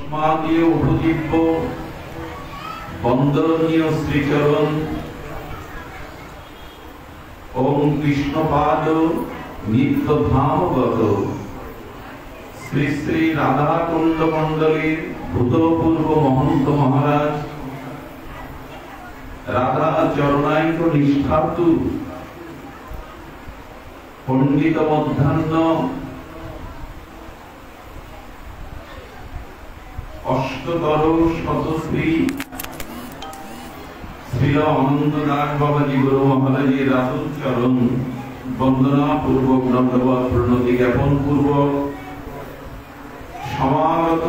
তস্মাদীয় উপজীব্য বন্দনীয় শ্রীচরণ ওম কৃষ্ণপাদ নিত্য ধামগত শ্রী শ্রী রাধাকুণ্ড মণ্ডলীর ভূতপূর্ব মহন্ত মহারাজ রাধা চরণাঙ্গ নিষ্ঠাতু পণ্ডিত মধ্যাহ্ন অষ্টতর শতশ্রী শ্রী অনন্তনাথ বাবাজি গুরু মহারাজের রাতুল চরণ বন্দনা পূর্বক দণ্ডবত প্রণতি জ্ঞাপন পূর্বক সমাগত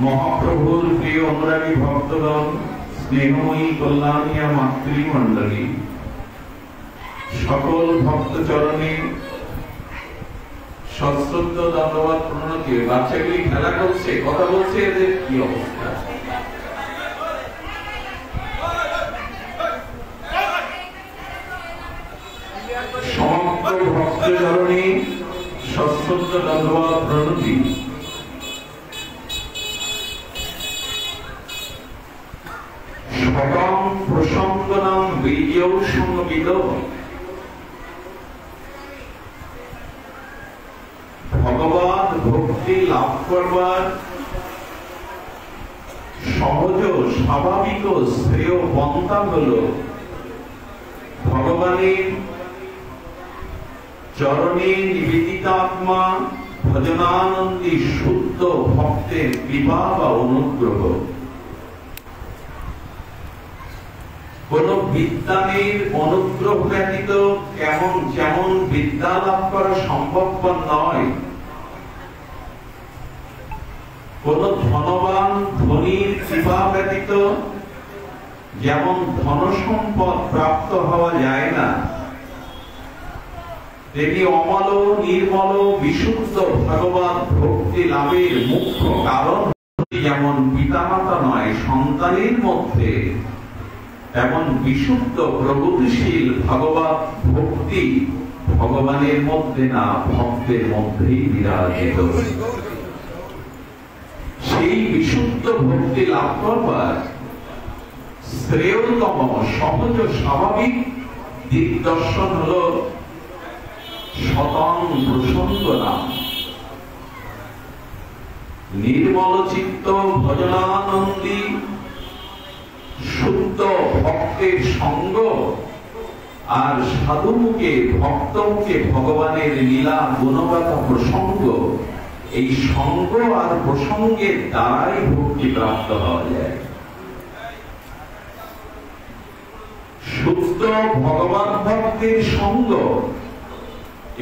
মহাপ্রভুর প্রিয় অনুরাগী ভক্তগণ, স্নেহময়ী কল্যাণীয়া মাতৃমণ্ডলী, সকল ভক্ত চরণে সশ্রদ্ধ দণ্ডবত প্রণতি। বাচ্চাগুলি খেলা করছে, কথা বলছে, এদের কি অবস্থা? সমস্ত ভক্ত চরণে সশ্রদ্ধ দণ্ডবত প্রণতি। স্বতং প্রসঙ্গনাম বীর্যৌ সংবিদ। ভগবান ভক্তি লাভ করবার সহজ স্বাভাবিক শ্রেয় পন্থা হল ভগবানের চরণে নিবেদিত আত্মা ভজনানন্দী শুদ্ধ ভক্তের কৃপা বা অনুগ্রহ। কোন বিদ্যানের অনুগ্রহ ব্যতীত যেমন বিদ্যা লাভ করা সম্ভবপর নয়, কোন ধনবান ধনীর কৃপা ব্যতীত যেমন ধন সম্পদ প্রাপ্ত হওয়া যায় না, তেমনি অমল নির্মল বিশুদ্ধ ভগবত ভক্তি লাভের মুখ্য কারণ যেমন পিতামাতা নয় সন্তানের মধ্যে, তেমন বিশুদ্ধ প্রগতিশীল ভগবত ভক্তি ভগবানের মধ্যে না ভক্তের মধ্যেই বিরাজিত। সেই বিশুদ্ধ ভক্তি লাভ করবার শ্রেয়তম সহজ স্বাভাবিক দিগদর্শন হল শতং প্রসঙ্গ নাম। নির্মল চিত্ত ভজনানন্দী শুদ্ধ ভক্তের সঙ্গ আর সাধুমুখে ভক্তমুখে ভগবানের লীলা গুণগাথা প্রসঙ্গ, এই সঙ্গ আর প্রসঙ্গের দ্বারাই ভক্তি প্রাপ্ত হওয়া যায়। শুদ্ধ ভগবান ভক্তের সঙ্গ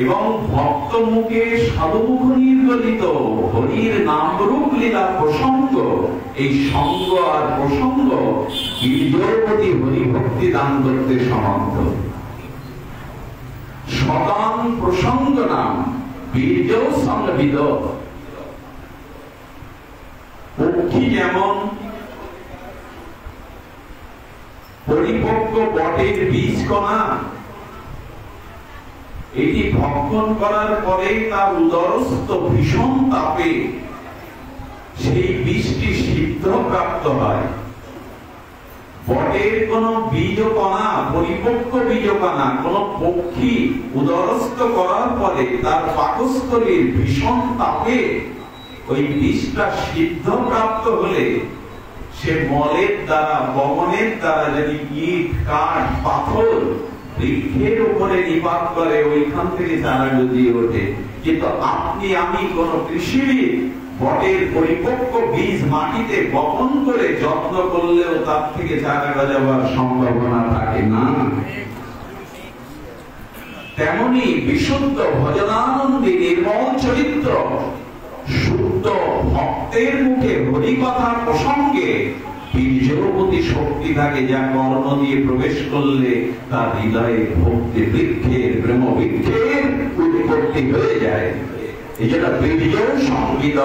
এবং ভক্ত মুখে সাধুমুখ নির্গলিত হরির নামরূপ লীলা প্রসঙ্গ, এই সঙ্গ আর প্রসঙ্গ বীর্যবতী হরিভক্তি দান করতে সমর্থ। শতাং প্রসঙ্গ নাম বীর্য সংবিদ। পক্ষী যেমন পরিপক্ক বটের বীজ কণা, এটি ভক্ষণ করার পরে তার উদরস্থ ভীষণ তাপে সেই বীজটি সিদ্ধ প্রাপ্ত হয়। বটের কোন বীজকণা, পরিপক্ক বীজকণা কোন পক্ষী উদরস্থ করার পরে তার পাকস্থলীর ভীষণ তাপে ওই বীজটা সিদ্ধ প্রাপ্ত হলে সে মলের দ্বারা বমনের দ্বারা যদি ইট কাঠ পাথর বৃক্ষের উপরে নিপাত করে, ওইখান থেকে চারা গজিয়ে ওঠে। কিন্তু আপনি আমি কোন কৃষিবিদ বটের পরিপক্ক বীজ মাটিতে বপন করে যত্ন করলেও তার থেকে চারা গজাবার সম্ভাবনা থাকে না। তেমনি বিশুদ্ধ ভজনানন্দী নির্মল চরিত্র শুদ্ধ ভক্তের মুখে হরিকথা প্রসঙ্গে বীর্যবতী শক্তি থাকে, যা কর্ণ দিয়ে প্রবেশ করলে তার হৃদয়ে ভক্তি বৃক্ষের প্রেম বৃক্ষের উৎপত্তি হয়ে যায়। এই জন্য বীর্য সংগীত।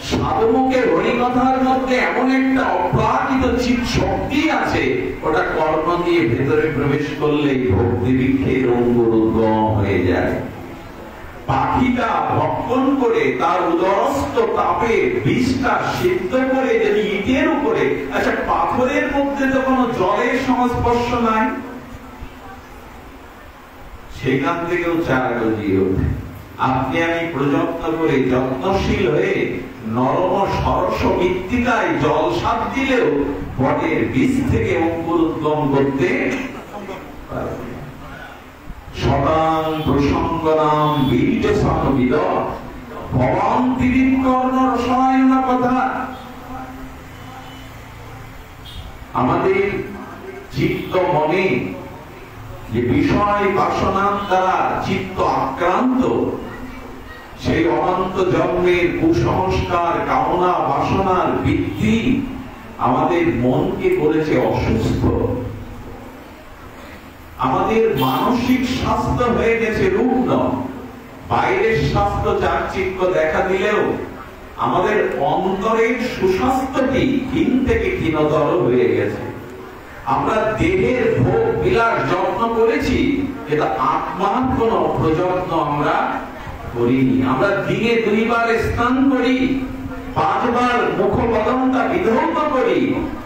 সাধুমুখের হরিকথার মধ্যে এমন একটা অপ্রাকৃত চিৎ শক্তি আছে, ওটা কর্ণ দিয়ে ভেতরে প্রবেশ করলে ভক্তি বৃক্ষের অঙ্কুরোদ্গম হয়ে যায়। পাখিটা ভক্ষণ করে তার উদরস্থ তাপে বিষটা সিদ্ধ করে যদি ইটের উপরে, আচ্ছা পাথরের মধ্যে তো কোনো জলের সংস্পর্শ নাই, সেখান থেকেও চারা গজিয়ে ওঠে। আপনি আমি প্রযত্ন করে যত্নশীল হয়ে নরম সরস মৃত্তিকায় জল সাপ দিলেও বটের বীজ থেকে অঙ্কুর উদ্গম করতে পারবে। শতাং প্রসঙ্গনাম বীজ সমবিদ ভবন্তিরিং কর্ণ রসায়ন কথা। আমাদের চিত্ত মনে যে বিষয় বাসনার দ্বারা চিত্ত আক্রান্ত, সেই অনন্ত জন্মের কুসংস্কার কামনা বাসনার বৃদ্ধি আমাদের মনকে করেছে অসুস্থ। আমাদের মানসিক স্বাস্থ্য হয়ে গেছে রুগ্ন। বাইরের স্বাস্থ্য চাকচিক্য দেখা দিলেও আমাদের অন্তরের সুস্বাস্থ্যটি দিন থেকে ক্ষীণতর হয়ে গেছে। আমরা দেহের ভোগ বিলাস যত্ন করেছি, এটা আত্মার কোন প্রযত্ন আমরা করিনি। আমরা দিনে 2 বার স্নান করি, 5 বার মুখবদনটা বিধৌত করি,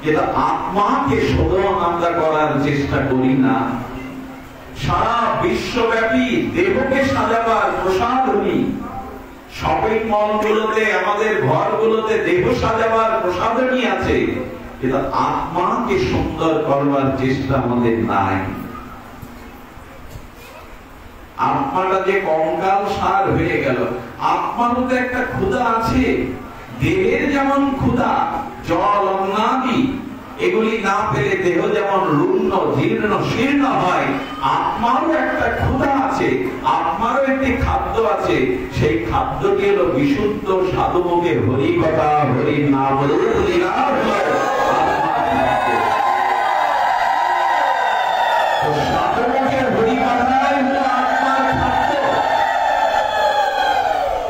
এটা আত্মাকে শোধন আমরা করার চেষ্টা করি না। সারা বিশ্বব্যাপী দেহকে সাজাবার প্রসাধনী, শপিং মলগুলোতে আমাদের ঘরগুলোতে দেহ সাজাবার প্রসাধনী আছে, এটা আত্মাকে সুন্দর করবার চেষ্টা আমাদের নাই। আত্মাটা যে কঙ্কাল সার হয়ে গেল। আত্মারও তো একটা ক্ষুধা আছে। দেহের যেমন ক্ষুধা, জল অন্নাদি এগুলি না পেলে দেহ যেমন রুগ্ন জীর্ণ শীর্ণ হয়, আত্মারও একটা ক্ষুধা আছে, আত্মারও একটি খাদ্য আছে। সেই খাদ্যটি হলো বিশুদ্ধ সাধুমুখে হরি কথা, হরি নাম,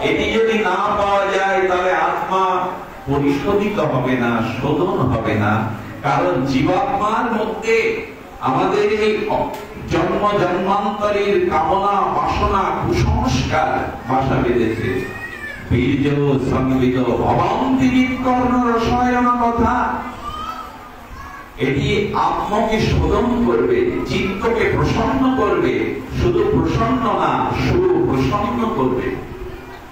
এটি যদি না পাওয়া যায় তাহলে আত্মা পরিশোধিত হবে না, শোধন হবে না। কারণ জীবাত্মার মধ্যে আমাদের এই জন্ম জন্মান্তরের কামনা বাসনা কুসংস্কার বাসা বেঁধেছে। বীর্য সংবিদ ভবন্তিরিং কর্ণ রসায়ন কথা। এটি আত্মাকে শোধন করবে, চিত্তকে প্রসন্ন করবে। শুধু প্রসন্ন না, সুপ্রসন্ন করবে।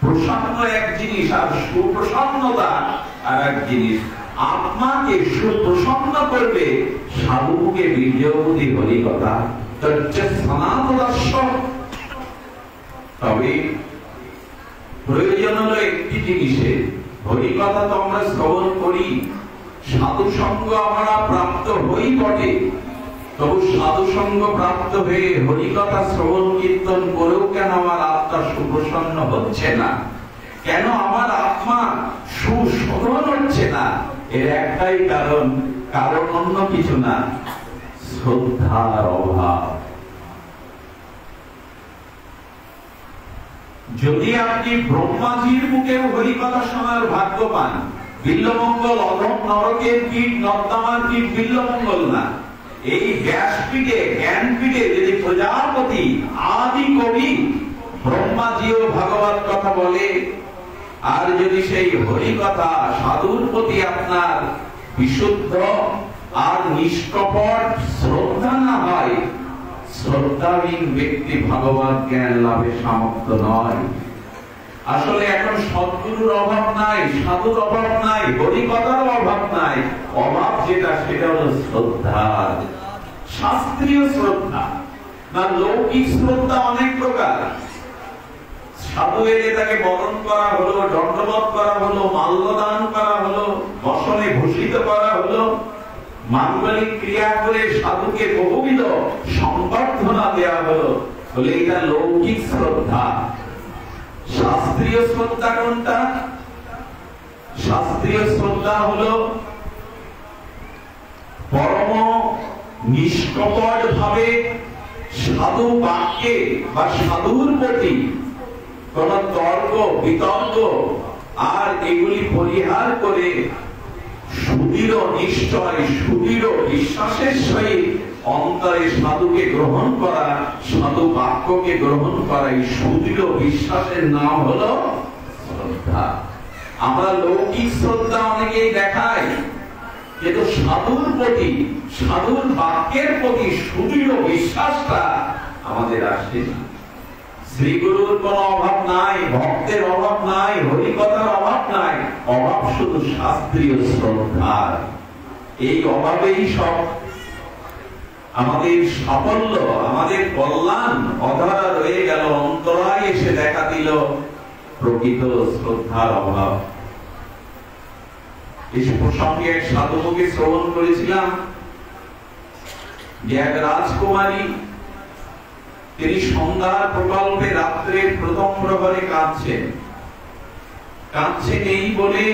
প্রসন্ন এক জিনিস আর সুপ্রসন্নতা আর এক জিনিস। আত্মাকে সুপ্রসন্ন করবে সাধুকে বীর্যবতী হরি কথা, সনাতন দর্শন। তবে প্রয়োজন হলো একটি জিনিসের, হরি কথা তো আমরা শ্রবণ করি, সাধু সঙ্গ আমরা প্রাপ্ত হই বটে, তবু সাধু সঙ্গ প্রাপ্ত হয়ে হরি কথা শ্রবণ কীর্তন করেও কেন আমার আত্মা সুপ্রসন্ন হচ্ছে না? কেন আমার আত্মা সুশোধন হচ্ছে না? এর একটাই কারণ, কারণ অন্য কিছু না, শ্রদ্ধার অভাব। যদি আপনি ব্রহ্মাজির মুখেও হরি কথা শোনার ভাগ্য পান, বিল্লমঙ্গল অধম নরকের কীট, নর্দমার কীট বিল্লমঙ্গল না। এই ব্যাসপীঠে জ্ঞানপীঠে যদি প্রজাপতি আদি কবি ব্রহ্মাজিও ভাগবত কথা বলে, আর যদি সেই হরি কথা সাধুর প্রতি আপনার বিশুদ্ধ আর নিষ্কপট শ্রদ্ধা না হয়, শ্রদ্ধাহীন ব্যক্তি ভগবত জ্ঞান লাভে সামর্থ্য নয়। আসলে এখন সদ্গুরুর অভাব নাই, সাধুর অভাব নাই, হরি কথার অভাব নাই। অভাব যেটা, সেটা হলো শ্রদ্ধা, শাস্ত্রীয় শ্রদ্ধা। না, লৌকিক শ্রদ্ধা অনেক প্রকার। সাধু এলে তাকে বরণ করা হলো, দণ্ডবত করা হলো, মাল্যদান করা হলো, বসনে ভূষিত করা হলো, মাঙ্গলিক ক্রিয়া করে সাধুকে বহুবিধ সংবর্ধনা দেওয়া হলো, বলে এটা লৌকিক শ্রদ্ধা। শাস্ত্রীয় শ্রদ্ধা কোনটা? শাস্ত্রীয় শ্রদ্ধা হলো পরম নিষ্কপট ভাবে সাধু বাক্যে বা সাধুর প্রতি কোন তর্ক বিতর্ক আর এগুলি পরিহার করে সুদৃঢ় নিশ্চয় সুদৃঢ় বিশ্বাসের সহিত অন্তরে সাধুকে গ্রহণ করা, সাধু বাক্যকে গ্রহণ করা, এই সুদৃঢ় বিশ্বাসের নাম হলো শ্রদ্ধা। আমরা লৌকিক শ্রদ্ধা অনেকেই দেখাই, কিন্তু সাধুর প্রতি, সাধুর বাক্যের প্রতি সুদৃঢ় বিশ্বাসটা আমাদের আসে না। শ্রীগুরুর কোন অভাব নাই, ভক্তের অভাব নাই, হরিকথার অভাব নাই, অভাব শুধু শাস্ত্রীয় শ্রদ্ধার। এই অভাবেই সব আমাদের সাফল্য, আমাদের কল্যাণ অধরা রয়ে গেল। অন্তরায় এসে দেখা দিল প্রকৃত শ্রদ্ধার অভাব। এই প্রসঙ্গে এক সাধুকে শ্রবণ করেছিলাম যে এক রাজকুমারী, তিনি সন্ধ্যার প্রকল্পে রাত্রের প্রথম প্রহরে কাঁদছেন। কাঁদছেন এই বলে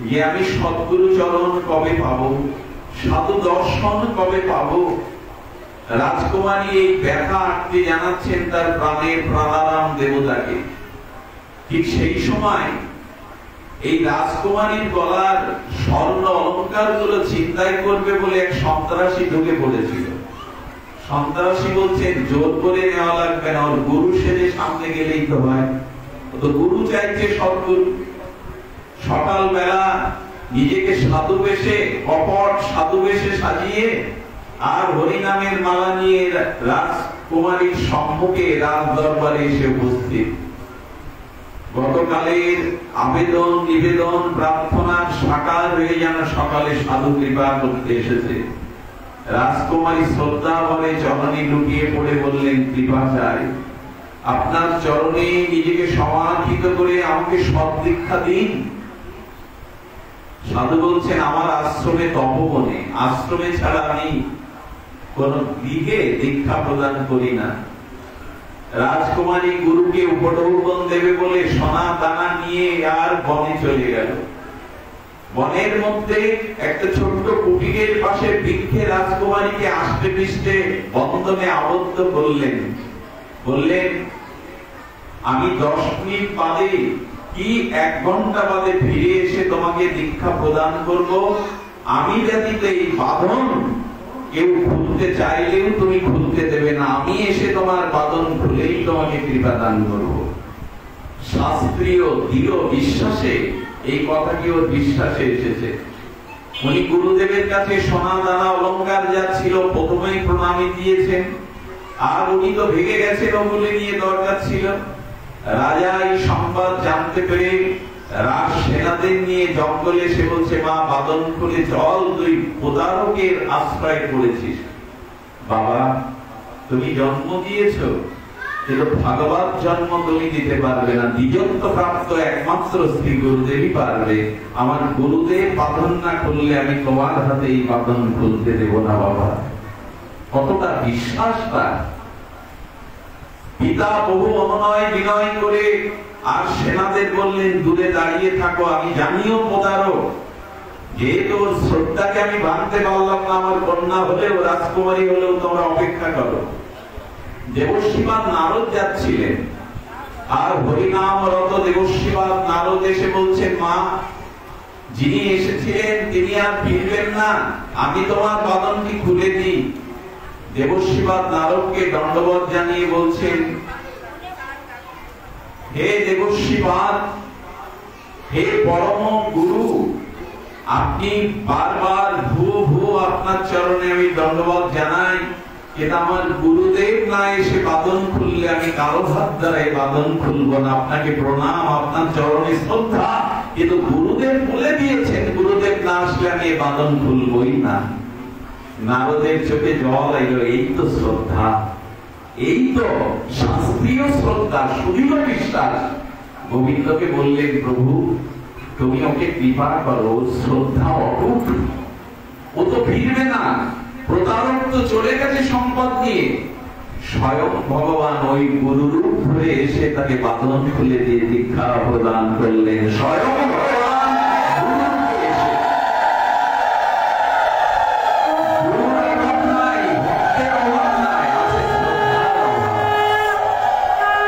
যে আমি সদ্গুরু চরণ কবে পাবো, সাধু দর্শন কবে পাবো। রাজকুমারী এই ব্যথা আঁকতে জানাচ্ছেন তার প্রাণের প্রাণারাম দেবতাকে। ঠিক সেই সময় এই রাজকুমারীর গলার স্বর্ণ অলঙ্কার গুলো ছিনতাই করবে বলে এক সন্ত্রাসী ঢুকে পড়েছিল। সন্ত্রাসী বলছেন জোর করে নেওয়া লাগবে না, ওর গুরু সেজে সামনে গেলেই তো হয়। তো গুরু চাইছে সদ্গুরু। সকালবেলা নিজেকে সাধু বেশে, কপট সাধু বেশে সাজিয়ে আর হরিনামের মালা নিয়ে রাজকুমারীর সম্মুখে রাজ দরবারে এসে উপস্থিত। গতকালের আবেদন নিবেদন প্রার্থনার সাকার হয়ে যেন সকালে সাধু কৃপা করতে এসেছে। রাজকুমারী শ্রদ্ধা ভরে চরণে লুটিয়ে পড়ে বললেন, কৃপা চাই, আপনার চরণে নিজেকে সমাহিত করে আমাকে সৎ দীক্ষা দিন। সাধু বলছেন, আমার আশ্রমে তপবনে, আশ্রমে ছাড়া আমি কোন গৃহে দীক্ষা প্রদান করি না। রাজকুমারী গুরুকে উপঢৌকন দেবে বলে সোনা দানা নিয়ে আর বনে চলে গেল। বনের মধ্যে একটা ছোট্ট কুটিরের পাশে বৃক্ষে রাজকুমারীকে আষ্টে পৃষ্ঠে বন্ধনে আবদ্ধ করলেন। বললেন, আমি 10 মিনিট বাদে কি 1 ঘন্টা বাদে ফিরে এসে তোমাকে দীক্ষা প্রদান করব। আমি ব্যতীত এই বাঁধন কেউ খুলতে চাইলেও তুমি খুলতে দেবে না। আমি এসে তোমার বাঁধন খুলেই তোমাকে কৃপা দান করব। শাস্ত্রীয় দৃঢ় বিশ্বাসে এই কথাটি ওর বিশ্বাসে এসেছে। উনি গুরুদেবের কাছে সোনা দানা অলঙ্কার যা ছিল প্রথমেই প্রণামী দিয়েছেন, আর উনি তো ভেঙে গেছেন, ওগুলি নিয়ে দরকার ছিল। রাজা এই সংবাদ জানতে পেরে রাজ সেনাদের নিয়ে জঙ্গলে এসে বলছে, মা বাঁধন খুলে চল, তুই প্রতারকের আশ্রয় করেছিস। বাবা, তুমি জন্ম দিয়েছো, কিন্তু ভাগবত জন্ম তুমি দিতে পারবে না। দ্বিজত্ব প্রাপ্ত একমাত্র শ্রী গুরুদেবই পারবে। আমার গুরুদেব বাঁধন না খুললে আমি তোমার হাতে এই বাঁধন খুলতে দেব না। বাবা, কতটা বিশ্বাস তার। পিতা বহু অনুনয় বিনয় করে আর সেনাদের বললেন, দূরে দাঁড়িয়ে থাকো, আমি জানিও প্রতারক, যেহেতু ওর শ্রদ্ধাকে আমি ভাঙতে পারলাম না, আমার কন্যা হলেও রাজকুমারী হলেও তোমরা অপেক্ষা করো। দেবশ্রীপাদ নারদ যাচ্ছিলেন, আর হরিনামরত দেবশ্রীপাদ নারদ এসে বলছেন, মা, যিনি এসেছিলেন তিনি আর ফিরবেন না, আমি তোমার বাঁধনটি খুলে দিই। দেবশ্রীপাদ নারদকে দণ্ডবত জানিয়ে বলছেন, হে দেবশ্রীপাদ, হে পরম গুরু, আপনি বারবার ভূ ভূ আপনার চরণে আমি দণ্ডবত জানাই, কিন্তু আমার গুরুদেব না এসে বাঁধন খুললে আমি কারো হাত দ্বারা এই বাঁধন খুলবো না। আপনাকে প্রণাম, আপনার চরণে শ্রদ্ধা, কিন্তু গুরুদেব বলে দিয়েছেন গুরুদেব না আসলে আমি এই বাঁধন খুলবই না। নারদের চোখে জল এলো। এই তো শ্রদ্ধা, এই তো শাস্ত্রীয় শ্রদ্ধা, সুদৃঢ় বিশ্বাস। গোবিন্দকে বললেন, প্রভু তুমি ওকে কৃপা করো, শ্রদ্ধা অটুট, ও তো ফিরবে না। প্রতারক তো চলে গেছে সম্পদ নিয়ে। স্বয়ং ভগবান ওই গুরুরূপ ধরে এসে তাকে বাঁধন খুলে দিয়ে দীক্ষা প্রদান করলেন। স্বয়ং ভগবান গুরুরূপে এসে। গুরুর অভাব নাই, ভক্তের অভাব নাই, আছে শ্রদ্ধার অভাব।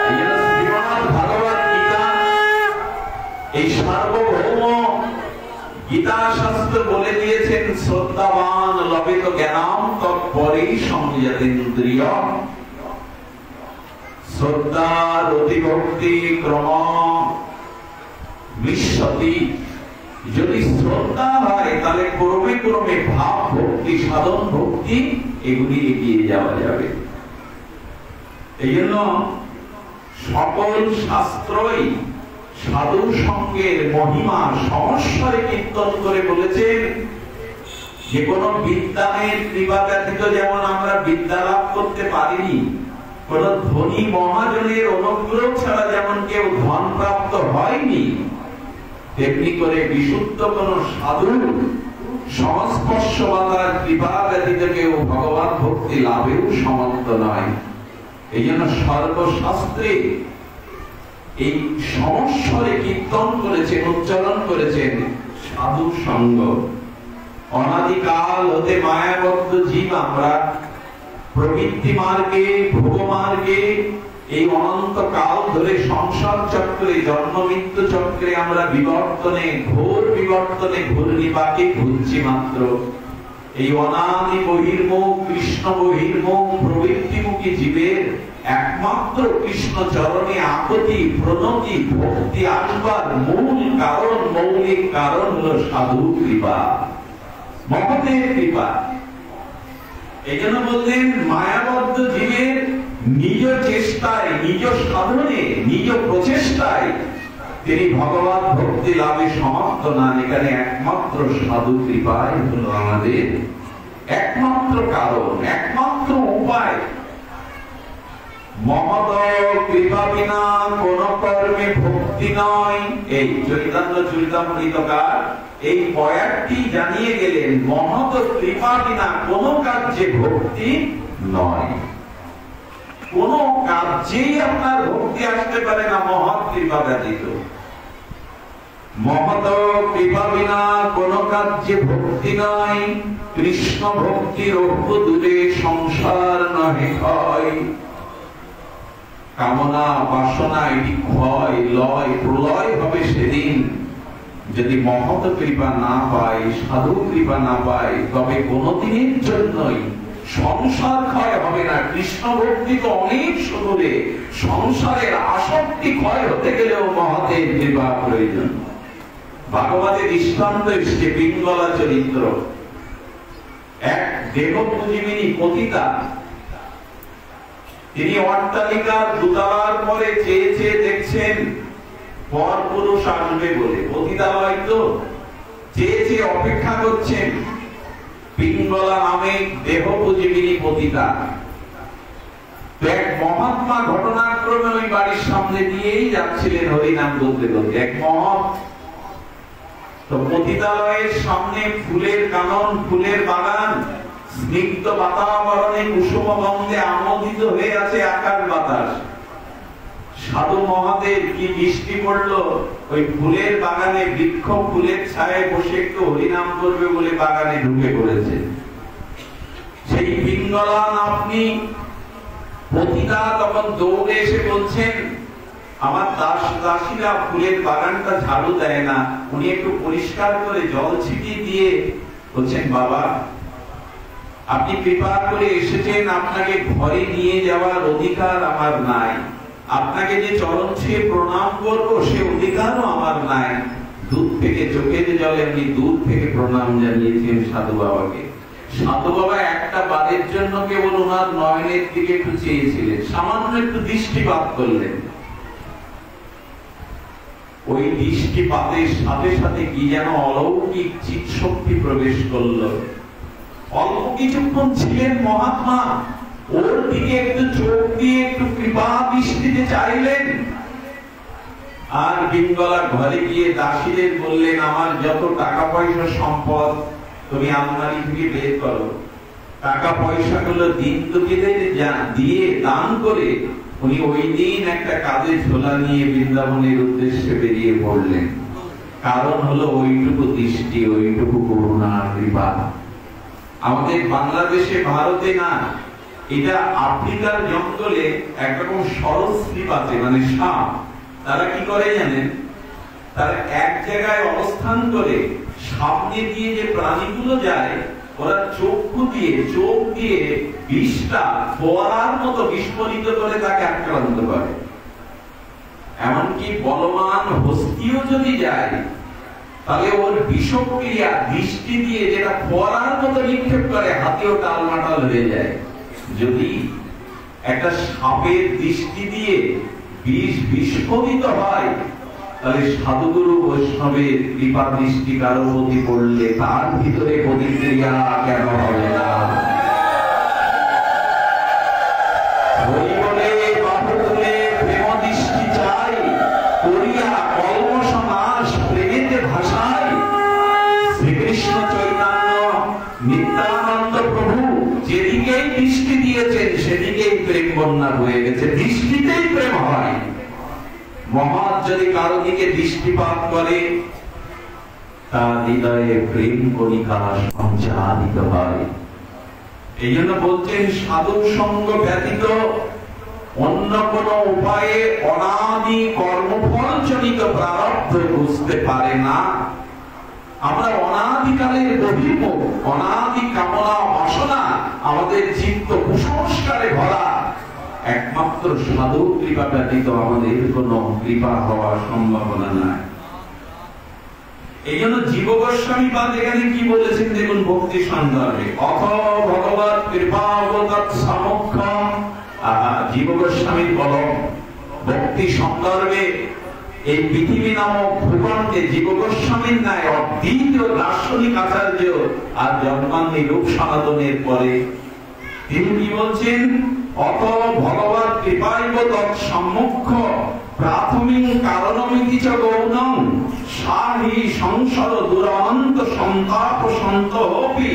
এই জন্য শ্রীমদ্ ভাগবত গীতা এই সার্বভৌম গীতা শাস্ত্র বলে দিয়েছেন শ্রদ্ধাবান লবেত জ্ঞানাম তৎপরেই সংযতেন্দ্রিয়। শ্রদ্ধার অতিভক্তি ক্রম বিশ্বতি। যদি শ্রদ্ধা হয় তাহলে ক্রমে ক্রমে ভাব ভক্তি সাধন ভক্তি এগুলি এগিয়ে যাওয়া যাবে। এই জন্য সকল শাস্ত্রই সাধু সঙ্গের মহিমা সমস্বরে কীর্তন করে বলেছেন যে কোন বিদ্যানের কৃপা ব্যতীত যেমন আমরা বিদ্যা লাভ করতে পারিনি, কোন ধনী মহাজনের অনুগ্রহ ছাড়া যেমন কেউ ধন প্রাপ্ত হয়নি, তেমনি করে বিশুদ্ধ কোন সাধুর সংস্পর্শ বা তার কৃপা ব্যতীত কেউ ভগবান ভক্তি লাভেও সমর্থ নয়। এই জন্য সর্বশাস্ত্রে এই সমস্বরে কীর্তন করেছেন, উচ্চারণ করেছেন সাধু সঙ্গ। অনাদিকাল হতে মায়াবদ্ধ জীব আমরা প্রবৃত্তি মার্গে ভোগ মার্গে এই অনন্ত কাল ধরে সংসার চক্রে জন্ম মৃত্যু চক্রে আমরা বিবর্তনে ঘোর বিবর্তনে ঘূর্ণিপাকে ঘুরছি মাত্র। এই অনাদি বহির্মুখ কৃষ্ণ বহির্মুখ প্রবৃত্তিমুখী জীবের একমাত্র কৃষ্ণ চরণে আকুতি প্রণতি ভক্তি আসবার মূল কারণ মৌলিক কারণ হলো সাধু কৃপা, মহতের কৃপা। এই জন্য বললেন মায়াবদ্ধ জীবের নিজ চেষ্টায় নিজ সাধনে নিজ প্রচেষ্টায় তিনি ভগবান ভক্তি লাভে সমর্থ নন। এখানে একমাত্র সাধু কৃপাই হলো আমাদের একমাত্র কারণ, একমাত্র উপায়। মহৎ কৃপা বিনা কোন কর্মে ভক্তি নয়। এই চৈতন্য চরিতামৃতকার এই কয়েকটি জানিয়ে গেলেন, মহৎ কৃপা বিনা কোন কার্যে ভক্তি নয়। কোন কার্যেই আপনার ভক্তি আসতে পারে না মহৎ কৃপা ব্যতীত। মহৎ কৃপা বিনা কোন কার্যে ভক্তি নয়। কৃষ্ণ ভক্তি রূপ দূরে সংসার নহে ক্ষয়। কামনা বাসনা এটি ক্ষয় লয় প্রলয় হবে সেদিন। যদি মহৎ কৃপা না পায়, সাধু কৃপা না পায়, তবে কোনদিনের জন্যই সংসার ক্ষয় হবে না। কৃষ্ণ ভক্তি তো অনেক সুদূরে, সংসারের আসক্তি ক্ষয় হতে গেলেও মহতের কৃপা প্রয়োজন। ভাগবতে দৃষ্টান্ত এসছে পিঙ্গলা চরিত্র। এক দেহপুজিমিনী পতিতা, তিনি অট্টালিকার দোতলার পরে চেয়ে চেয়ে দেখছেন পর পুরুষ আসবে বলে। পতিতালয় তো, চেয়ে চেয়ে অপেক্ষা করছেন পিঙ্গলা নামে দেহপুজিমিনী পতিতা। এক মহাত্মা ঘটনাক্রমে ওই বাড়ির সামনে দিয়েই যাচ্ছিলেন হরিনাম বলতে বলতে। এক মহৎ তো পতিতালয়ের সামনে ফুলের কানন, ফুলের বাগান, স্নিগ্ধ বাতাবরণে কুসুম গন্ধে আমোদিত হয়ে আছে আকাশ বাতাস। সাধু মহাদেব কি বৃষ্টি পড়লো, ওই ফুলের বাগানে বৃক্ষ ফুলের ছায়ায় বসে একটু হরিনাম করবে বলে বাগানে ঢুকে পড়েছে। সেই পিঙ্গলা আপনি পতিতা তখন দৌড়ে এসে বলছেন, আমার দাস দাসীরা ফুলের বাগানটা ঝাড়ু দেয় না, উনি একটু পরিষ্কার করে জল ছিটিয়ে দিয়ে বলছেন, বাবা আপনি কৃপা করে এসেছেন, আপনাকে ঘরে নিয়ে যাওয়ার অধিকার আমার নাই, আপনাকে যে চরণ ছুঁয়ে প্রণাম করব সে অধিকারও আমার নাই। দূর থেকে চোখের জলে উনি দূর থেকে প্রণাম জানিয়েছেন সাধু বাবাকে। সাধু বাবা একটা বারের জন্য কেবল ওনার নয়নের দিকে একটু চেয়েছিলেন, সামান্য একটু দৃষ্টিপাত করলেন। ওই দৃষ্টিপাতের সাথে সাথে কি যেন অলৌকিক চিৎ শক্তি প্রবেশ করলো। অল্প কিছুক্ষণ ছিলেন মহাত্মা, ওর দিকে একটু চোখ দিয়ে একটু কৃপা দৃষ্টিতে চাইলেন। আর পিঙ্গলা ঘরে গিয়ে দাসীদের বললেন, আমার যত টাকা পয়সা সম্পদ তুমি আলমারি থেকে বের করো। টাকা পয়সা গুলো দিন দুঃখীদের দিয়ে দান করে উনি ওই দিন একটা কাঁধে ঝোলা নিয়ে বৃন্দাবনের উদ্দেশ্যে বেরিয়ে পড়লেন। কারণ হলো ওইটুকু দৃষ্টি, ওইটুকু করুণা কৃপা। আমাদের বাংলাদেশে ভারতে না, এটা আফ্রিকার জঙ্গলে একরকম সরীসৃপ আছে, মানে সাপ। তারা কি করে জানেন, তারা এক জায়গায় অবস্থান করে সামনে দিয়ে যে প্রাণীগুলো যায় ওরা চোখ দিয়ে বিষটা ফোয়ারার মতো বিস্ফোরিত করে তাকে আক্রান্ত করে। এমনকি বলবান হস্তিও যদি যায় তাহলে ওর বিষক্রিয়া দৃষ্টি দিয়ে যেটা ফোয়ারার মতো নিক্ষেপ করে হাতেও টালমাটাল হয়ে যায়। যদি একটা সাপের দৃষ্টি দিয়ে বিষ বিস্ফোরিত হয় তাহলে সাধুগুরু বৈষ্ণবের কৃপা দৃষ্টি কারো প্রতি পড়লে তার ভিতরে প্রতিক্রিয়া কেন হবে না? হরি বলে বাহু তুলে প্রেম দৃষ্টি চাই, করিয়া কলমশ নাশ প্রেমেতে ভাষায়। শ্রীকৃষ্ণ চৈতন্য নিত্যানন্দ প্রভু যেদিকেই দৃষ্টি দিয়েছেন সেদিকেই প্রেম বন্যা হয়ে গেছে। দৃষ্টিতেই প্রেম হয়। মহান যদি কারো দিকে দৃষ্টিপাত করে তার হৃদয়ে প্রেম কণিকা সঞ্চারিত হয়। এই জন্য বলছেন সাধু সঙ্গ ব্যতীত অন্য কোন উপায়ে অনাদি কর্মফল জনিত প্রারব্ধ বুঝতে পারে না। আমরা অনাদিকালের বহির্মুখ, অনাদি কামনা বাসনা আমাদের চিত্ত কুসংস্কারে ভরা। একমাত্র সাধু কৃপা ব্যতীত আমাদের কোন কৃপা হওয়ার সম্ভাবনা নাই। এই জন্য জীব গোস্বামী পাদ এখানে কি বলেছেন দেখুন ভক্তি সন্দর্ভে, অথ ভগবৎ কৃপা অবগত সমক্ষম। জীব গোস্বামীর বল ভক্তি সন্দর্ভে এই পৃথিবী নামক ভূখণ্ডে জীব গোস্বামীর ন্যায় অদ্বিতীয় দার্শনিক আচার্য আর জন্মান্নি রূপ সনাতনের পরে তিনি কি বলছেন, অত ভগবৎ কৃপাইব তৎসম্মুখ প্রাথমিক কারণমিতি চ গৌণং সাহি সংসার দুরন্ত সন্তাপ সন্তোপি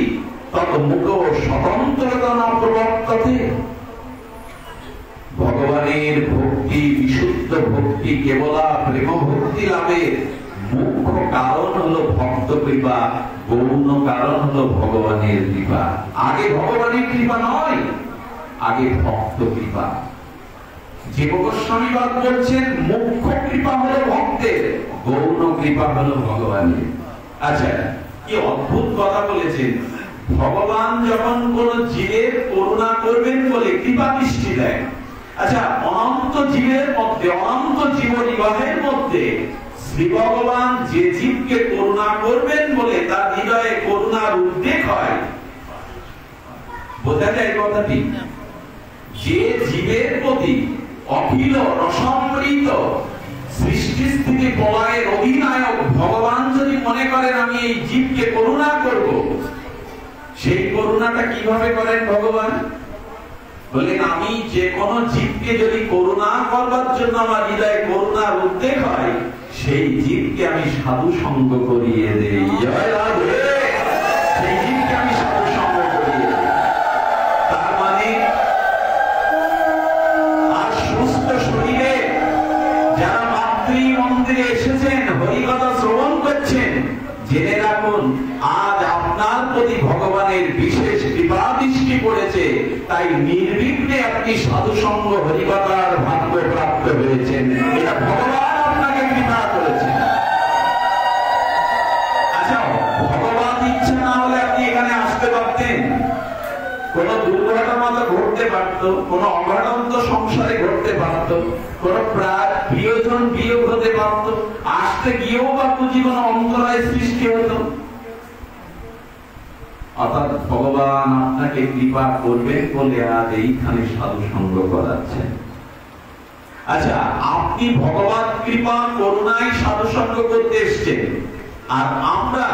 তত মুখ স্বতন্ত্রতা ন প্রবর্ততে। ভগবানের ভক্তি, বিশুদ্ধ ভক্তি, কেবলা প্রেম ভক্তি লাভের মুখ্য কারণ হলো ভক্ত কৃপা, গৌণ কারণ হলো ভগবানের কৃপা। আগে ভগবানের কৃপা নয়, আগে ভক্ত কৃপা। জীব গোস্বামী বাদ বলছেন মুখ্য কৃপা হলো ভক্তের, গৌণ কৃপা হলো ভগবানের। আচ্ছা, কি অদ্ভুত কথা বলেছেন। ভগবান যখন কোন জীবের করুণা করবেন বলে কৃপা দৃষ্টি দেয়। আচ্ছা, অনন্ত জীবের মধ্যে, অনন্ত জীব নিবাহের মধ্যে শ্রী ভগবান যে জীবকে করুণা করবেন বলে তার হৃদয়ে করুণার উদ্রেক হয়, বোঝা যায় কথাটি। যে জীবের প্রতি অখিল রসমৃত সৃষ্টি স্থিতি প্রলয়ের অধিনায়ক ভগবান যদি মনে করেন আমি এই জীবকে করুণা করব, সেই করুণাটা কিভাবে করেন ভগবান? বলেন আমি যে কোনো জীবকে যদি করুণা করবার জন্য আমার হৃদয়ে করুণার উদ্রেক হয়, সেই জীবকে আমি সাধু সঙ্গ করিয়ে দেই। জয় রাধে। সেই জীবকে আমি সাধু সঙ্গ করিয়ে দেই। তার মানে আর সুস্থ শরীরে যারা মাতৃ মন্দিরে এসেছেন, হরিকথা শ্রবণ করছেন, জেনে রাখুন আজ আপনার প্রতি ভগবানের বিশেষ কৃপা দৃষ্টি পড়েছে, তাই নির্বিঘ্নে আপনি সাধু সঙ্গ হরিকথার ভাগ্য প্রাপ্ত হয়েছেন। এটা ভগবান আপনাকে কৃপা করেছেন। আচ্ছা, ভগবান ইচ্ছা না হলে আপনি এখানে আসতে পারতেন? কোন দুর্ঘটনা তো ঘটতে পারত, কোন অঘটন তো সংসারে ঘটতে পারত, কোন প্রিয়জন বিয়োগ হতে পারত, আসতে গিয়েও বা জীবনে অন্তরায় সৃষ্টি হতো। অর্থাৎ ভগবান আপনাকে কৃপা করবেন বলে আজ এইখানে সাধু সঙ্গ করাচ্ছেন। আচ্ছা, আপনি ভগবান কৃপা করুণায় সাধু সঙ্গ করতে এসছেন, আর আমরা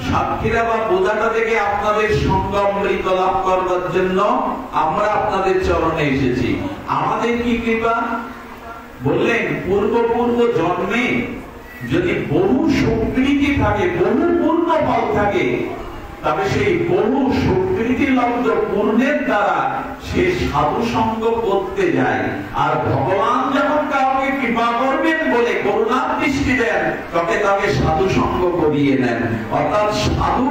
সাক্ষীরা বা বোঝাটা থেকে আপনাদের সঙ্গ অমৃত লাভ করবার জন্য আমরা আপনাদের চরণে এসেছি। আমাদের কি কৃপা? বললেন পূর্ব জন্মে যদি বহু সুকৃতি থাকে, বহু পূর্ণ ফল থাকে, তবে সেই বহু সুকৃতি লব্ধ পূর্ণের দ্বারা সে সাধু সঙ্গ করতে যায়। আর ভগবান যখন কাউকে কৃপা করবেন বলে করুণার দৃষ্টি দেন, তাকে সাধু সঙ্গ করিয়ে নেন। অর্থাৎ সাধু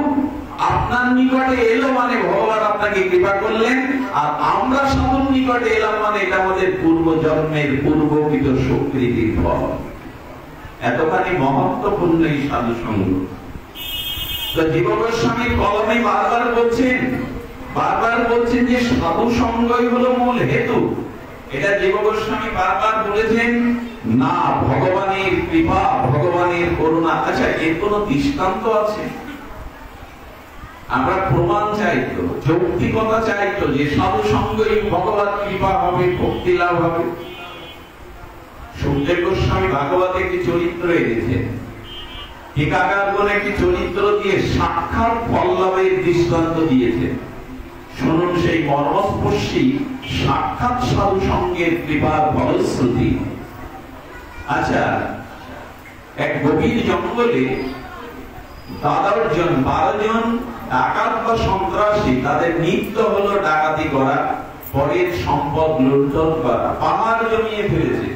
আপনার নিকটে এলো মানে ভগবান আপনাকে কৃপা করলেন, আর আমরা সাধুর নিকটে এলাম মানে এটা আমাদের পূর্ব জন্মের পূর্বকৃত সুকৃতির ফল। এতখানি মহত্বপূর্ণ এই সাধু সঙ্গ। তো জীব গোস্বামী কলমে বারবার বলছেন যে সাধু সঙ্গই হলো মূল হেতু। এটা জীব গোস্বামী বারবার বলেছেন না, ভগবানের কৃপা, ভগবানের করুণা। আচ্ছা, এর কোন দৃষ্টান্ত আছে? আমরা প্রমাণ চাইতো, যৌক্তিকতা চাইতো যে সাধু সঙ্গই ভগবত কৃপা হবে, ভক্তি লাভ হবে। সুখদেব গোস্বামী ভাগবতে একটি চরিত্র এনেছেন, টিকাকারগণ একটি চরিত্র দিয়ে সাক্ষাৎ ফল লাভের দৃষ্টান্ত দিয়েছেন। শুনুন সেই মর্মস্পর্শী সাক্ষাৎ সাধু সঙ্গের কৃপার ফলশ্রুতি। আচ্ছা, এক গভীর জঙ্গলে 12 জন ডাকাত বা সন্ত্রাসী, তাদের নিত্য হলো ডাকাতি করা, পরের সম্পদ লুণ্ঠন করা, পাহাড় জমিয়ে ফেলেছে।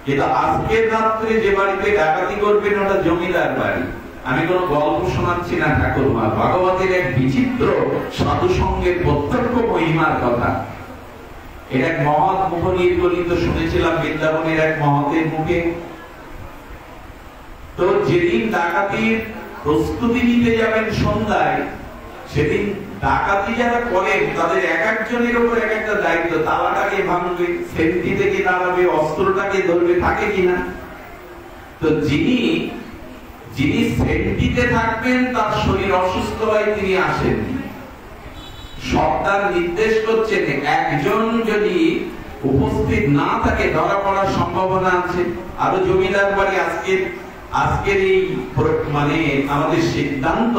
কিন্তু আজকের রাত্রে যে বাড়িতে ডাকাতি করবেন ওটা জমিদার বাড়ি। আমি কোন গল্প শোনাচ্ছি না ঠাকুরমা, ভাগবতের এক বিচিত্র সাধু সঙ্গের প্রত্যক্ষ মহিমার কথা। এটা এক মহৎ মুখনির্গলিত শুনেছিলাম বৃন্দাবনের এক মহতের মুখে। তো যেদিন ডাকাতির প্রস্তুতি নিতে যাবেন সন্ধ্যায়, সেদিন ডাকাতি যারা করেন তাদের এক একজনের উপর এক একটা দায়িত্ব। তালাটাকে ভাঙবে, সেন্টি থেকে দাঁড়াবে, অস্ত্রটাকে ধরবে, থাকে কিনা। তো যিনি সেন্টিতে থাকবেন তার শরীর অসুস্থ হয়, তিনি আসেননি। সর্দার নির্দেশ করছেন একজন যদি উপস্থিত না থাকে ধরা পড়ার সম্ভাবনা আছে। আরো জমিদার বাড়ি আজকের এই মানে আমাদের সিদ্ধান্ত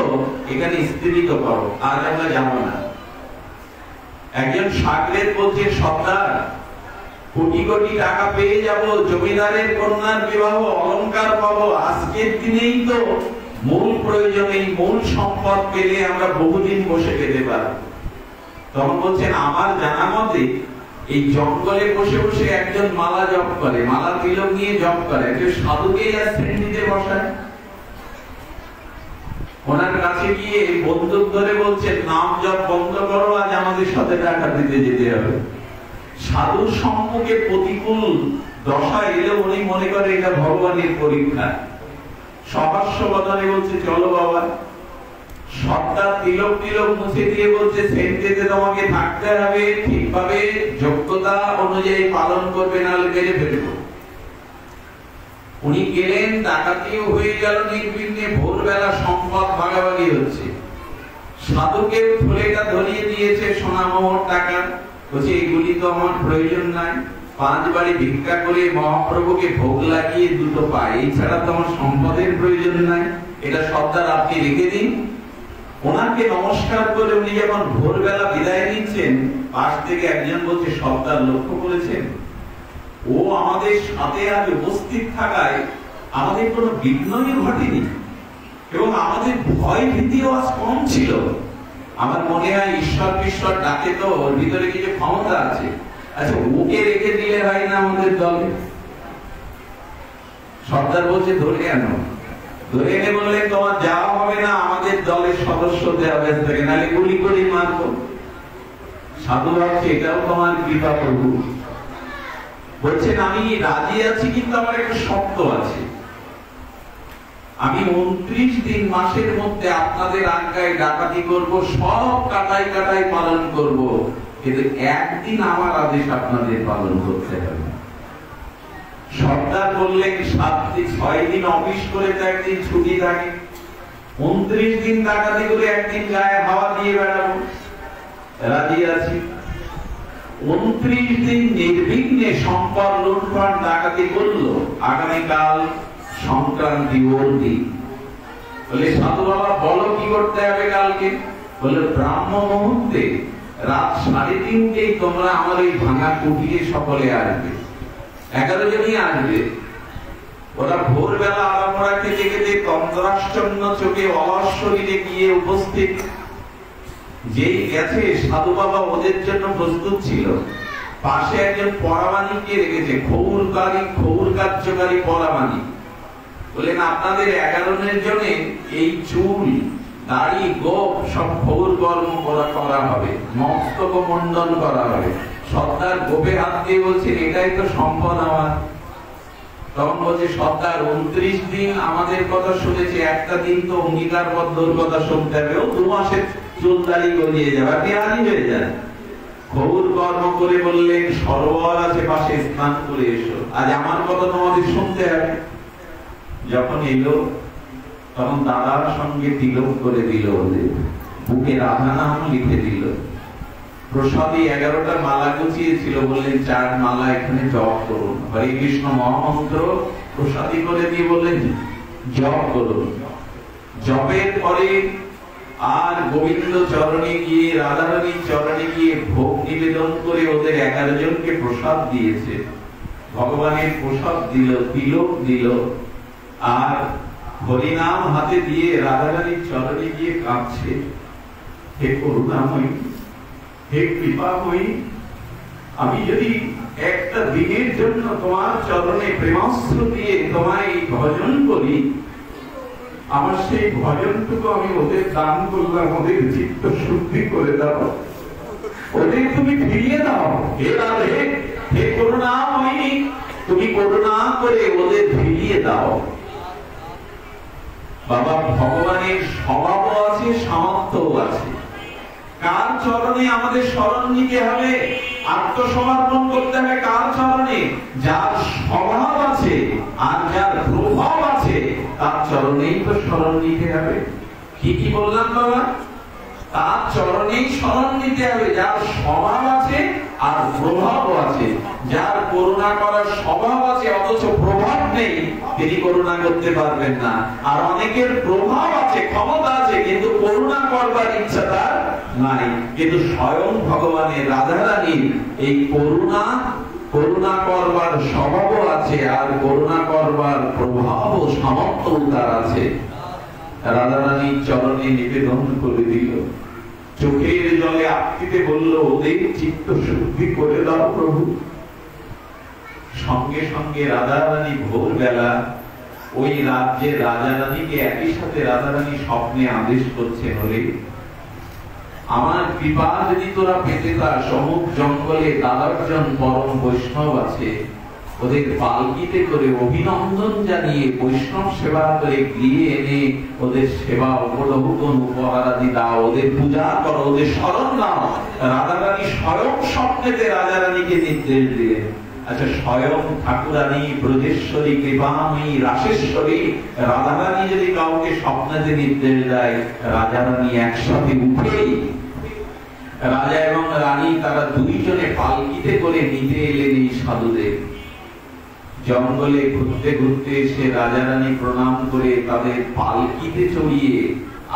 এখানে স্থিরিত করো, আজ আমরা যাবো না। একজন সাগরেদ বলছে সর্দার কোটি কোটি টাকা পেয়ে যাব, জমিদারের কন্যার বিবাহ, অলংকার পাবো, আজকের দিনেই তো মূল প্রয়োজন, এই মূল সম্পদ পেলে আমরা বহুদিন বসে পেতে পারবো। তখন বলছেন আমার জানা মতে এই জঙ্গলে বসে বসে একজন মালা জপ করে, মালা তিলক নিয়ে জপ করে, একজন সাধুকে আর শ্রেণীতে বসায়। ওনার কাছে গিয়ে বন্দুক ধরে বলছেন নাম জপ বন্ধ করো, আজ আমাদের সাথে টাকা দিতে যেতে হবে। সাধুর সম্মুখে প্রতিকূল দশা এলে উনি মনে করে এটা ভগবানের পরীক্ষা। সহাস্য বদনে বলছে চলো বাবা। সর্দার তিলক মুছে দিয়ে বলছে সেন্টেতে তোমাকে থাকতে হবে, ঠিকভাবে যোগ্যতা অনুযায়ী পালন করবে, নাহলে মেরে ফেলবো। উনি গেলেন, ডাকাতিও হয়ে গেল নির্বিঘ্নে। ভোরবেলা সম্পদ ভাগাভাগি হচ্ছে। সাধুকে থলেটা ধরিয়ে দিয়েছে সোনামোহর টাকা, বলছে এগুলি তো আমার প্রয়োজন নাই, 5 বাড়ি ভিক্ষা করে মহাপ্রভুকে ভোগ লাগিয়ে 2 পাই, এছাড়া তো আমার সম্পদের প্রয়োজন নাই, এটা সর্দার আপনি রেখে দিন। ওনাকে নমস্কার করে উনি যখন ভোরবেলা বিদায় নিচ্ছেন, পাশ থেকে একজন বলছে সর্দার লক্ষ্য করেছেন ও আমাদের সাথে আজ উপস্থিত থাকায় আমাদের কোনো বিঘ্নই ঘটেনি এবং আমাদের ভয় ভীতিও আজ কম ছিল। আমার মনে হয় ঈশ্বর ডাকে তো ওর ভিতরে কিছু ক্ষমতা আছে। আচ্ছা, ওকে রেখে দিলে হয় না আমাদের দলে? সর্দার বলছে ধরে আনো। ধরে এনে বললেন তোমার যাওয়া হবে না, আমাদের দলের সদস্য দেওয়া ব্যস্ত থাকে, নাহলে গুলি করে মারবো। সাধু ভাবছে এটাও তোমার কৃপা প্রভু। বলছেন আমি রাজি আছি, কিন্তু আমার একটা শর্ত আছে। আমি 29 দিন মাসের মধ্যে আপনাদের আজ্ঞায় ডাকাতি করব, সব কাটাই পালন করব, কিন্তু একদিন আমার আদেশ আপনাদের পালন করতে হবে। সর্দার বললেন 6 দিন অফিস করে তো একদিন ছুটি থাকে, 29 দিন ডাকাতি করে একদিন গায়ে হাওয়া দিয়ে বেড়াবো। রাজি আছি। 29 দিন নির্বিঘ্নে সম্পদ লুণ্ঠন ডাকাতি করলো। আগামীকাল সংক্রান্তি ওর দিন। বলে সাধু বাবা বলো কি করতে হবে কালকে? বলে ব্রাহ্ম মুহূর্তে রাত 3:30 তোমরা আমার এই ভাঙা কুটিরে সকলে আসবে। 11 জনই আসবে। ওরা ভোরবেলা আলামোড়া খেতে খেতে তন্দ্রাশ্চন্ন চোখে অলস শরীরে গিয়ে উপস্থিত। যেই গেছে সাধু বাবা ওদের জন্য প্রস্তুত ছিল। পাশে একজন পরামানিককে রেখেছে, খৌর কার্যকারী পরামানিক। বললেন আপনাদের 11 জনে এই চুল দাড়ি গোপ সব খৌর কর্ম করা হবে, মস্তক মন্ডন করা হবে। সর্দার গোপের হাত দিয়ে বলছেন এটাই তো সম্পদ আমার। তখন বলছে সর্দার 29 দিন আমাদের কথা শুনেছে, একটা দিন তো অঙ্গীকারবদ্ধ কথা শুনতে হবে, ও 2 মাসের চুলদারি গলিয়ে যাবে, আপনি রাজি হয়ে যান। ঘোর কর্ম করে বললেন সরোবর আছে পাশে, স্নান করে এসো, আজ আমার কথা তোমাদের শুনতে হবে। যখন এলো তখন দাদার সঙ্গে তিলক করে দিল, ওদের বুকে রাধা নাম লিখে দিল। প্রসাদী 11টা মালা গুছিয়েছিল, বললেন 4 মালা এখানে জপ করুন, হরে কৃষ্ণ মহামন্ত্র প্রসাদী করে দিয়ে বললেন জপ করুন। জপের পরে আর গোবিন্দ চরণে গিয়ে, রাধারানীর চরণে গিয়ে ভোগ নিবেদন করে ওদের 11 জনকে প্রসাদ দিয়েছে। ভগবানের প্রসাদ দিল, তিলক দিল, আর হরিনাম হাতে দিয়ে রাধারানীর চরণে গিয়ে কাঁদছে, হে করুণাময়ী, হে কৃপাময়ী, আমি যদি একটা দিনের জন্য তোমার চরণে প্রেমাস্ত্র দিয়ে তোমায় ভজন করি, আমার সেই ভজনটুকু আমি ওদের দান করলাম, ওদের চিত্ত শুদ্ধি করে দাও, ওদের তুমি ফিরিয়ে দাও। হে রাধে, হে করুণাময়ী, তুমি করুণা করে ওদের ফিরিয়ে দাও। বাবা, ভগবানের স্বভাব আছে, সামর্থ্য আছে। কার চরণে আমাদের শরণ নিতে হবে, আত্মসমর্পণ করতে হবে কার চরণে? যার স্বভাব আছে আর যার প্রভাব আছে তার চরণেই তো শরণ নিতে হবে। কি বললাম বাবা? তার চরণেই শরণ নিতে হবে, যার স্বভাব আছে আর প্রভাব আছে। যার করুণা করার স্বভাব আছে অথচ প্রভাব নেই, তিনি করুণা করতে পারবেন না। আর অনেকের প্রভাব আছে, ক্ষমতা আছে, কিন্তু করুণা করবার ইচ্ছা তার নাই। কিন্তু স্বয়ং ভগবানের, রাধারানীর এই করুণা করবার স্বভাবও আছে, আর করুণা করবার প্রভাব ও সামর্থ্য তার আছে। রাধারানীর চরণে নিবেদন করে দিল, চোখের জলে আপ্তিতে বলল, ওদের চিত্ত শুদ্ধি করে দাও প্রভু। সঙ্গে সঙ্গে রাধারানী ভোরবেলা ওই রাজ্যের রাজারানীকে একই সাথে রাধারানী স্বপ্নে আদেশ করছেন, ওরে আমার কৃপা যদি তোরা পেতে তার সমুখ জঙ্গলে দাদারজন পরম বৈষ্ণব আছে, ওদের পালকিতে করে অভিনন্দন জানিয়ে বৈষ্ণব সেবা করে গিয়ে এনে ওদের সেবা উপলব্ধন উপহার আদি দাও, ওদের পূজা করো, ওদের স্মরণ নাও। রাধারানী স্বয়ং স্বপ্নেতে রাজারানীকে নির্দেশ দিলেন। আচ্ছা, স্বয়ং ঠাকুরানী, ব্রজেশ্বরী, কৃপাময়ী, রাসেশ্বরী রাধারানী যদি কাউকে স্বপ্নেতে নির্দেশ দেয়, রাজারানী একসাথে উঠেই, রাজা এবং রানী তারা দুইজনে পালকিতে করে নিতে এলেন এই সাধুদের। জঙ্গলে ঘুরতে ঘুরতে এসে রাজারানী প্রণাম করে তাদের পালকিতে চড়িয়ে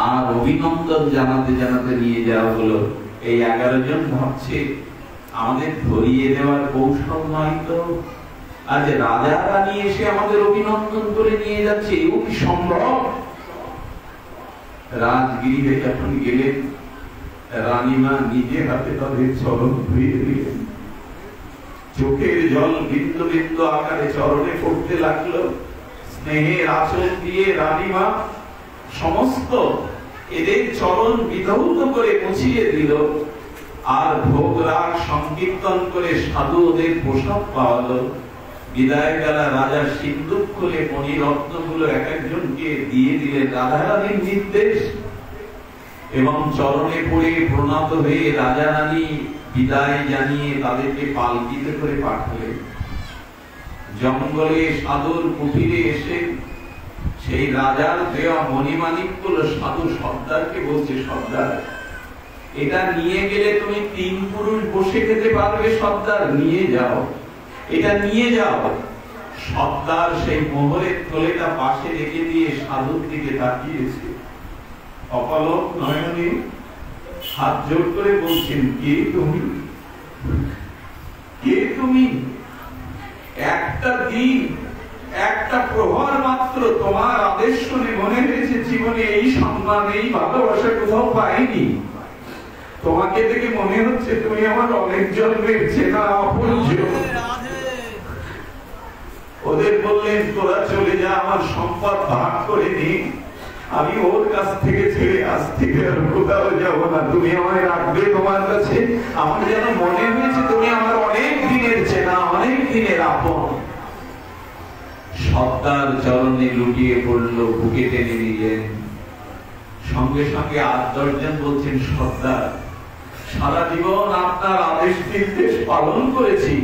আর অভিনন্দন জানাতে জানাতে নিয়ে যাওয়া হলো। এই 11 জন ভাবছে আমাদের ধরিয়ে দেওয়ার কৌশল নয় তো, আজ রাজা রানী এসে আমাদের অভিনন্দন করে নিয়ে যাচ্ছে, এও কি সম্ভব? রাজগৃহে যখন গেলেন, রানীমা নিজে হাতে তাদের চরণ ধুয়ে দিলেন, চোখের জল বিন্দু বিন্দু আকারে চরণে পড়তে লাগলো। স্নেহের আচরণ দিয়ে রানীমা সমস্ত এদের চরণ বিধৌত করে মুছিয়ে দিল, আর ভোগ রাগ সংকীর্তন করে সাধু ওদের পোশাক পাওয়ালো। বিদায় বেলা রাজা সিন্দুক খুলে মণিরত্নগুলো এক একজনকে দিয়ে দিলেন রাধারানীর নির্দেশ, এবং চরণে পড়ে প্রণত হয়ে রাজা রানী বিদায় জানিয়ে তাদেরকে পালকিতে করে পাঠালেন। জঙ্গলে সাধুর কুটিরে এসে সেই রাজার দেওয়া মণিমাণিকগুলো সাধু সর্দারকে বলছে, সর্দার এটা নিয়ে গেলে তুমি 3 পুরুষ বসে খেতে পারবে, সর্দার নিয়ে যাও, এটা নিয়ে যাও। সর্দার সেই মোহরের থলেটা পাশে রেখে দিয়ে সাধুর দিকে তাকিয়েছে, অপলক নয়নে হাত জোর করে বলছেন, কে তুমি? কে তুমি? একটা দিন, একটা প্রহর মাত্র তোমার আদেশ শুনে মনে হয়েছে জীবনে এই সম্মান, এই ভালোবাসা কোথাও পাইনি। তোমাকে দেখে মনে হচ্ছে তুমি আমার অনেক জন্মের চেনা অপরিচিত। ওদের বললেন, তোরা চলে যা, আমার সম্পদ ভাগ করে নি, আমি ওর কাছ থেকে ছেড়ে আজ থেকে আর কোথাও যাবো না, তুমি আমায় রাখবে তোমার কাছে। আমার যেন মনে হয়েছে তুমি আমার অনেক দিনের চেনা, অনেক দিনের আপন। সত্তার চরণে লুটিয়ে পড়ল, বুকে টেনে নিলেন। সঙ্গে সঙ্গে 8-10 জন বলছেন, সর্দার সারা জীবন আপনার আদেশ নির্দেশ পালন করেছি,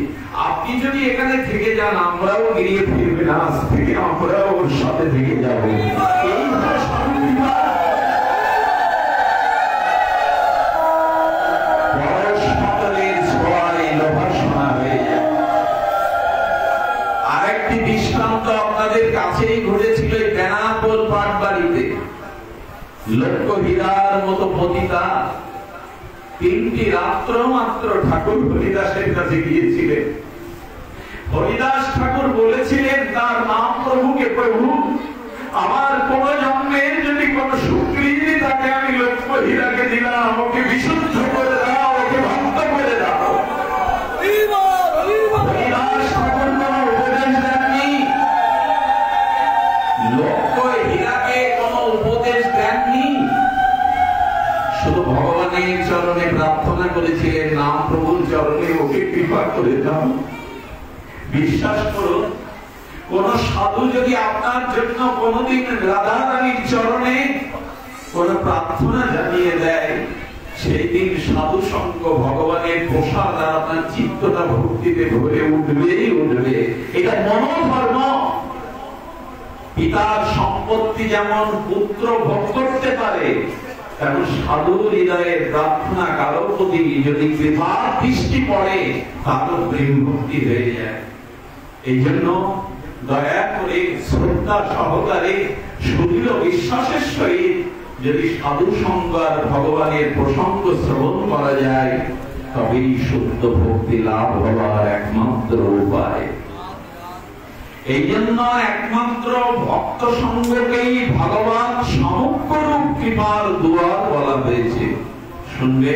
আপনি যদি এখানে থেকে যান আমরাও গিয়ে ফিরবে না, আজ থেকে আমরাও ওর সাথে থেকে যাবো। এই আরেকটি দৃষ্টান্ত আপনাদের কাছেই ঘটেছিল বেনাপোল পাটবাড়িতে। লক্ষ্য হীরার মতো পতিতা 3টি রাত্র মাত্র ঠাকুর হরিদাসের কাছে গিয়েছিলেন। হরিদাস ঠাকুর বলেছিলেন তার নাম প্রভুকে, প্রভু আমার কোন জন্মের যদি কোন সুকৃতি থাকে আমি লক্ষ্য হীরাকে দিলাম, ওকে বিশুদ্ধ করে দাও, ওকে ভক্ত করে দাও। হরিদাস ঠাকুর কোন উপদেশ দেননি, লক্ষ্য হীরাকে কোন উপদেশ দেননি, শুধু ভগবানের চরণে প্রার্থনা করেছিলেন, নাম প্রভুর চরণে ওকে কৃপা করে দাও। বিশ্বাস করুন, কোন সাধু যদি আপনার জন্য কোনদিন রাধা রানীর চরণে কোন প্রার্থনা জানিয়ে দেয়, সেই দিন সাধু সঙ্গ ভগবানের প্রসাদ আর আপনার চিত্তটা ভক্তিতে ভরে উঠবেই উঠবে। এটা মনোধর্ম। পিতার সম্পত্তি যেমন পুত্র ভোগ করতে পারে, কারণ সাধু হৃদয়ের প্রার্থনা কারো প্রতি যদি কৃপার দৃষ্টি পড়ে তারও প্রেম ভক্তি হয়ে যায়। এই জন্য দয়া করে শ্রদ্ধা সহকারে সুদৃঢ় বিশ্বাসের সহিত যদি সাধু সঙ্গ আর ভগবানের প্রসঙ্গ শ্রবণ করা যায়, তবেই শুদ্ধ ভক্তি লাভ হওয়ার একমাত্র উপায়। এই জন্য একমাত্র ভক্ত সঙ্গকেই ভগবান সমগ্ররূপ কৃপার দুয়ার বলা হয়েছে। শুনবে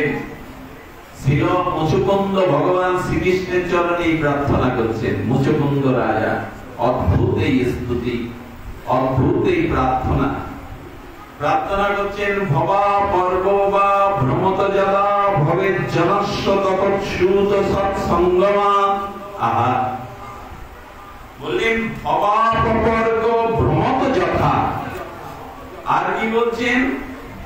ছিল মুচুকুন্দ ভগবান শ্রীকৃষ্ণের চরণে প্রার্থনা করছেন। মুচুকুন্দ রাজা, অদ্ভুত এই স্তুতি, অদ্ভুত এই প্রার্থনা। প্রার্থনা করছেন, ভবা পর্ব বা ভ্রমত জলা ভবে জনস্ব তপৎসুত সৎসঙ্গমা। আহা, বললেন ভবাপর্গ ভ্রমত যথা। আর কি বলছেন,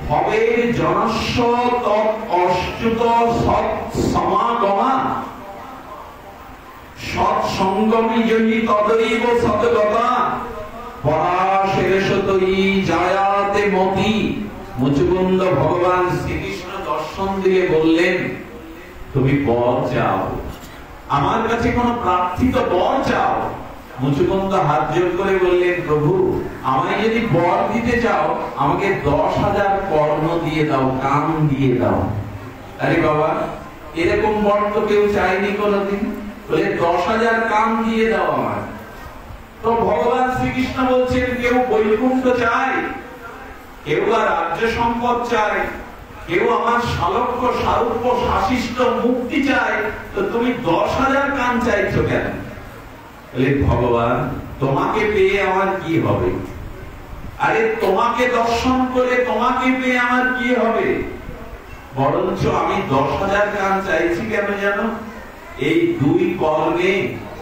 ভবের জনস্ব তৎ অচ্যুত সৎ সমাগমা। সৎসঙ্গমী জয়ী তদৈব সতগতা পরাশেষতই জায়াতে মতি। মুচুকুন্দ ভগবান শ্রীকৃষ্ণ দর্শন দিয়ে বললেন, তুমি বর চাও, আমার কাছে কোন প্রার্থিত বর চাও। মুচুকুন্দ হাত জোর করে বললেন, প্রভু আমায় যদি বর দিতে চাও আমাকে 10,000 কর্ণ দিয়ে দাও, কান দিয়ে দাও। আরে বাবা, এরকম বর তো কেউ চায়নি কোনদিন, বলে 10,000 কান দিয়ে দাও আমার। তো ভগবান শ্রীকৃষ্ণ বলছেন, কেউ বৈকুণ্ঠ চায়, কেউ আর রাজ্য সম্পদ চায়, কেউ আমার শালক্য সারূপ্য শাসিষ্ট মুক্তি চায়, তো তুমি 10,000 কান চাইছো কেন? ভগবান তোমাকে পেয়ে আমার কি হবে? আরে তোমাকে দর্শন করে তোমাকে পেয়ে আমার কি হবে? বরঞ্চ আমি 10,000 কান চাইছি কেন জানো? এই 2 কর্ণে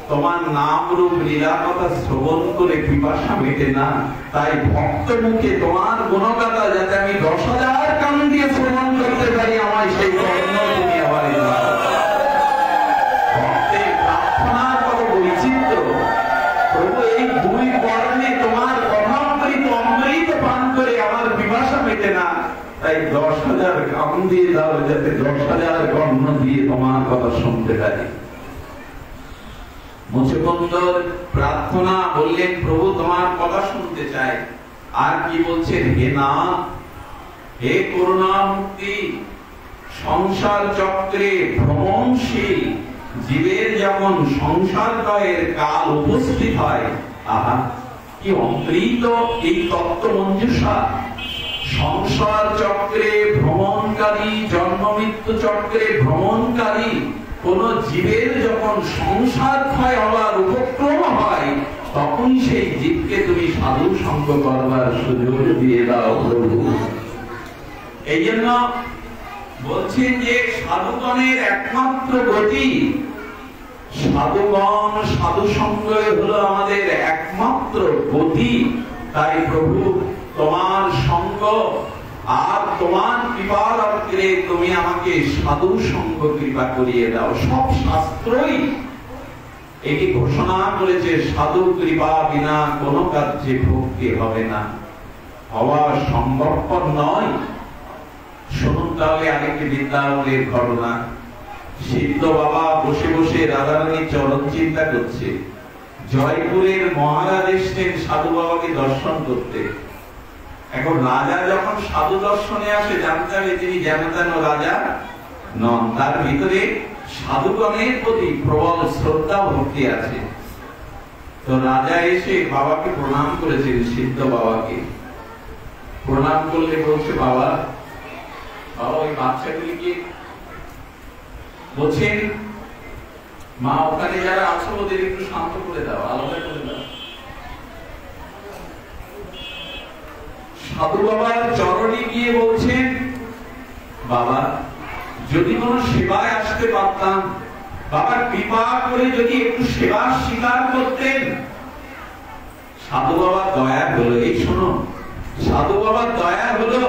তোমার নাম রূপ লীলা কথা শ্রবণ করে পিপাসা মেটে না, তাই ভক্ত মুখে তোমার গুণগাথা যাতে আমি 10,000 কান দিয়ে শ্রবণ করতে পারি, আমায় সেই কর্ণ তুমি আবার ভক্তের প্রার্থনার কত বৈচিত্র্য। প্রভু এই 2 কর্ণে তোমার কথামৃত অমৃত পান করে আমার পিপাসা মেটে না, তাই 10,000 কান দিয়ে দাও যাতে 10,000 কর্ণ দিয়ে তোমার কথা শুনতে পারি। মুচুকুন্দর প্রার্থনা, বললেন প্রভু তোমার কথা শুনতে চাই। আর কি বলছেন, হে না, হে করুণা মুক্তি, সংসার চক্রে ভ্রমণশীল জীবের যখন সংসার কয়ের কাল উপস্থিত হয়, আহা কি অমৃত এই তত্ত্ব মঞ্জুষা। সংসার চক্রে ভ্রমণকারী, জন্ম মৃত্যু চক্রে ভ্রমণকারী কোন জীবের যখন সংসার ক্ষয় হওয়ার উপক্রম হয়, তখন সেই জীবকে তুমি সাধু সঙ্গ করবার সুযোগ দিয়ে দাও প্রভু। এই জন্য বলছেন যে সাধুগণের একমাত্র গতি সাধুগণ সাধু সঙ্গ হলো আমাদের একমাত্র গতি। তাই প্রভু তোমার সঙ্গ আর তোমার কৃপার অর্থে তুমি আমাকে সাধু সঙ্গ কৃপা করিয়ে দাও। সব শাস্ত্রই এটি ঘোষণা করেছে, সাধু কৃপা বিনা কোনো কার্যে ভক্তি হবে না, হওয়া সম্ভবপর নয়। শুনুন তাহলে আরেকটি বৃন্দাবনের ঘটনা। সিদ্ধ বাবা বসে বসে রাধারানীর চরণ চিন্তা করছে। জয়পুরের মহারাজ এসেছেন সাধু বাবাকে দর্শন করতে। এখন রাজা যখন সাধু দর্শনে আসে, জানতে হবে তিনি যেন তেন রাজা নন, তার ভিতরে সাধুগণের প্রতি প্রবল শ্রদ্ধা ভক্তি আছে। তো রাজা এসে বাবাকে প্রণাম করেছেন, সিদ্ধ বাবাকে প্রণাম করলে বলছে, বাবা বাবা ওই বাচ্চাগুলিকে বলছেন, মা ওখানে যারা আছো ওদের একটু শান্ত করে দাও, আলাদা করে দাও। সাধু বাবার চরণে গিয়ে বলছেন, বাবা যদি কোন সেবায় আসতে পারতাম, বাবা কৃপা করে যদি একটু সেবা স্বীকার করতেন। সাধু বাবার দয়া হলো, এই শোনো, সাধু বাবার দয়া হলো,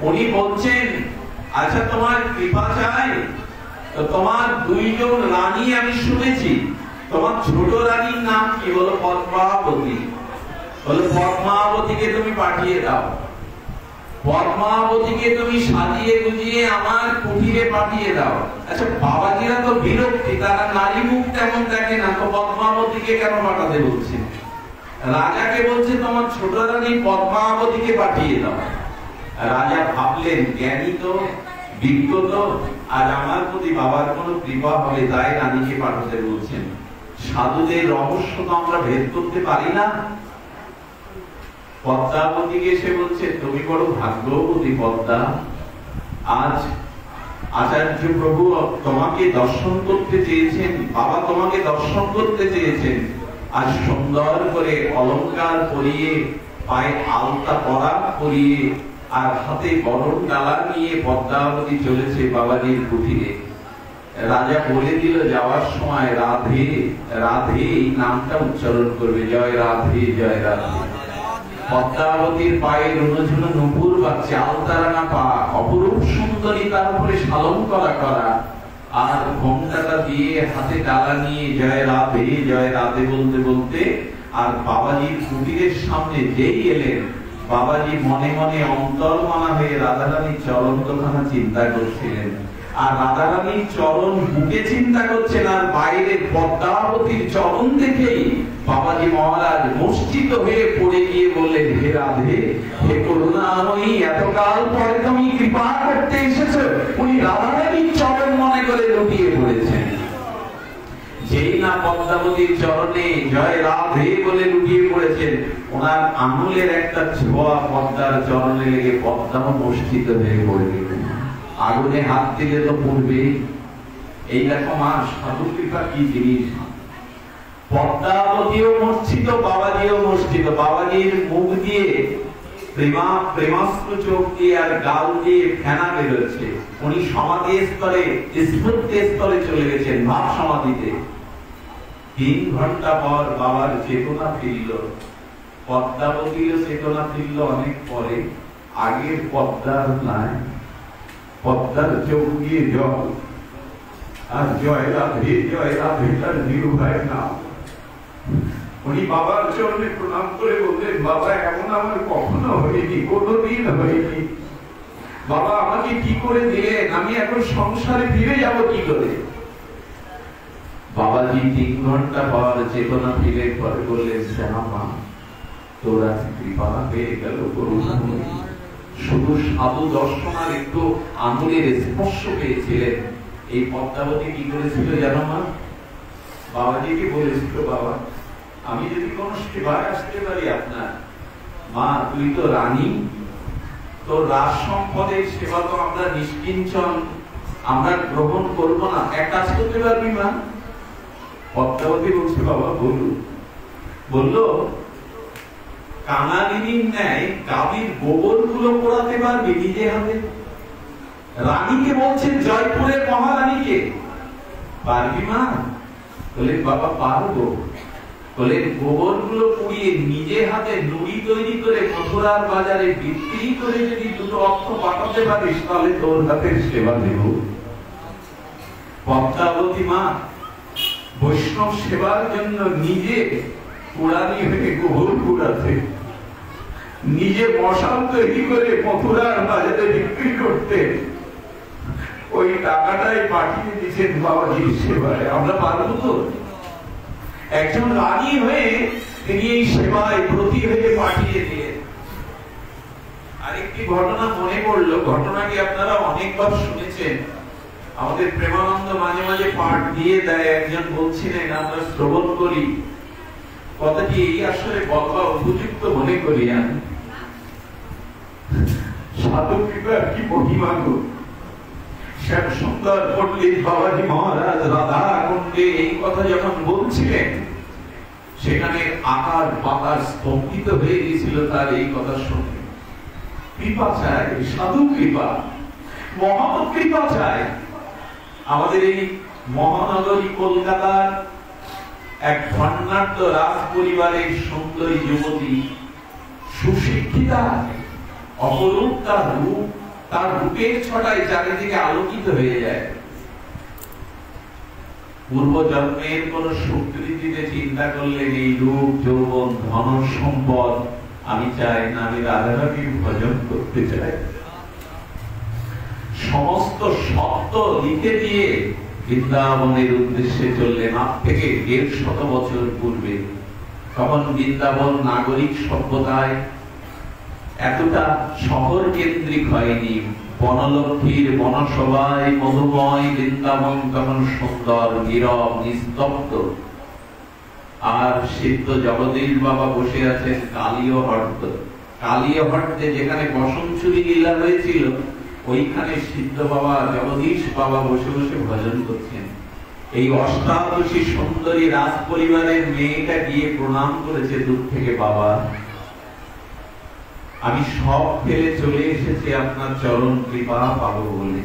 উনি বলছেন, আচ্ছা তোমার কৃপা চাই তো তোমার দুইজন রানী আমি শুনেছি, তোমার ছোট রানীর নাম কি? বলো পদ্মাবতী। বলে পদ্মাবতীকে তুমি পাঠিয়ে দাও, পদ্মাবতীকে তুমি সাজিয়ে গুজিয়ে আমার কুটিরে পাঠিয়ে দাও। আচ্ছা বাবাজিরা তো বিরক্তি, তারা নারী মুখ তেমন দেখে না, তো পদ্মাবতীকে কেন পাঠাতে বলছে? রাজাকে বলছে তোমার ছোট রানী পদ্মাবতীকে পাঠিয়ে দাও। রাজা ভাবলেন, জ্ঞানী তো বিজ্ঞত, আর আমার প্রতি বাবার কোন কৃপা হবে তাই রানীকে পাঠাতে বলছেন। সাধুদের রহস্য তো আমরা ভেদ করতে পারি না। পদ্মাবতীকে এসে বলছে, তুমি বড় ভাগ্যবতী পদ্মা, আজ আচার্য প্রভু তোমাকে দর্শন করতে চেয়েছেন, বাবা তোমাকে দর্শন করতে চেয়েছেন। আজ সুন্দর করে অলংকার পরিয়ে, পায়ে আলতা পরা পরিয়ে, আর হাতে বরণ ডালা নিয়ে পদ্মাবতী চলেছে বাবাজির কুটিরে। রাজা বলে দিল যাওয়ার সময়, রাধে রাধে এই নামটা উচ্চারণ করবে, জয় রাধে জয় রাধে। পদ্মাবতীর পায়ে রুনুঝুনু নুপুর বাজছে, আলতারানা পা, অপরূপ সুন্দরী, তার উপরে সালঙ্করা করা, আর ঘোমটাটা দিয়ে হাতে ডালা নিয়ে জয় রাধে বলতে বলতে, আর বাবাজির কুটিরের সামনে যেই এলেন, বাবাজি মনে মনে অন্তর্মনা হয়ে রাধারানীর চরণ দুখানা চিন্তা করছিলেন। আর রাধারানীর চরণ বুকে চিন্তা করছেন, আর বাইরে পদ্মাবতীর চরণ দেখেই বাবাজি মহারাজ মূর্ছিত হয়ে পড়ে গিয়ে বললেন, হে রাধে, হে করুণাময়ী, এতকাল পরে তুমি কৃপা করতে এসেছো। উনি রাধারানীর চরণ মনে করে লুটিয়ে পড়েছেন। যেই না পদ্মাবতীর চরণে জয় রাধে বলে লুটিয়ে পড়েছেন, ওনার আঙুলের একটা ছোঁয়া পদ্মার চরণে লেগে পদ্মাও মূর্ছিত হয়ে পড়ে গেলেন। আগুনে হাত দিলে তো পড়বে। এই দেখো মা, সাধু কৃপা কি জিনিস। পদ্মাবতীও মূর্ছিত, বাবাজিও মূর্ছিত। বাবাজির মুখ দিয়ে প্রেমাস্ত্র চোখ দিয়ে আর গাল দিয়ে ফেনা বেরোচ্ছে। উনি সমাধি স্তরে, স্ফূর্তি স্তরে চলে গেছেন, ভাব সমাধিতে। 3 ঘন্টা পর বাবার চেতনা ফিরল। পদ্মাবতীর চেতনা ফিরল অনেক পরে। আগের পদ্মার নাই, পদ্মার চোখ দিয়ে জল, আর জয় রাধে তার নিরুভায় নাম। উনি বাবার চরণে প্রণাম করে বললেন, বাবা এমন আমার কখনো হয়নি, কোনদিন হয়নি। বাবা আমাকে কি করে দিলেন, আমি এখন সংসারে ফিরে যাব কি করে? বাবাজি 3 ঘন্টা পর চেতনা ফিরে পরে বললেন, শ্যামা তোরা কৃপা পেয়ে গেল করুণাময়ী। শুধু সাধু দর্শন আর একটু আঙুলের স্পর্শ পেয়েছিলেন। এই পদ্মাবতী কি করেছিল জানো মা? বাবাজিকে বলেছিল, বাবা আমি যদি কোন সেবায় আসতে পারি আপনার, মা তুই তো রানী, তোর রাজ সম্পদের সেবা তো আমরা নিষ্কিঞ্চন, আমরা গ্রহণ করবো না, এক কাজ করতে পারবি মা? পদ্মাবতী বলছে, বাবা বলুন। বললো, কাঙালিনীর ন্যায় গাভীর গোবর গুলো পোড়াতে পারবি নিজে হাতে? রানীকে বলছেন, জয়পুরের মহারানীকে, পারবি মা? বলে বাবা পারবো। বলে গোবরগুলো পুড়িয়ে নিজে হাতে নুড়ি তৈরি করে মথুরার বাজারে বিক্রি করে যদি দুটো অর্থ পাঠাতে পারিস তাহলে তোর হাতের সেবা দেব। পদ্মাবতী মা বৈষ্ণব সেবার জন্য নিজে কুড়ানি হয়ে গোবর কুড়াতে, নিজে মশাল তৈরি করে মথুরার বাজারে বিক্রি করতে, ওই টাকাটাই পাঠিয়ে দিচ্ছেন বাবাজির সেবায়। আমরা পারবো তো? একজন রানী হয়ে তিনি এই সেবায় ব্রতী হয়ে পাঠিয়ে দিলেন। আরেকটি ঘটনা মনে পড়লো, ঘটনাটি আপনারা অনেকবার শুনেছেন, আমাদের প্রেমানন্দ মাঝে মাঝে পাঠ দিয়ে দেয়। একজন বলছিলেন, আমরা শ্রবণ করি, কথাটি এই আসলে বলবা উপযুক্ত মনে করি আমি। সাধু কৃপার কি মহিমা গো! শ্যাম সুন্দর পণ্ডিত বাবাজি মহারাজ রাধা কুণ্ডে এই কথা যখন বলছিলেন, সেখানে আকার পাতার স্তম্ভিত হয়ে গিয়েছিল তার এই কথা শুনে। কৃপা চাই, সাধু কৃপা, মহৎ কৃপা চাই। আমাদের এই মহানগরী কলকাতার এক ধন্যাঢ্য রাজ পরিবারের সুন্দরী যুবতী, সুশিক্ষিতা, অপরূপ তার রূপ, তার রূপের ছটায় চারিদিকে আলোকিত হয়ে যায়। পূর্ব জন্মের কোন সুকৃতিতে চিন্তা করলেন এই রূপ, যৌবন, ধন সম্পদ আমি চাই না, আমি রাধারানীর ভজন করতে চাই। সমস্ত সত্য লিখে দিয়ে বৃন্দাবনের উদ্দেশ্যে চললেন। আজ থেকে ১৫০ বছর পূর্বে। তখন বৃন্দাবন নাগরিক সভ্যতায় এতটা শহর কেন্দ্রিক হয়নি। বনলক্ষ্মীর বনসভায় মধুময় বৃন্দাবন তখন সুন্দর, নীরব, নিস্তব্ধ। আর সিদ্ধ জগদীশ বাবা বসে আছেন কালীয়হট্ট। কালীয়হট্টে যেখানে বসনচুরি লীলা হয়েছিল, ওইখানে সিদ্ধ বাবা, জগদীশ বাবা বসে বসে ভজন করছেন। এই অষ্টাদশী সুন্দরী রাজ পরিবারের মেয়েটা গিয়ে প্রণাম করেছে দূর থেকে, বাবা আমি সব ফেলে চলে এসেছি আপনার চরণ কৃপা পাবো বলে।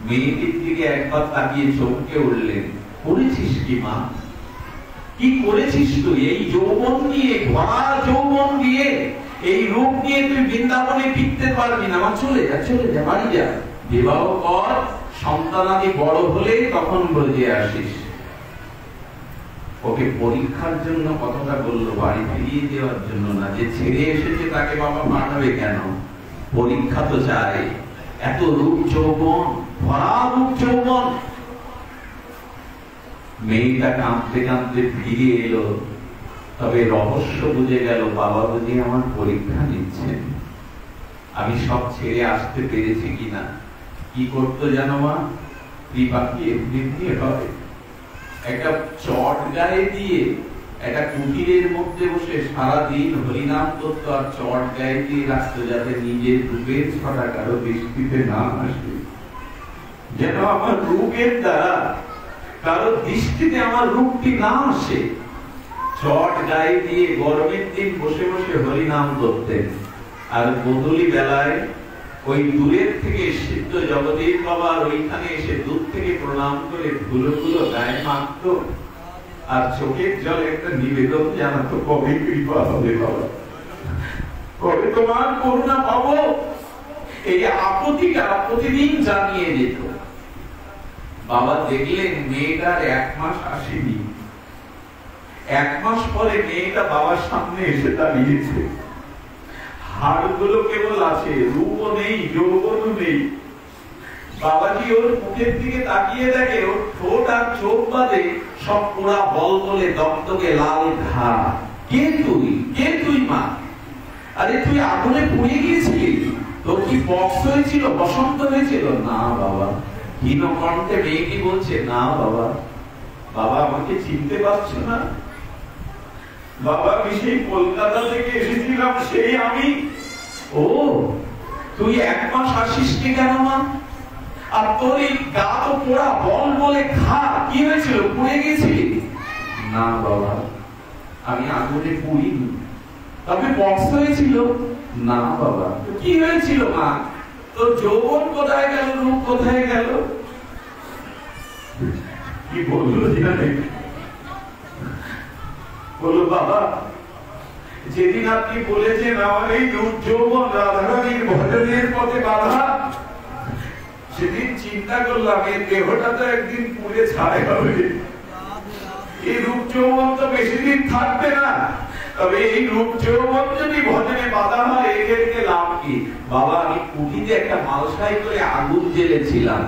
মেয়েটির দিকে একবার তাকিয়ে চমকে উঠলেন, করেছিস কি মা? কি করেছিস তুই? এই যৌবন নিয়ে, ভরা যৌবন দিয়ে, এই রূপ নিয়ে তুই বৃন্দাবনে টিকতে পারবি না। আমার চলে যা, চলে যা, বাড়ি যা, বিবাহ কর, সন্তানাদি বড় হলে তখন ব্রজে আসিস। ওকে পরীক্ষার জন্য কথাটা বললো, বাড়ি ফিরিয়ে দেওয়ার জন্য না। যে ছেড়ে এসেছে তাকে বাবা পাঠাবে কেন? পরীক্ষা তো চাই। এত রূপ যৌবন, ভরা রূপ যৌবন। মেয়েটা কাঁদতে কাঁদতে ফিরে এলো। তবে রহস্য বুঝে গেল, বাবা বুঝি আমার পরীক্ষা নিচ্ছেন, আমি সব ছেড়ে আসতে পেরেছি কিনা। কি করতো জানো মা? কৃপা কি এমনি হবে? একটা চট গায়ে দিয়ে একটা কুটিরের মধ্যে বসে সারাদিন হরিনাম করতো, আর চট গায়ে দিয়ে রাখতো যাতে নিজের রূপের ছটা কারো দৃষ্টিতে না আসে, যেন আমার রূপের দ্বারা কারো দৃষ্টিতে আমার রূপটি না আসে। চট গায়ে দিয়ে গরমের দিন বসে বসে হরিনাম করতেন। আর বদলি বেলায় ওই দূরের থেকে সিদ্ধ জগদীশ বাবার ওইখানে এসে দূর থেকে প্রণাম করে ধুলো গায়ে মাখত, আর চোখের জল একটা নিবেদন জানাতো, কবে কৃপা হবে বাবা, কবে তোমার করুণা পাবো। এই আপত্তিটা প্রতিদিন জানিয়ে যেত। বাবা দেখলেন মেয়েটার 1 মাস আসেনি। 1 মাস পরে মেয়েটা বাবার সামনে এসে দাঁড়িয়েছে। হাড়গুলো কেবল আছে, রূপও নেই, যৌবনও নেই। বাবাজি ওর মুখের দিকে তাকিয়ে দেখে, ওর ঠোঁট আর চোখ বাদে সব পোড়া বলবলে দগদগে লাল ঘা। কে তুই? কে তুই মা? আরে তুই আগুনে পুড়ে গিয়েছিলি? তোর কি পক্স হয়েছিল, বসন্ত হয়েছিল? না বাবা। হীন কণ্ঠে মেয়েটি বলছে, না বাবা। বাবা আমাকে চিনতে পারছো না? বাবা আমি সেই কলকাতা থেকে এসেছিলাম, সেই আমি। ও তুই 1 মাস আসিসনি কেন মা? আর তোর এই গা তো পোড়া বল বলে খা, কি হয়েছিল? পুড়ে গেছিলি? না বাবা আমি আগুনে পুড়িনি। তবে বক্স হয়েছিল? না বাবা। কি হয়েছিল মা? তোর যৌবন কোথায় গেল, রূপ কোথায় গেল? কি বললো জানে? বলো বাবা, যেদিন আপনি বলেছেন আমার এই রূপ যৌবন রাধারানীর ভজনের পথে বাধা, সেদিন চিন্তা করলাম এই দেহটা তো একদিন পুড়ে ছাই হবে, এই রূপ যৌবন তো বেশি দিন থাকবে না। তবে এই রূপ যৌবন যদি ভজনে বাধা হয়, এদেরকে লাভ কি? বাবা, আমি কুটিতে একটা মালসাই করে আগুন জ্বেলেছিলাম,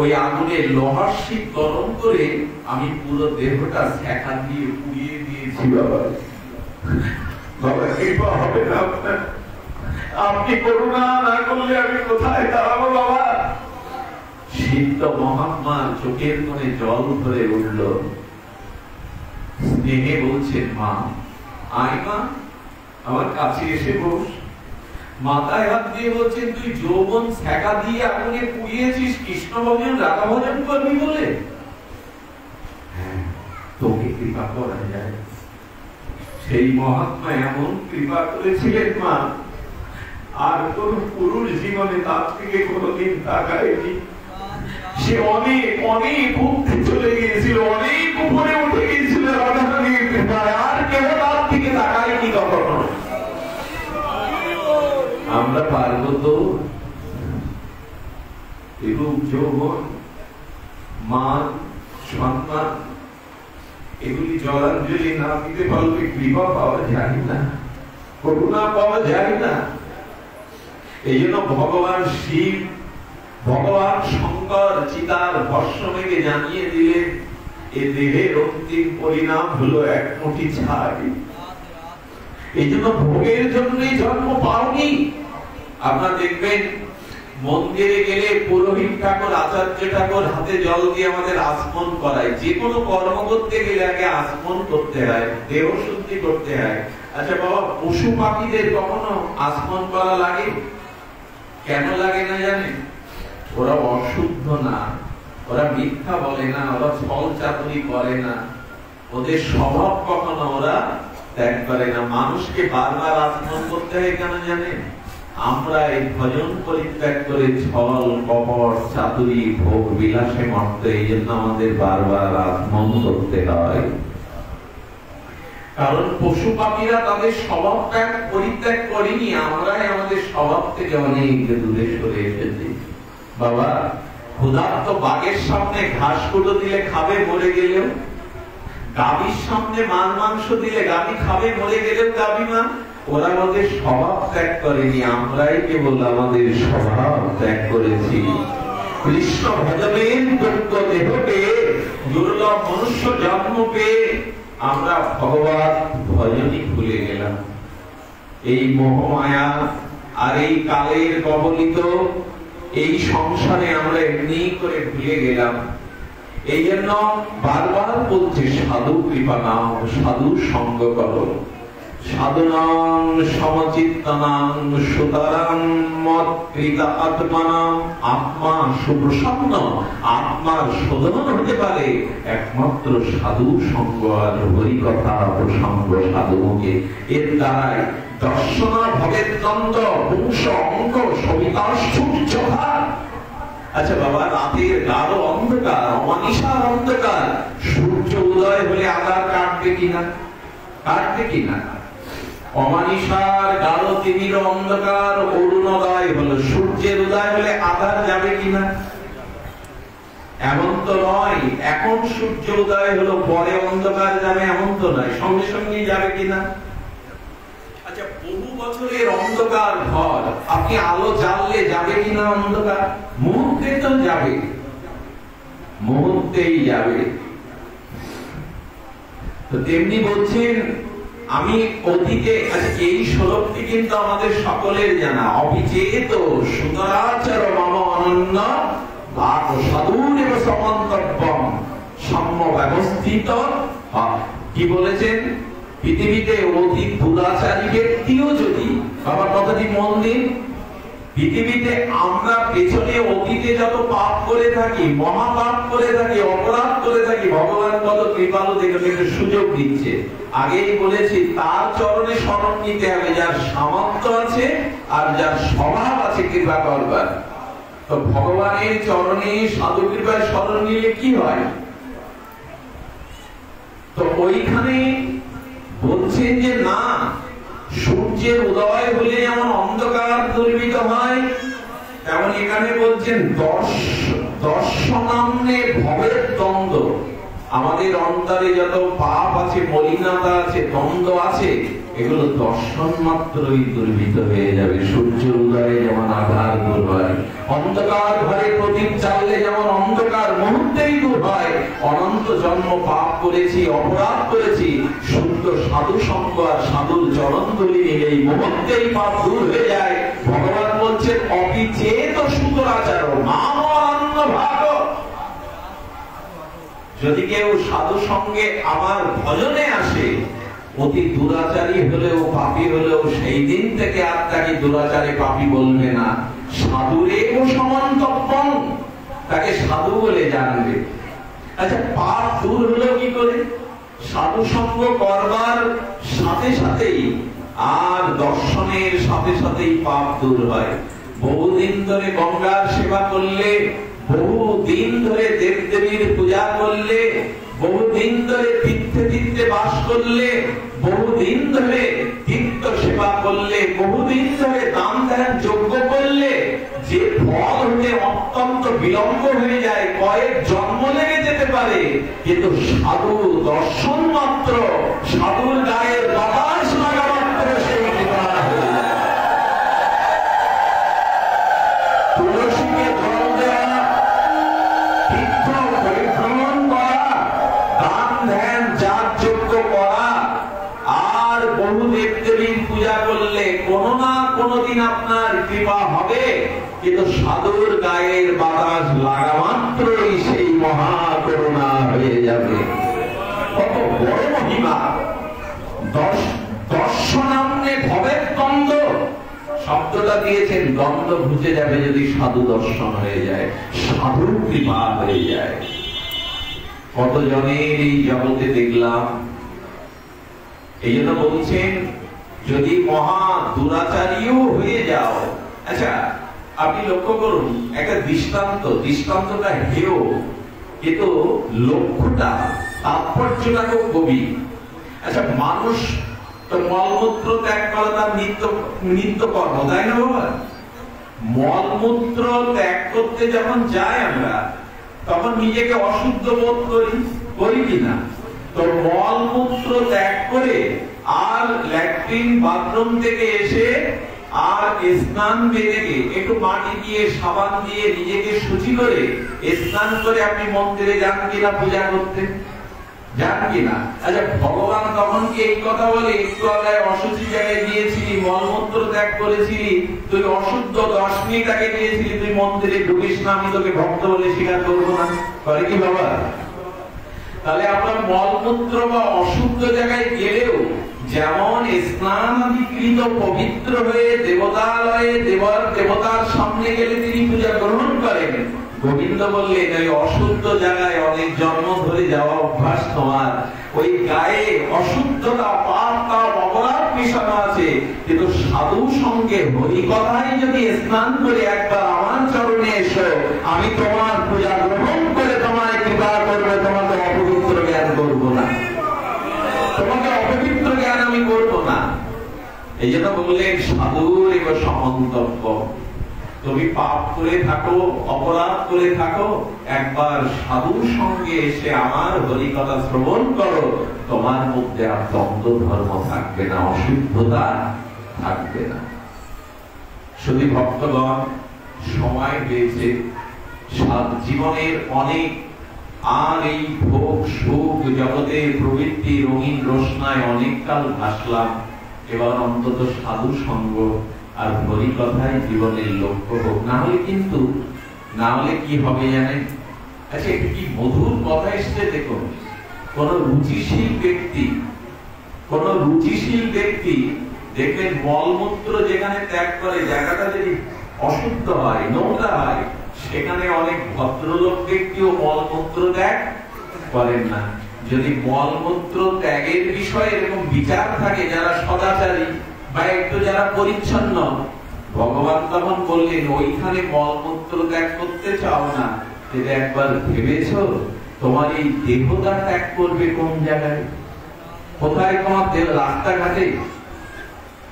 ওই আগুনে লোহার শিক গরম করে আমি পুরো দেহটা সেকা দিয়ে পুড়িয়ে দিয়েছি। বাবা, বাবা কৃপা হবে না আপনার, আপনি করুণা না করলে আমি কোথায় দাঁড়াবো বাবা? সিদ্ধ মহাত্মা চোখের কোণে জল ধরে উঠল, স্নেহে বলছেন, মা আয় মা, আমার কাছে এসে বস। মাথায় হাত দিয়ে বলছেন, তুই যৌবন সেকা দিয়ে আগুনে পুড়িয়েছিস কৃষ্ণ ভজন রাধা ভজন করবি বলে? তোকে কৃপা করা যায়। সেই মহাত্মা এমন কৃপা করেছিলেন মা, আর কোন পুরুষ জীবনে তার থেকে কোনদিন তাকায়নি। সে অনেক অনেক উঠে চলে গিয়েছিল, অনেক উপরে উঠে গিয়েছিল রাধারানীর কৃপায়, আর কেউ তার দিকে তাকায়নি কখনো। আমরা পারবো তো? রূপ যৌবন, মান, সম্মান, এগুলি জলাঞ্জলি না দিতে পারলে কৃপা পাওয়া যায় না, করুণা পাওয়া যায় না। এই জন্য ভগবান শিব, ভগবান শঙ্কর চিতার ভস্ম মেঘে জানিয়ে দিলেন, এ দেহের অন্তিম পরিণাম হলো এক মুঠি ছাই। এই জন্য ভোগের জন্যই জন্ম পাওনি। আপনারা দেখবেন মন্দিরে গেলে পুরোহিত ঠাকুর, আচার্য ঠাকুর হাতে জল দিয়ে আমাদের আসমন করায়। যে কোনো কর্ম করতে গেলে আগে আসমন করতে হয়, দেহ শুদ্ধি করতে হয়। আচ্ছা বাবা, পশু পাখিদের কখনো আসমন করা লাগে? কেন লাগে না জানেন? ওরা অশুদ্ধ না, ওরা মিথ্যা বলে না, ওরা ছল চাতুরি করে না, ওদের স্বভাব কখনো ওরা ত্যাগ করে না। মানুষকে বারবার আসমন করতে হয় কেন জানেন? আমরা এই ভজন পরিত্যাগ করে ছল কপট চাতুরি ভোগ বিলাসে মত্ত, এই জন্য আমাদের বারবার আসমন করতে হয়। কারণ পশু পাখিরা তাদের স্বভাব পরিত্যাগ করেনি, আমরাই আমাদের স্বভাব থেকে অনেক দূরে সরে এসেছি। বাবা, ক্ষুধার্ত বাঘের সামনে ঘাস কুটো দিলে খাবে, মরে গেলেও। গাভীর সামনে মাছ মাংস দিলে গাভী খাবে, মরে গেলেও গাভী মা। ওরা আমাদের স্বভাব ত্যাগ করেনি, আমরাই কেবল আমাদের স্বভাব ত্যাগ করেছি। কৃষ্ণ ভজনের যোগ্য দেহকে দুর্লভ মনুষ্য জন্ম পেয়ে আমরা ভগবান ভজনই ভুলে গেলাম। এই মোহমায়া আর এই কালের কবলিত এই সংসারে আমরা এমনি করে ভুলে গেলাম। এই জন্য বারবার বলছে, সাধু কৃপা নাও, সাধু সঙ্গ করো। সাধনাং সমচিত্তানাং সুতরাং মৎকৃতা আত্মানাং। আত্মা সুপ্রসন্ন, আত্মার শোধন হতে পারে একমাত্র সাধু সঙ্গ আর হরি কথা প্রসঙ্গ সাধুকে। এর দ্বারাই দর্শনা ভবের তন্ত্র পুংস অঙ্ক সবিতাশ্চুচ্ছভা। আচ্ছা বাবা, রাতের গাঢ় অন্ধকার, অমানিসার অন্ধকার, সূর্য উদয় হলে আধার কাটবে কিনা? কাটবে কিনা? অমানিসার গাঢ় তিমির অন্ধকার অরুণোদয় হলো, সূর্যের উদয় হলে আধার যাবে কিনা? এমন তো নয় এখন সূর্য উদয় হলো পরে অন্ধকার যাবে, এমন তো নয়, সঙ্গে সঙ্গে যাবে কিনা? আচ্ছা, বহু বছরের অন্ধকার ঘর, আপনি আলো জ্বাললে যাবে কিনা অন্ধকার? মুহূর্তে তো যাবে, মুহূর্তেই যাবে। তো তেমনি বলছেন, আমি অতীতে, এই শ্লোকটি কিন্তু আমাদের সকলের জানা। অবিচেত সুতরাচর মম অনন্য ভাগ সাধুরেব সমন্তব্যম সম্য ব্যবস্থিত। কি বলেছেন? পৃথিবীতে অতি দুরাচারী ব্যক্তিও যদি, বাবার কথাটি মন দিন, পৃথিবীতে আমরা পেছনে অতীতে যত পাপ করে থাকি, মহাপাপ করে থাকি, অপরাধ করে থাকি, ভগবান কত কৃপালু দেখে একটু সুযোগ দিচ্ছে। আগেই বলেছি, তার চরণে শরণ নিতে হবে যার সামর্থ্য আছে আর যার স্বভাব আছে কৃপা করবার। তো ভগবানের চরণে সাধু কৃপায় শরণ নিলে কি হয়? তো ওইখানে বলছেন যে না, সূর্যের উদয় হলে যেমন অন্ধকার দূরীভূত হয়, তেমন এখানে বলছেন দর্শনান্নে ভবের দ্বন্দ্ব। আমাদের অন্তরে যত পাপ আছে, মলিনতা আছে, দ্বন্দ্ব আছে, এগুলো দর্শন মাত্রই দূরীভূত হয়ে যাবে। সূর্যের উদয়ে যেমন আধার দূর হয়, অন্ধকার ঘরে প্রদীপ জ্বাললে যেমন অন্ধকার মুহূর্তেই দূর হয়। অনন্ত জন্ম পাপ করেছি, অপরাধ করেছি, শুদ্ধ সাধু সঙ্গ আর সাধুর চরণধুলি নিলে এই মুহূর্তেই পাপ দূর হয়ে যায়। ভগবান বলছেন অপিচেত সুতরাচার নাম অনন্য ভাগ। যদি কেউ সাধু সঙ্গে আমার ভজনে আসে, অতি দুরাচারী হলেও পাপী হলেও সেই দিন থেকে আর তাকে দুরাচারী পাপী বলবে না, সাধুরেব সমন্তব্যং, তাকে সাধু বলে জানবে। আচ্ছা, পাপ দূর হলো কি করে? সাধু সঙ্গ করবার সাথে সাথেই আর দর্শনের সাথে সাথেই পাপ দূর হয়। বহুদিন ধরে গঙ্গার সেবা করলে, বহুদিন ধরে দেবদেবীর পূজা করলে, বহুদিন ধরে তীর্থে তীর্থে বাস করলে, বহুদিন ধরে তীর্থ সেবা করলে, বহুদিন ধরে দান ধ্যান যজ্ঞ করলে যে ফল হতে অত্যন্ত বিলম্ব হয়ে যায়, কয়েক জন্ম লেগে যেতে পারে, কিন্তু সাধু দর্শন মাত্র, সাধুর গায়ের বাতাস লাগা মাত্র সেই জীবন হয়ে যায়। তুলসীকে জল দেওয়া, তীর্থ পরিভ্রমণ করা, দান ধ্যান যাগযজ্ঞ করা আর বহু দেবদেবীর পূজা করলে কোনো না কোনোদিন আপনার কৃপা হবে, কিন্তু সাধুর গায়ের বাতাস লাগা মাত্রই সেই মহা করুণা হয়ে যাবে। কত বড় মহিমা! দর্শনান্নে ভবের দ্বন্দ্ব শব্দটা দিয়েছেন, দ্বন্দ্ব ঘুচে যাবে যদি সাধু দর্শন হয়ে যায়, সাধুর কৃপা হয়ে যায়। কতজনের এই জগতে দেখলাম। এই জন্য বলছেন যদি মহা দুরাচারীও হয়ে যাও। আচ্ছা, আপনি লক্ষ্য করুন একটা দৃষ্টান্তটা হেয়, কিন্তু লক্ষ্যটা, তাৎপর্যটা খুব গভীর। আচ্ছা, মানুষ তো মলমূত্র ত্যাগ করা তার নিত্য কর্ম, তাই না বাবা? মলমূত্র ত্যাগ করতে যখন যাই আমরা, তখন নিজেকে অশুদ্ধ বোধ করি কিনা? তো মলমূত্র ত্যাগ করে আর ল্যাট্রিন বাথরুম থেকে এসে আর স্নান বেঁধে একটু মাটি দিয়ে সাবান দিয়ে নিজেকে শুচি করে স্নান করে আপনি মন্দিরে যান কিনা পূজা করতে? যান কিনা? আচ্ছা, ভগবান তখন কি এই কথা বলে একটু আগে অশুচি জায়গায় গিয়েছিলি, মলমূত্র ত্যাগ করেছিলি, তুই অশুদ্ধ 10 মিনিট আগে গিয়েছিলি, তুই মন্দিরে ঢুকিস না, আমি তোকে ভক্ত বলে স্বীকার করবো না? করে কি বাবা? তাহলে আমরা মলমূত্র বা অশুদ্ধ জায়গায় গেলেও যেমন স্নানাধিকৃত পবিত্র হয়ে দেবতালয়ে দেবতার সামনে গেলে তিনি পূজা গ্রহণ করেন, গোবিন্দ বললেন ওই অশুদ্ধ জায়গায় অনেক জন্ম ধরে যাওয়া অভ্যাস তোমার, ওই গায়ে অশুদ্ধতা, পাপ, তাপ, অপরাধ মিশানো আছে, কিন্তু সাধু সঙ্গে হরি কথায় যদি স্নান করে একবার আমার চরণে এসো, আমি তোমার পূজা গ্রহণ করে তোমায় কৃপা করবে, তোমাকে অপবিত্র জ্ঞান করবো না, তোমাকে অপবিত্র জ্ঞান আমি করবো না। এই জন্য বললেন সাধুর এব সমন্তব্য। তুমি পাপ করে থাকো, অপরাধ করে থাকো, একবার সাধুর সঙ্গে এসে আমার হরি কথা শ্রবণ করো, তোমার মধ্যে আর দ্বন্দ্ব ধর্ম থাকবে না, অশুদ্ধতা থাকবে না। শুধু ভক্তগণ, সময় পেয়েছে, জীবনের অনেক আর এই ভোগ সুখ জগতের প্রবৃত্তি রঙিন রোশনায় অনেক কাল ভাসলাম, এবার অন্তত সাধু সঙ্গ আর হরি কথাই জীবনের লক্ষ্য হোক। না হলে কি হবে জানেন? আচ্ছা, একটু কি মধুর কথা এসছে দেখুন। কোন রুচিশীল ব্যক্তি দেখবেন মলমূত্র যেখানে ত্যাগ করে, জায়গাটা যদি অশুদ্ধ হয়, নোংরা হয়, সেখানে অনেক ভদ্রলোক ব্যক্তিও মলমূত্র ত্যাগ করেন না। যদি মলমূত্র ত্যাগের বিষয়ে এরকম বিচার থাকে, যারা সদাচারী বা একটু যারা পরিচ্ছন্ন, ভগবান তখন বললেন ওইখানে মলমূত্র ত্যাগ করতে চাও না, এটা একবার ভেবেছো তোমার এই দেহটা ত্যাগ করবে কোন জায়গায়? কোথায় তোমার দেহ? রাস্তাঘাটে?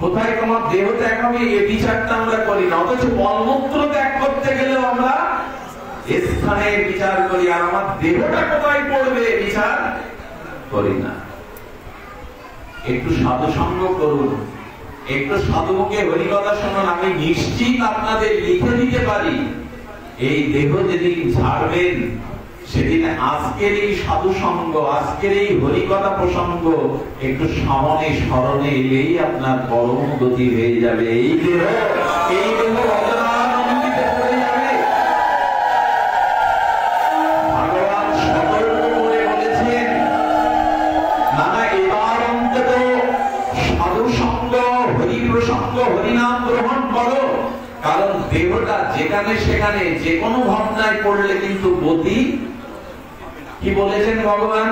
কোথায় তোমার দেহ ত্যাগ হবে? এই বিচারটা আমরা করি না। অথচ মলমূত্র ত্যাগ করতে গেলেও আমরা স্থানে বিচার করি, আর আমার দেহটা কোথায় পড়বে বিচার করি না। একটু সাধু সঙ্গ করুন, একটু সাধুকে হরিকথা শুনুন। আমি নিশ্চিত আপনাদের লিখে দিতে পারি, এই দেহ যেদিন ছাড়বেন সেদিন আজকের এই সাধু সঙ্গ, আজকের এই হরিকথা প্রসঙ্গ একটু সামনে স্মরণে এলেই আপনার পরম গতি হয়ে যাবে। এই দেহ অন্তরানন্দিত হয়ে যাবে। ভগবান সতর্ক করে বলেছেন, না না, এবার অন্তত সাধু সঙ্গ, হরি প্রসঙ্গ, হরিনাম গ্রহণ করো। কারণ দেহটা যেখানে সেখানে যে কোনো ভাবনায় পড়লে কিন্তু গতি, কি বলেছেন ভগবান,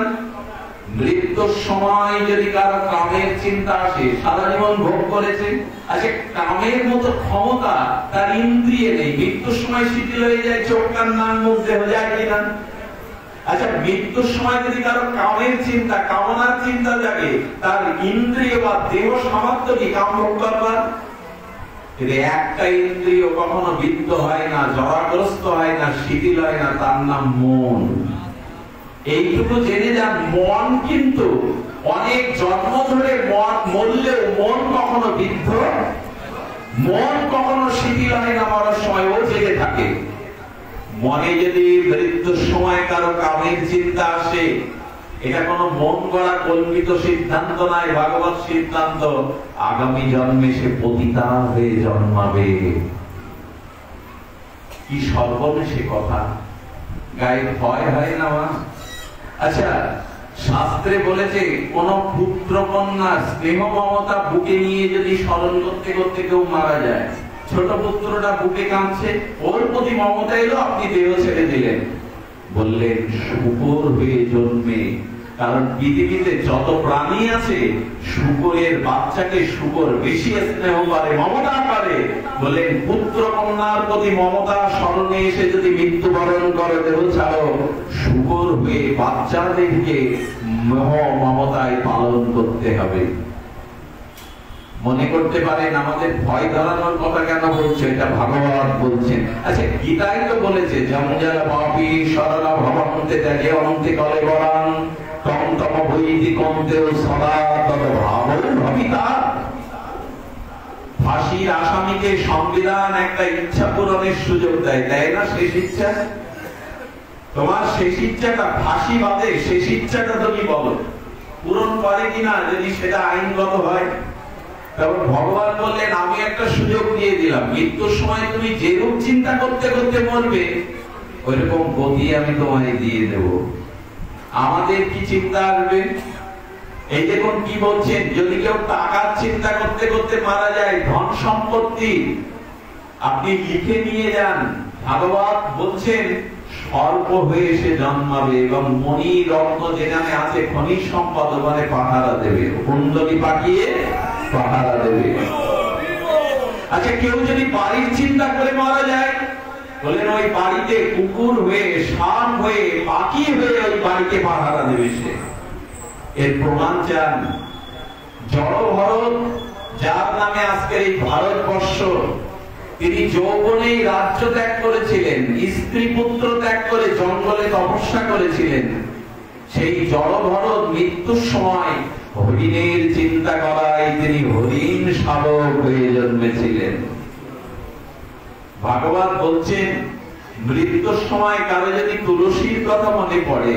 মৃত্যুর সময় যদি কারো কামের চিন্তা আসে, সারা জীবন ভোগ করেছে, আচ্ছা কামের মতো ক্ষমতা তার ইন্দ্রিয়ে নেই, মৃত্যুর সময় শিথিল হয়ে যায়, চোখ কান নাক মুখ দেহ যায় কিনা? আচ্ছা মৃত্যুর সময় যদি কারো কামের চিন্তা, কামনার চিন্তা জাগে, তার ইন্দ্রিয় বা দেহ সামর্থ্য কি কাম ভোগ করবার? একটা ইন্দ্রিয় কখনো বিদ্ধ হয় না, জড়াগ্রস্ত হয় না, শিথিল হয় না, তার নাম মন। এইটুকু জেনে যান, মন কিন্তু অনেক জন্ম ধরে মরলেও মন কখনো বিদ্ধ, মন কখনো শিথিল হয় না, মরার সময় ও জেগে থাকে। মনে যদি মৃত্যুর সময় কারো কামের চিন্তা আসে, এটা কোনো মন গড়া কল্পিত সিদ্ধান্ত নয়, ভাগবত সিদ্ধান্ত। আগামী জন্মে সে পতিতা হয়ে জন্মাবে। কি সর্বনেশে কথা, গায়ে ভয় হয় না মা? আচ্ছা শাস্ত্রে বলেছে, কোন পুত্র কন্যা স্নেহ মমতা বুকে নিয়ে যদি স্মরণ করতে করতে কেউ মারা যায়, ছোট পুত্রটা বুকে কাঁদছে, ওর প্রতি মমতা এলো, আপনি দেহ ছেড়ে দিলেন, বললেন শূকর হয়ে জন্মে। কারণ পৃথিবীতে যত প্রাণী আছে, শূকরের বাচ্চাকে শূকর বেশি স্নেহ করে, মমতা করে। বললেন পুত্র কন্যার প্রতি মমতা স্মরণে এসে যদি মৃত্যুবরণ করে, দেহ ছাড়ো, শূকর হয়ে বাচ্চাদেরকে মমতায় পালন করতে হবে। মনে করতে পারেন আমাদের ভয় ধরানোর কথা কেন বলছে, এটা ভাগবত বলছেন। আচ্ছা গীতায় তো বলেছে, জমজল পাপী সরলা ভবন্তে ত্যাগে অন্তে কলে বরান তম তম বৈদি কন্তেও সদা তদ ভাব ভবিতা। ফাঁসির আসামিকে সংবিধান একটা ইচ্ছা পূরণের সুযোগ দেয়, দেয় না? শেষ ইচ্ছা, তোমার শেষ ইচ্ছাটা ফাঁসি বাদে শেষ ইচ্ছাটা তুমি বলো পূরণ করে কিনা, যদি সেটা আইনগত হয়। তখন ভগবান বললেন, আমি একটা সুযোগ দিয়ে দিলাম, মৃত্যুর সময় তুমি যেরূপ চিন্তা করতে করতে মরবে, ওইরকম গতি আমি তোমায় দিয়ে দেব। আমাদের কি চিন্তা আসবে? এই দেখুন কি বলছেন, যদি কেউ টাকার চিন্তা করতে করতে মারা যায়, ধন সম্পত্তি, আপনি লিখে নিয়ে যান। ভাগবত বলছেন স্বল্প হয়ে সে জন্মাবে এবং মণি রত্ন যেখানে আছে খনিজ সম্পদ ওখানে পাহারা দেবে, কুণ্ডলী পাঠিয়ে পাহারা দেবে। আচ্ছা কেউ যদি বাড়ির চিন্তা করে মারা যায়, বলেন ওই বাড়িতে কুকুর হয়ে, ষাঁড় হয়ে, পাখি হয়ে ওই বাড়িতে পাহারা দেবে সে। এর প্রমাণ চান? জড় ভরত, যার নামে আজকের এই ভারতবর্ষ, তিনি যৌবনেই রাজ্য ত্যাগ করেছিলেন, স্ত্রী পুত্র ত্যাগ করে জঙ্গলে তপস্যা করেছিলেন। সেই জড় ভরত মৃত্যুর সময় হরিণের চিন্তা করায় তিনি হরিণ শাবক হয়ে জন্মেছিলেন। ভাগবত বলছেন, মৃত্যুর সময় কারো যদি তুলসীর কথা মনে পড়ে,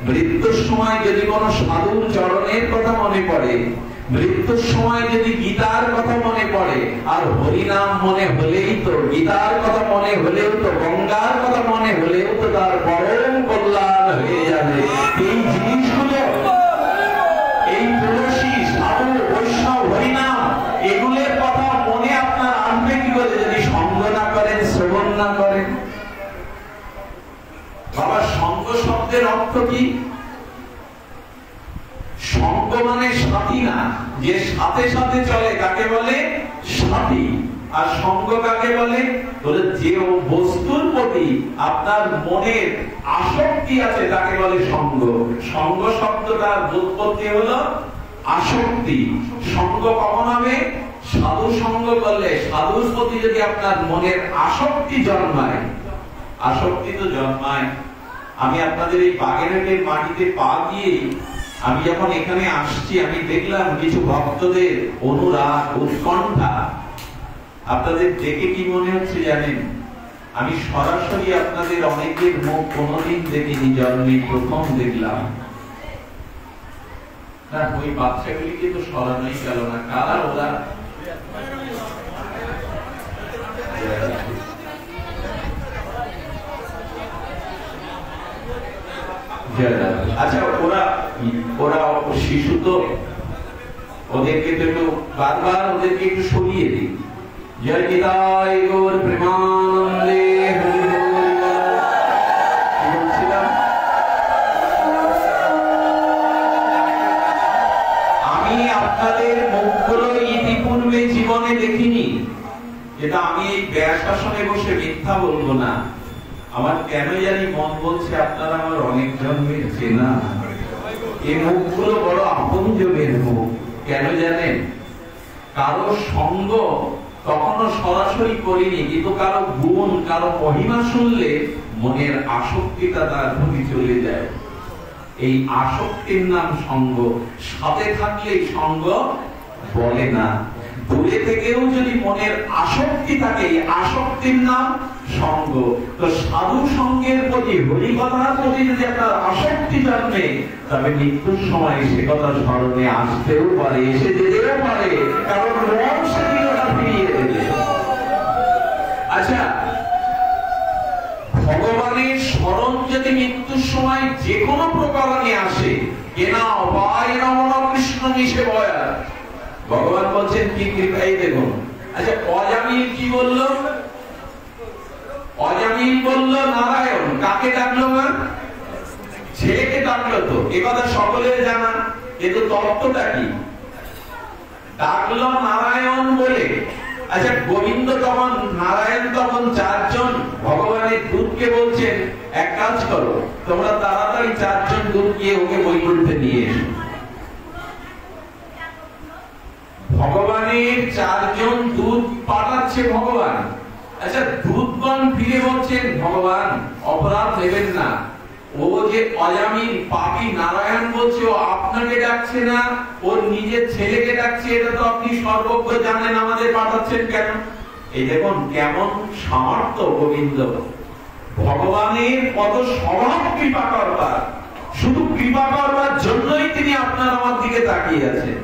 মৃত্যুর সময় যদি কোনো সাধুর চরণের কথা মনে পড়ে, মৃত্যুর সময় যদি গীতার কথা মনে পড়ে, আর হরিনাম মনে হলেই তো, গীতার কথা মনে হলেও তো, গঙ্গার কথা মনে হলেও তো তার পরম কল্যাণ হয়ে যাবে। এই জিনিসগুলো, এই তুলসী, সাধু, বৈষ্ণব, হরিনাম, এগুলোর কথা মনে আপনার আনবে কি করে যদি সঙ্গ না করেন, শ্রবণ না করেন? বাবা সঙ্গ শব্দের অর্থ কি? সঙ্গ মানে সাথী না, যে সাথে সাথে চলে কাকে বলে সাথী। আর সঙ্গ কাকে বলে? যে বস্তুর প্রতি করি, আপনার মনের আসক্তি আছে, তাকে বলে সঙ্গ। সঙ্গ শব্দটার উৎপত্তি হলো আসক্তি। সঙ্গ কখন হবে? সাধু সঙ্গ করলে, সাধুর প্রতি যদি আপনার মনের আসক্তি জন্মায়। আসক্তি তো জন্মায়। আমি আপনাদের এই বাগেরহাটের মাটিতে পা দিয়ে আমি যখন এখানে আসছি, আমি দেখলাম কিছু ভক্তদের অনুরাগ, উৎকণ্ঠা। আপনাদের দেখে কি মনে হচ্ছে জানেন? আমি সরাসরি আপনাদের অনেকের মুখ কোনোদিন দেখিনি, জন্মে প্রথম দেখলাম। না, ওই বাচ্চাগুলিকে তো সরানোই গেল না। কারা ওরা? আচ্ছা, ওরা শিশু তো, ওদেরকে তো একটু বারবার ওদেরকে একটু সরিয়ে দিই। জয় নিতাই গৌর প্রেমানন্দে। আমি আপনাদের মুখগুলো ইতিপূর্বে জীবনে দেখিনি, যেটা আমি এই ব্যাসাসনে বসে মিথ্যা বলবো না। আমার কেন জানি মন বলছে আপনারা আমার অনেক জন্মের চেনা। এই মুখগুলো বড় আপনজনের মুখ। কেন জানেন? কারো সঙ্গ তখনও সরাসরি করিনি, কিন্তু কারো গুণ, কারো মহিমা শুনলে মনের আসক্তিটা তার প্রতি চলে যায়। এই আসক্তির নাম সঙ্গ। সাথে থাকলেই সঙ্গ বলে না। দূরে থেকেও যদি মনের আসক্তি থাকে, আসক্তির নাম সঙ্গ। তো সাধু সঙ্গের প্রতি, হরিকথার প্রতি যদি আপনার আসক্তি জন্মে, তবে মৃত্যুর সময় সে কথা স্মরণে আসতেও পারে, এসে যেতেও পারে, কারণ মন সেদিনটা ফিরিয়ে দেবে। আচ্ছা, ভগবানের স্মরণ যদি মৃত্যুর সময় যে কোনো প্রকারে আসে, কেনা অপায় নমন কৃষ্ণ মিশে বয়া, ভগবান বলছেন কি কৃপাই দেখুন। আচ্ছা, অজামিল কি বলল? অজামিল বলল নারায়ণ। কাকে ডাকলো? না, ছেলেকে ডাকলো। তো এ কথা সকলের জানা, কিন্তু তত্ত্বটা কি? ডাকলো নারায়ণ বলে। আচ্ছা, গোবিন্দ তখন, নারায়ণ তখন চারজন ভগবানের দূতকে বলছেন, এক কাজ করো, তোমরা তাড়াতাড়ি চারজন দূত গিয়ে ওকে বৈকুণ্ঠে নিয়ে এসো। ভগবানের চারজন দূত পাঠাচ্ছে ভগবান। আচ্ছা, দূতগণ ফিরে বলছেন, ভগবান অপরাধ নেবেন না, ও যে অজামিল পাপী নারায়ণ বলছে, ও আপনাকে ডাকছে না, ওর নিজের ছেলেকে ডাকছে, এটা তো আপনি সর্বজ্ঞ জানেন, আমাদের পাঠাচ্ছেন কেন? এই দেখুন কেমন সামর্থ্য গোবিন্দ। ভগবানের কত স্বভাব কৃপা করবার, শুধু কৃপা করবার জন্যই তিনি আপনার আমার দিকে তাকিয়ে আছেন।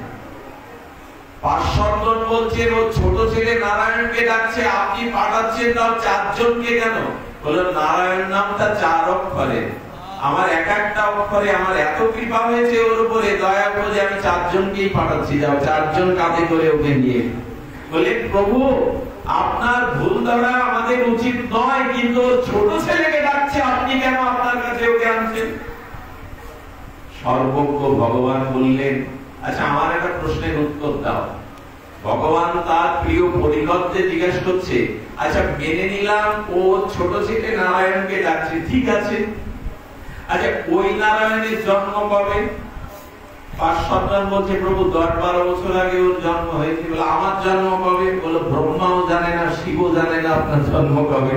পার্শ্বদগণ বলছেন, ও ছোট ছেলে নারায়ণকে ডাকছে, আপনি পাঠাচ্ছেন তাও চারজনকে কেন? বলে নারায়ণ নামটা 4 অক্ষরে, আমার এক একটা অক্ষরে আমার এত কৃপা হয়েছে ওর উপরে, দয়া করে আমি 4 জনকেই পাঠাচ্ছি, যাও 4 জন কাঁধে করে ওকে নিয়ে। বলে প্রভু, আপনার ভুল ধরা আমাদের উচিত নয়, কিন্তু ছোট ছেলেকে ডাকছে, আপনি কেন আপনার কাছে ওকে আনছেন? সর্বজ্ঞ ভগবান বললেন, আচ্ছা আমার একটা প্রশ্নের উত্তর দাও। ভগবান তার প্রিয় পরিকর্তে জিজ্ঞাসা করছে, আচ্ছা মেনে নিলাম ও ছোট ছেলে নারায়ণকে ডাকছে, ঠিক আছে, আচ্ছা ওই নারায়ণের জন্ম কবে? 5-7 বলছে, প্রভু 10-12 বছর আগে ওর জন্ম হয়েছে। বলে আমার জন্ম কবে? বলে ব্রহ্মাও জানে না, শিবও জানে না আপনার জন্ম কবে।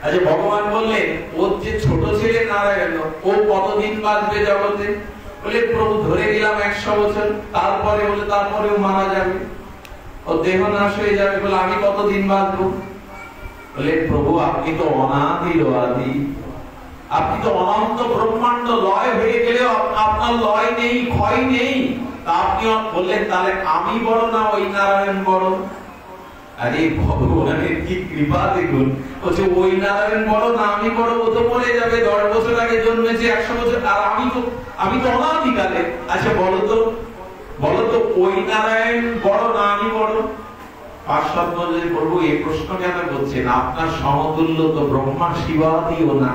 আচ্ছা ভগবান বললেন, ওর যে ছোট ছেলে নারায়ণ, ও কতদিন বাঁচবে জগতে? বলে প্রভু ধরে নিলাম 100 বছর। তারপরে? বলে তারপরেও মারা যাবে, ও দেহ নাশ হয়ে যাবে। বলে আমি কতদিন বাঁচবো? বলে প্রভু আপনি তো অনাদির আদি, আপনি তো অনন্ত, ব্রহ্মাণ্ড লয় হয়ে গেলেও আপনার লয় নেই, ক্ষয় নেই। তা আপনি বললেন তাহলে আমি বড় না ওই নারায়ণ বড়? আরে ভগবানের কি কৃপা দেখুন, বলছে ওই নারায়ণ বড় না আমি বড়? ও তো মরে যাবে, 10 বছর আগে জন্মেছে, 100 বছর, আর আমি তো অনাদিকালে। আচ্ছা বলো তো ওই নারায়ণ বড় না আমি বড়? পার্শ্বদ বললেন, প্রভু এই প্রশ্ন কেন করছেন? আপনার সমতুল্য তো ব্রহ্মা শিবাদিও না,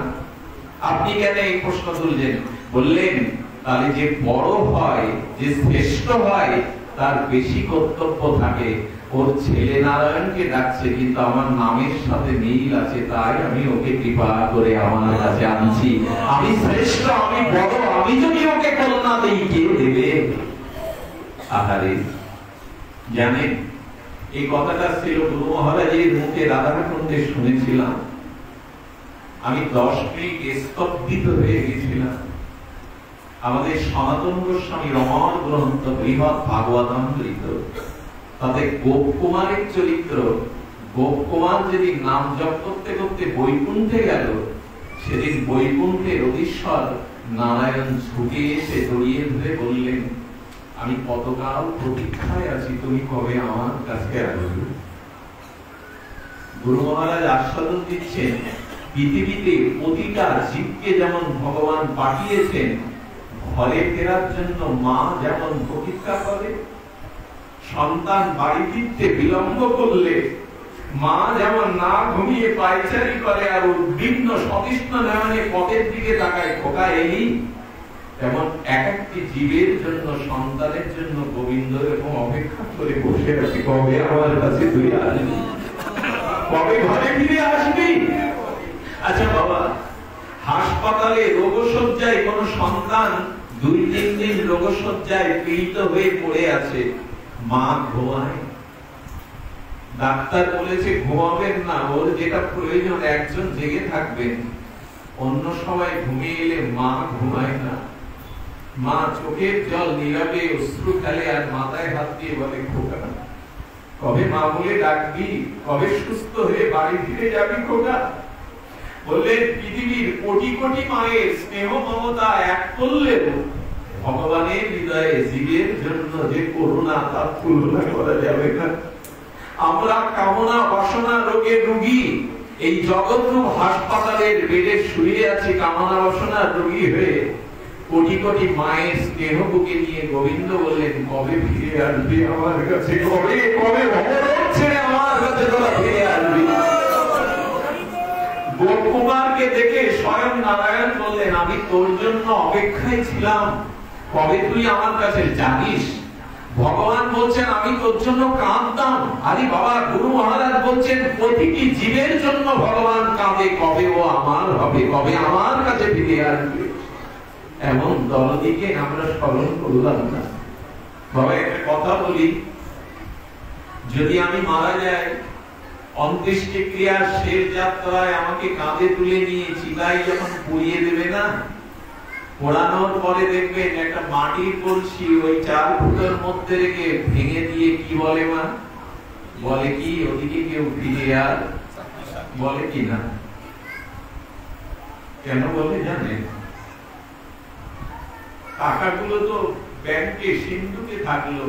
আপনি কেন এই প্রশ্ন তুলছেন? বললেন তাহলে যে বড় হয়, যে শ্রেষ্ঠ হয়, তার বেশি কর্তব্য থাকে। ওর ছেলে নারায়ণকে ডাকছে, কিন্তু আমার নামের সাথে মিল আছে, তাই আমি ওকে কৃপা করে আমার কাছে আনছি। আমি শ্রেষ্ঠ, আমি বড়, আমি যদি ওকে কন্যা দেই কে দেবে? আহারে, জানেন এই কথাটা ছিল গুরু মহারাজের মুখে রাধাকুণ্ডে শুনেছিলাম। আমি 10 মিনিট স্তব্ধিত হয়ে গেছিলাম। আমাদের সনাতন গোস্বামী রমণ গ্রন্থ বৃহৎ ভাগবতামৃত, তাতে গোপ কুমারের চরিত্র। গোপ কুমার যেদিন নাম জপ করতে করতে বৈকুণ্ঠে গেল, সেদিন বৈকুণ্ঠের অধীশ্বর নারায়ণ ছুটে এসে জড়িয়ে ধরে বললেন, আমি কতকাল প্রতীক্ষায় আছি, তুমি কবে আমার কাছে আসবে? গুরু মহারাজ আস্বাদন দিচ্ছেন, পৃথিবীতে প্রতিটা জীবকে যেমন ভগবান পাঠিয়েছেন ঘরে ফেরার জন্য, মা যেমন প্রতীক্ষা করে, সন্তান বাড়ি ফিরতে বিলম্ব করলে মা যেমন না ঘুমিয়ে পায়চারি করে আর উদ্বিগ্ন সতৃষ্ণ নয়নে পথের দিকে তাকায়, খোকা এলি, তেমন এক একটি জীবের জন্য, সন্তানের জন্য গোবিন্দ এরকম অপেক্ষা করে বসে আছে, কবে আমার কাছে তুই আসবি, কবে ঘরে ফিরে আসবি? আচ্ছা বাবা, হাসপাতালে রোগশয্যায় কোন সন্তান 2-3 দিন রোগশয্যায় পীড়িত হয়ে পড়ে আছে, মা ঘুমায়? ডাক্তার বলেছে ঘুমাবেন না, ওর যেটা প্রয়োজন একজন জেগে থাকবেন, অন্য সময় ঘুমিয়ে এলে মা ঘুমায় না। মা চোখের জল নীরবে অশ্রু ফেলে আর মাথায় হাত দিয়ে বলে, খোকা কবে মা বলে ডাকবি, কবে সুস্থ হয়ে বাড়ি ফিরে যাবি খোকা? বললেন, পৃথিবীর কোটি কোটি মায়ের স্নেহ মমতা এক করলেও ভগবানের হৃদয়ে জীবের জন্য যে করুণা, তার তুলনা করা যাবে না। আমরা কামনা বাসনা রোগের রোগী, এই জগৎরূপ হাসপাতালের বেডে শুয়ে আছি কামনা বাসনা রোগী হয়ে। কোটি কোটি মায়ের স্নেহ বুকে নিয়ে গোবিন্দ বললেন, কবে ফিরে আসবি আমার কাছে, কবে কবে ভগবান ছেড়ে আমার কাছে তোরা ফিরে আসবি? গোপ কুমারকে দেখে স্বয়ং নারায়ণ বললেন, আমি তোর জন্য অপেক্ষায় ছিলাম, কবে তুই আমার কাছে জানিস? ভগবান বলছেন, আমি তোর জন্য কাঁদতাম। আরে বাবা, গুরু মহারাজ বলছেন প্রতিটি জীবের জন্য ভগবান কাঁদে, কবে ও আমার হবে, কবে আমার কাছে ফিরে আসবে? এমন দলদিকে আমরা স্মরণ করলাম না। বাবা, একটা কথা বলি, যদি আমি মারা যাই, অন্ত্যেষ্টিক্রিয়ার শেষ যাত্রায় আমাকে কাঁধে তুলে নিয়ে চিতায় যখন পুড়িয়ে দেবে না, পোড়ানোর পরে দেখবেন একটা মাটির কলসি ওই 4 ফুটের মধ্যে রেখে ভেঙে দিয়ে কি বলে মা? বলে কি, ওদিকে কেউ ফিরে আর বলে কি না? কেন বলে জানেন? টাকাগুলো তো ব্যাংকে সিন্ধুকে থাকলো,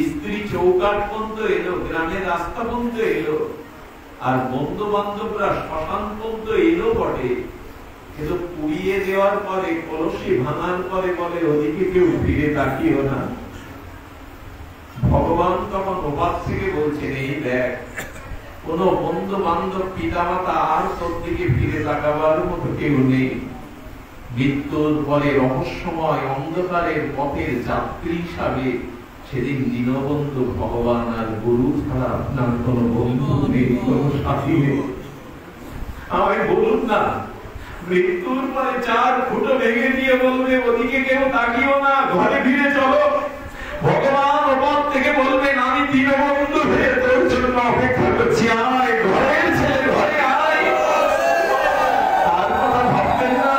স্ত্রী চৌকাট পর্যন্ত এলো, গ্রামের রাস্তা পর্যন্ত এলো, আর বন্ধু বান্ধবরা শ্মশান পর্যন্ত এলো বটে, কিন্তু পুড়িয়ে দেওয়ার পরে, কলসি ভাঙার পরে বলে ওদিকে কেউ ফিরে তাকিও না। ভগবান তখন ওপার থেকে বলছেন, এই দেখ, কোন বন্ধু বান্ধব পিতা মাতা আর তোর দিকে ফিরে তাকাবার মতো কেউ নেই। মৃত্যুর পরে রহস্যময় অন্ধকারের পথের যাত্রী হিসাবে সেদিন দীনবন্ধু ভগবান আর গুরু ছাড়া আপনার কোন বন্ধু নেই, কোন সাথী নেই। আমায় বলুন না, মৃত্যুর পরে 4 ফুটো ভেঙে দিয়ে বলবে ওদিকে কেউ তাকিও না, ঘরে ফিরে চলো। ভগবান ওপর থেকে বলবেন, আমি দীনবন্ধু হয়ে তোর জন্য অপেক্ষা করছি, আয় ঘরের ছেলে, ঘরে আয়। তার কথা ভাববেন না,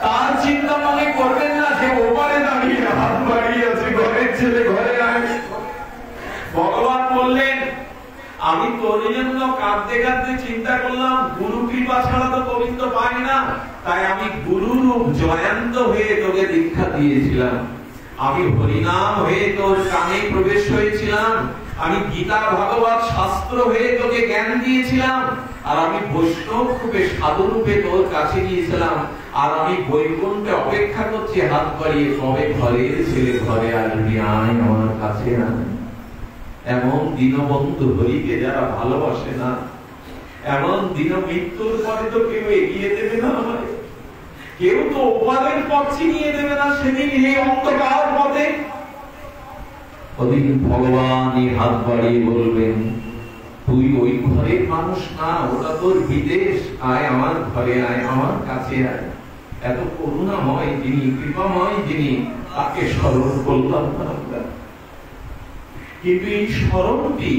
তার চিন্তা মনে করবেন না যে ওপারে দাঁড়িয়ে হাত বাড়িয়ে আছে, ঘরের ছেলে ঘরে আয়। ভগবান বললেন, আমি তোর জন্য কাঁদতে কাঁদতে চিন্তা করলাম, গুরু কৃপা ছাড়া তো গোবিন্দ পায় না, তাই আমি গুরু রূপ জয়ন্ত হয়ে তোকে দীক্ষা দিয়েছিলাম। আমি হরিনাম হয়ে তোর কানে প্রবেশ হয়েছিলাম, আমি গীতা ভাগবত শাস্ত্র হয়ে তোকে জ্ঞান দিয়েছিলাম, আর আমি বৈষ্ণব রূপে সাধু রূপে তোর কাছে গিয়েছিলাম, আর আমি বৈকুণ্ঠে অপেক্ষা করছি হাত বাড়িয়ে, কবে ঘরের ছেলে ঘরে আসবি, আয় আমার কাছে আয়। এমন দীনবন্ধু হরিকে যারা ভালোবাসে না, এমন দিন মৃত্যুর পরে তো কেউ এগিয়ে দেবে না আমায়, কেউ তো ওপারের পথ চিনিয়ে দেবে না সেদিন এই অন্ধকার পথে। ওদিন ভগবানই হাত বাড়িয়ে বলবেন, তুই ওই ঘরের মানুষ না, ওটা তোর বিদেশ, আয় আমার ঘরে, আয় আমার কাছে আয়। এত করুণাময় যিনি, কৃপাময় যিনি, তাকে স্মরণ করলাম না আমরা। কিন্তু এই স্মরণটি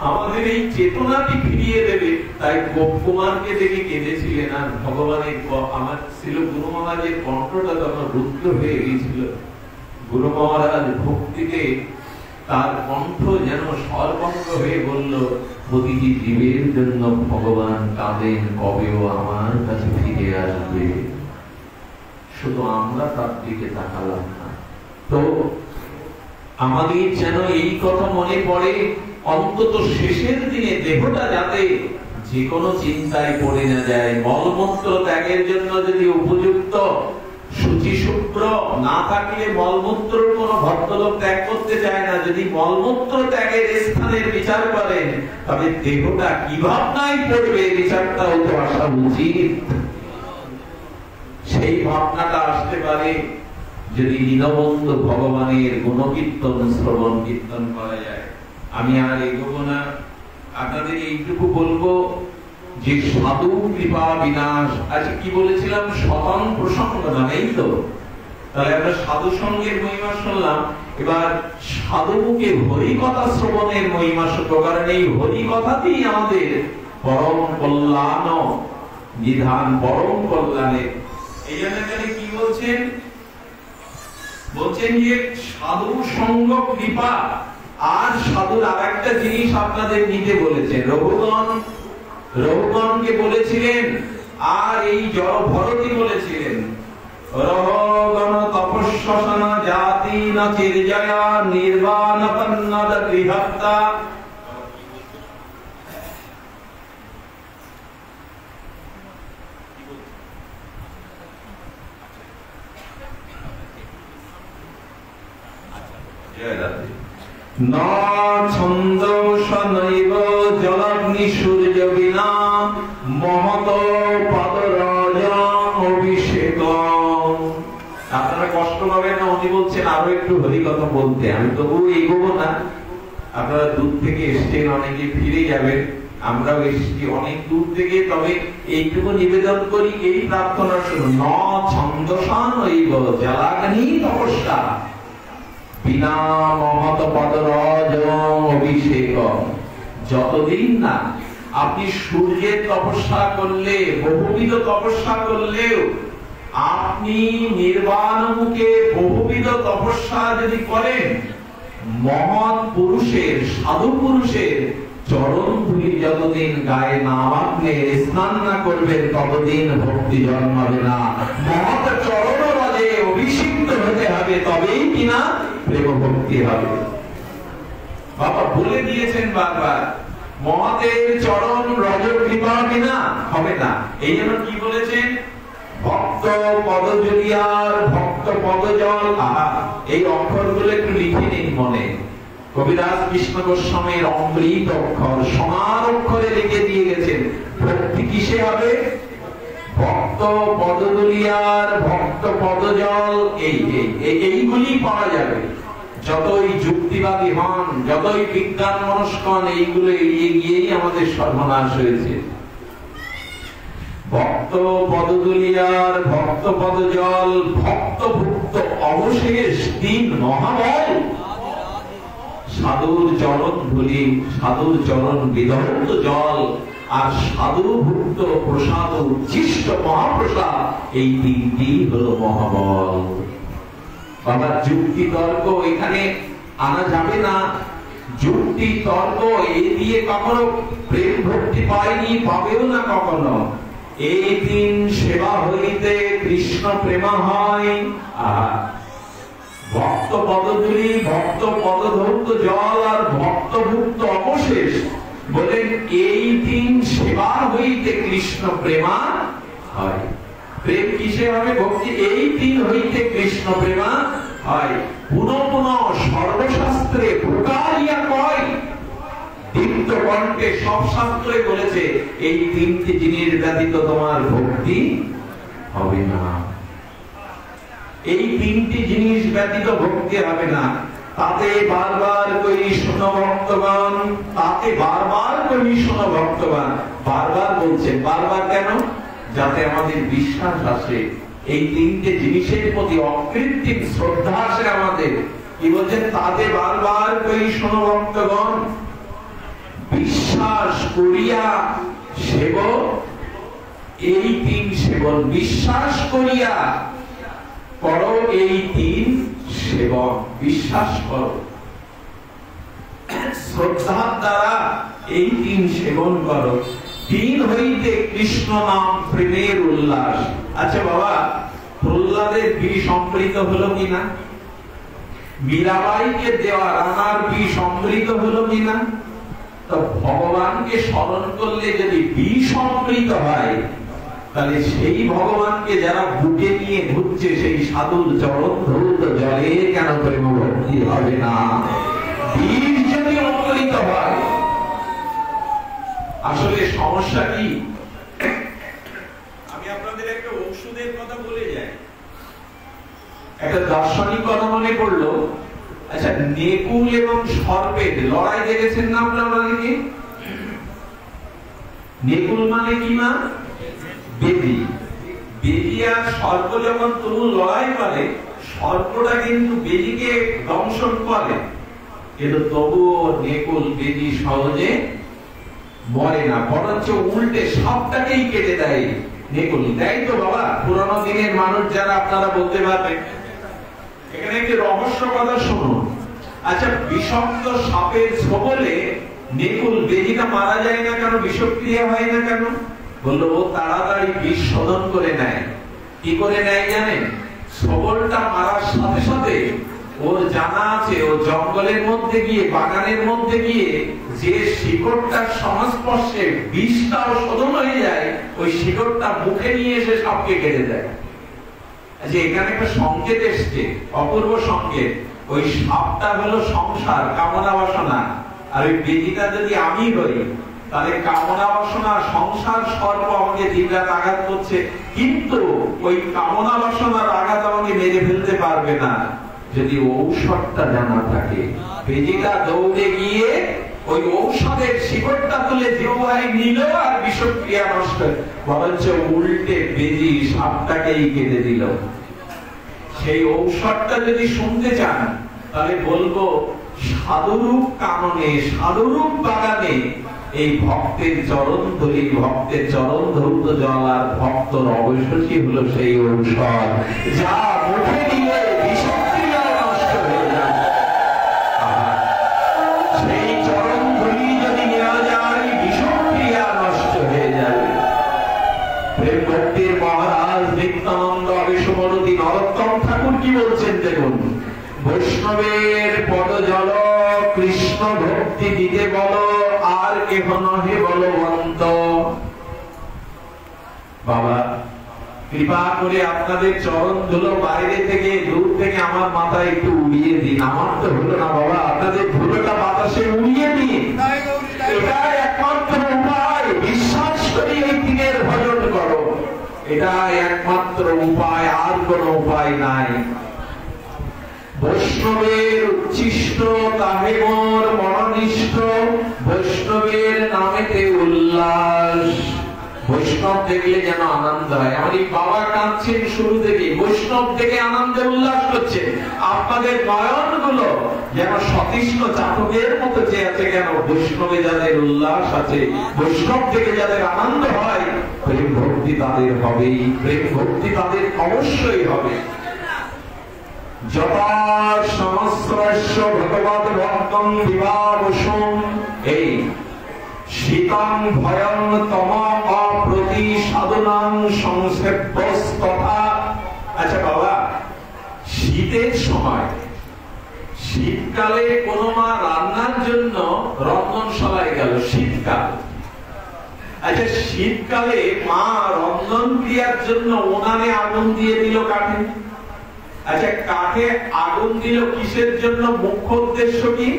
আমাদের এই চেতনাটি ফিরিয়ে দেবে। তাই গোপকুমারকে দেখে কেঁদেছিলেন, আর ভগবানের আমার ছিল গুরু মহারাজের কণ্ঠটা তখন রুদ্ধ হয়ে গিয়েছিল। গুরু মহারাজ ভক্তিতে তার কণ্ঠ যেন সর্বঙ্গ হয়ে বলল, প্রতিটি জীবের জন্য ভগবান কাঁদেন, কবেও আমার কাছে ফিরে আসবে। শুধু আমরা তার দিকে তাকালাম না। তো আমাদের যেন এই কথা মনে পড়ে, অন্তত শেষের দিনে দেহটা যাতে যে কোনো চিন্তায় পড়ে না যায়। মলমূত্র ত্যাগের জন্য যদি উপযুক্ত শুচি শুভ্র না থাকলে মলমূত্র কোন ভদ্রলোক ত্যাগ করতে চায় না। যদি মলমূত্র ত্যাগের স্থানের বিচার করেন, তবে দেহটা কি ভাবনায় পড়বে, বিচারটাও তো আসা উচিত। সেই ভাবনাটা আসতে পারে যদি দীনবন্ধু ভগবানের গুণকীর্তন শ্রবণ কীর্তন করা যায়। আমি আর এগোবো না, আপনাদের এইটুকু বলবো যে সাধু কৃপা বিনাশ। আচ্ছা কি বলেছিলাম, শতন প্রসঙ্গ জানেই তো। তাহলে আমরা সাধু সঙ্গের মহিমা শুনলাম, এবার সাধুকে হরি কথা শ্রবণের মহিমা শুনবো। কারণ এই হরি কথাতেই আমাদের পরম কল্যাণ নিধান, পরম কল্যাণের। এই জন্য এখানে কি বলছেন, বলছেন যে সাধু সঙ্গ কৃপা। আর সাধুর আর একটা জিনিস আপনাদের নিতে বলেছেন, রঘুগণকে বলেছিলেন, আর এই জড় ভরতী বলেছিলেন, রহগণ তপস্বসনা জাতি না চিরজয়া নির্বাণপন্নদ গৃহত্তা। না ছন্দ সনৈব জলাগ্নি সূর্য বিনা মহত পদরাজ অভিষেক। আপনারা কষ্ট পাবেন না, উনি বলছেন আরো একটু হরি কথা বলতে। আমি তবু এগোবো না, আপনারা দূর থেকে এসছেন, অনেকে ফিরে যাবেন, আমরাও এসেছি অনেক দূর থেকে। তবে এইটুকু নিবেদন করি, এই প্রার্থনা শুনুন, ন ছন্দসানৈব জলাগ্নি তপস্যা বিনা মহত পদরাজ অভিষেক। যতদিন না আপনি সূর্যের তপস্যা করলে, বহুবিধ তপস্যা করলেও, আপনি নির্বাণ মুখে বহুবিধ তপস্যা যদি করেন, মহৎ পুরুষের, সাধু পুরুষের চরণ ধুলি যতদিন গায়ে না মাখলে, স্নান না করবেন, ততদিন ভক্তি জন্মাবে না। মহৎ চরণ রাজে অভিষিক্ত হতে হবে, তবেই কিনা প্রেম ভক্তি হবে। বাবা বলে দিয়েছেন বারবার, মহতের চরণ রজ কৃপা বিনা হবে না। এই জন্য কি বলেছেন, ভক্ত পদজলিয়ার ভক্ত পদজল। এই অক্ষরগুলো একটু লিখে নিন মনে। কবিরাজ কৃষ্ণ গোস্বামীর অমৃত অক্ষর সমান অক্ষরে লিখে দিয়ে গেছেন। ভক্তি কিসে হবে, ভক্ত পদদলিয়ার ভক্ত পদজল, এইগুলি পাওয়া যাবে। যতই যুক্তিবাদী হন, যতই বিজ্ঞান মনস্ক হন, এইগুলো এড়িয়ে গিয়েই আমাদের সর্বনাশ হয়েছে। ভক্ত পদদলিয়ার ভক্ত পদজল, ভক্ত ভুক্ত অবশেষ তিন মহাবল। সাধুর চরণ ধুলি, সাধুর চরণ বিদগ্ধ জল, আর সাধু ভুক্ত প্রসাদ উচ্ছিষ্ট মহাপ্রসাদ, এই তিনটি হলো মহাবল। বাবা যুক্তি তর্ক এখানে আনা যাবে না। যুক্তি তর্ক এ দিয়ে কখনো প্রেম ভক্তি পায়নি, পাবেও না কখনো। এই তিন সেবা হইতে কৃষ্ণ প্রেমা হয়। ভক্ত পদধূলি, ভক্ত পদধৌত জল, আর ভক্ত ভুক্ত অবশেষ, বলেন এই তিন সেবা হইতে কৃষ্ণ প্রেমা হয়। প্রেম কিসে হবে, ভক্তি, এই তিন হইতে কৃষ্ণ প্রেমা হয়। পুনঃ পুনঃ সর্বশাস্ত্রে প্রকারিয়া কয়, দীপ্ত কণ্ঠে সব শাস্ত্রে বলেছে, এই তিনটি জিনিস ব্যতীত তোমার ভক্তি হবে না। এই তিনটি জিনিস ব্যতীত ভক্তি হবে না। তাতে বারবার করি শোনো ভক্তগণ, তাতে বারবার করি শোনো ভক্তগণ। বারবার বলছেন, বারবার কেন? যাতে আমাদের বিশ্বাস আসে, এই তিনটে জিনিসের প্রতি অকৃত্রিম শ্রদ্ধা আসে আমাদের। কি বলছেন? তাতে বারবার করি শোনো ভক্তগণ, বিশ্বাস করিয়া সেব এই তিন সেবন। বিশ্বাস করিয়া করো এই তিন সেবন, বিশ্বাস করো, শ্রদ্ধার দ্বারা এই তিন সেবন করো। তিন হইতে কৃষ্ণ নাম প্রেমের উল্লাস। আচ্ছা বাবা, প্রহ্লাদের বিষ অমৃত হলো কিনা? মীরাবাইকে দেওয়া রানার বিষ অমৃত হলো কিনা? তো ভগবানকে স্মরণ করলে যদি বিষ অমৃত হয়, তাহলে সেই ভগবানকে যারা বুকে নিয়ে ঘুরছে সেই সাধুর চরণ ধৌত জলে কেন প্রেম ভক্তি হবে না? বিষ যদি অমৃত হয়, আসলে সমস্যা কি? আমি আপনাদের একটা ঔষধের কথা বলে যাই। একটা দার্শনিক কথা মনে পড়লো। আচ্ছা, নেকুল এবং সর্পের লড়াই দেখেছেন না আপনারা অনেকে? নেকুল মানে কি না? বেদি। বেদি আর সর্প যখন তুমুল লড়াই করে, সর্পটা কিন্তু বেদিকে দংশন করে, কিন্তু তবুও নেকুল বেদি সহজে মরে না, বরঞ্চ উল্টে সবটাকেই কেটে দেয় নেকুল। দেয় তো বাবা, পুরোনো দিনের মানুষ যারা, আপনারা বলতে পারবেন। এখানে একটি রহস্য কথা শুনুন। আচ্ছা, বিষাক্ত সাপের ছোবলে নেকুল বেদিটা মারা যায় না কেন? বিষক্রিয়া হয় না কেন? বললো ও তাড়াতাড়ি বিষ শোধন করে নেয়। কি করে নেয় জানেন? ছোবলটা মারার সাথে সাথে ওর জানা আছে, ও জঙ্গলের মধ্যে গিয়ে, বাগানের মধ্যে গিয়ে যে শিকড়টার সংস্পর্শে বিষটাও শোধন হয়ে যায়, ওই শিকড়টা মুখে নিয়ে এসে সাপকে কেটে দেয়। আচ্ছা, এখানে একটা সংকেত এসছে, অপূর্ব সংকেত। ওই সাপটা হলো সংসার, কামনা বাসনা, আর ওই বেদিটা যদি আমি হই, তাহলে কামনা বাসনা, সংসার, সর্প আমাকে দিনরাত আঘাত করছে, কিন্তু ওই কামনা বাসনার আঘাত আমাকে মেরে ফেলতে পারবে না যদি ঔষধটা জানা থাকে। বেদিটা দৌড়ে গিয়ে ওই ঔষধের শিকড়টা তুলে জিহ্বায় নিল আর বিষক্রিয়া নষ্ট, বরঞ্চ উল্টে বেদি সাপটাকেই কেটে দিল। সেই ঔষধটা যদি শুনতে চান, তাহলে বলবো সাধুরূপ কাননে, সাধুরূপ বাগানে এই ভক্তের চরণ ধরি, ভক্তের চরণ ধৌত জল আর ভক্তর অবশেষই হলো সেই ঔষধ, যা মুখে দিলে বিষক্রিয়া নষ্ট হয়ে যায়। সেই চরণ ধরি যদি নেওয়া যায়, বিষক্রিয়া নষ্ট হয়ে যাবে। প্রেম ভক্তির মহারাজ নিত্যানন্দ আবেশমরতি নরোত্তম ঠাকুর কি বলছেন দেখুন। বৈষ্ণবের পদ জল কৃষ্ণ ভক্তি দিতে বলো, আর কেহ নহে বলবন্ত। বাবা, কৃপা করে আপনাদের চরণ ধুলো বাইরে থেকে, দূর থেকে আমার মাথায় একটু উড়িয়ে দিন। আমার তো হলো না বাবা, আপনাদের ধুলোটা বাতাসে উড়িয়ে দিন। এটাই একমাত্র উপায়। বিশ্বাস করি এই দিনের ভজন করো, এটাই একমাত্র উপায়, আর কোন উপায় নাই। বৈষ্ণবের উচ্ছিষ্ট তাহে মোর মননিষ্ঠ, বৈষ্ণবের নামেতে উল্লাস। বৈষ্ণব দেখলে যেন আনন্দ হয়। আমার এই বাবা কাঁদছেন শুরু থেকে, বৈষ্ণব দেখে আনন্দে উল্লাস করছেন। আপনাদের নয়ন গুলো যেন সতৃষ্ণ চাতকের মতো চেয়ে আছে। কেন? বৈষ্ণবে যাদের উল্লাস আছে, বৈষ্ণব থেকে যাদের আনন্দ হয়, প্রেম ভক্তি তাদের হবেই, প্রেম ভক্তি তাদের অবশ্যই হবে। যথা সংস্পর্শ ভগবৎ ভক্তং বিভাবসুম, এই শীতং ভয়ং তম অপ্রতি সাধনাং সংসেব্যস্তথা। আচ্ছা বাবা, শীতের সময়, শীতকালে কোন মা রান্নার জন্য রন্ধনশালায় গেল, শীতকাল। আচ্ছা, শীতকালে মা রন্ধন ক্রিয়ার জন্য উনানে আগুন দিয়ে দিল কাঠে। আচ্ছা, কাঠে আগুন দিল কিসের জন্য? মুখ্য উদ্দেশ্য কি?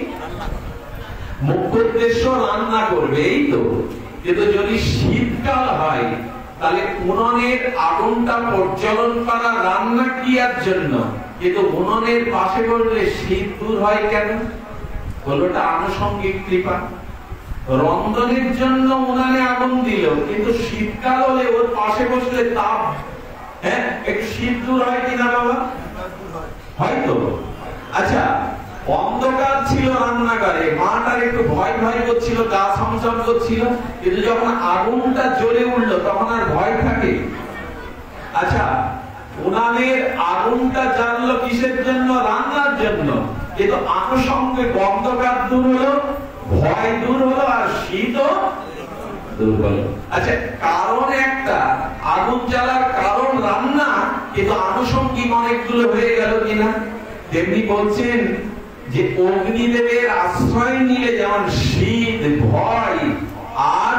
মুখ্য উদ্দেশ্য রান্না করবে, এই তো। কিন্তু যদি শীতকাল হয়, তাহলে উনানের আগুনটা প্রজ্বলন করা রান্না ক্রিয়ার জন্য। কিন্তু উনুনের পাশে বললে শীত দূর হয় কেন? হলোটা আনুষঙ্গিক কৃপা। রন্ধনের জন্য উনানে আগুন দিল, কিন্তু শীতকাল হলে ওর পাশে বসলে তাপ, হ্যাঁ, একটু শীত দূর হয় কিনা বাবা? হয়তো। আচ্ছা, অন্ধকার ছিল রান্নাঘরে, মাটার একটু ভয় ভয় করছিল, গা ছমছম করছিল, কিন্তু যখন আগুনটা জ্বলে উঠলো তখন আর ভয় থাকে? আচ্ছা, উনানের আগুনটা জ্বাললো কিসের জন্য? রান্নার জন্য, কিন্তু আনুষঙ্গিক অন্ধকার দূর হলো, ভয় দূর হলো, আর শীতও দূর হলো। আচ্ছা, কারণ একটা, আগুন জ্বালার কারণ রান্না, কিন্তু আনুষঙ্গিক অনেকগুলো হয়ে গেল কিনা? তেমনি বলছেন যে অগ্নিদেবের আশ্রয় নিলে যেমন শীত, ভয় আর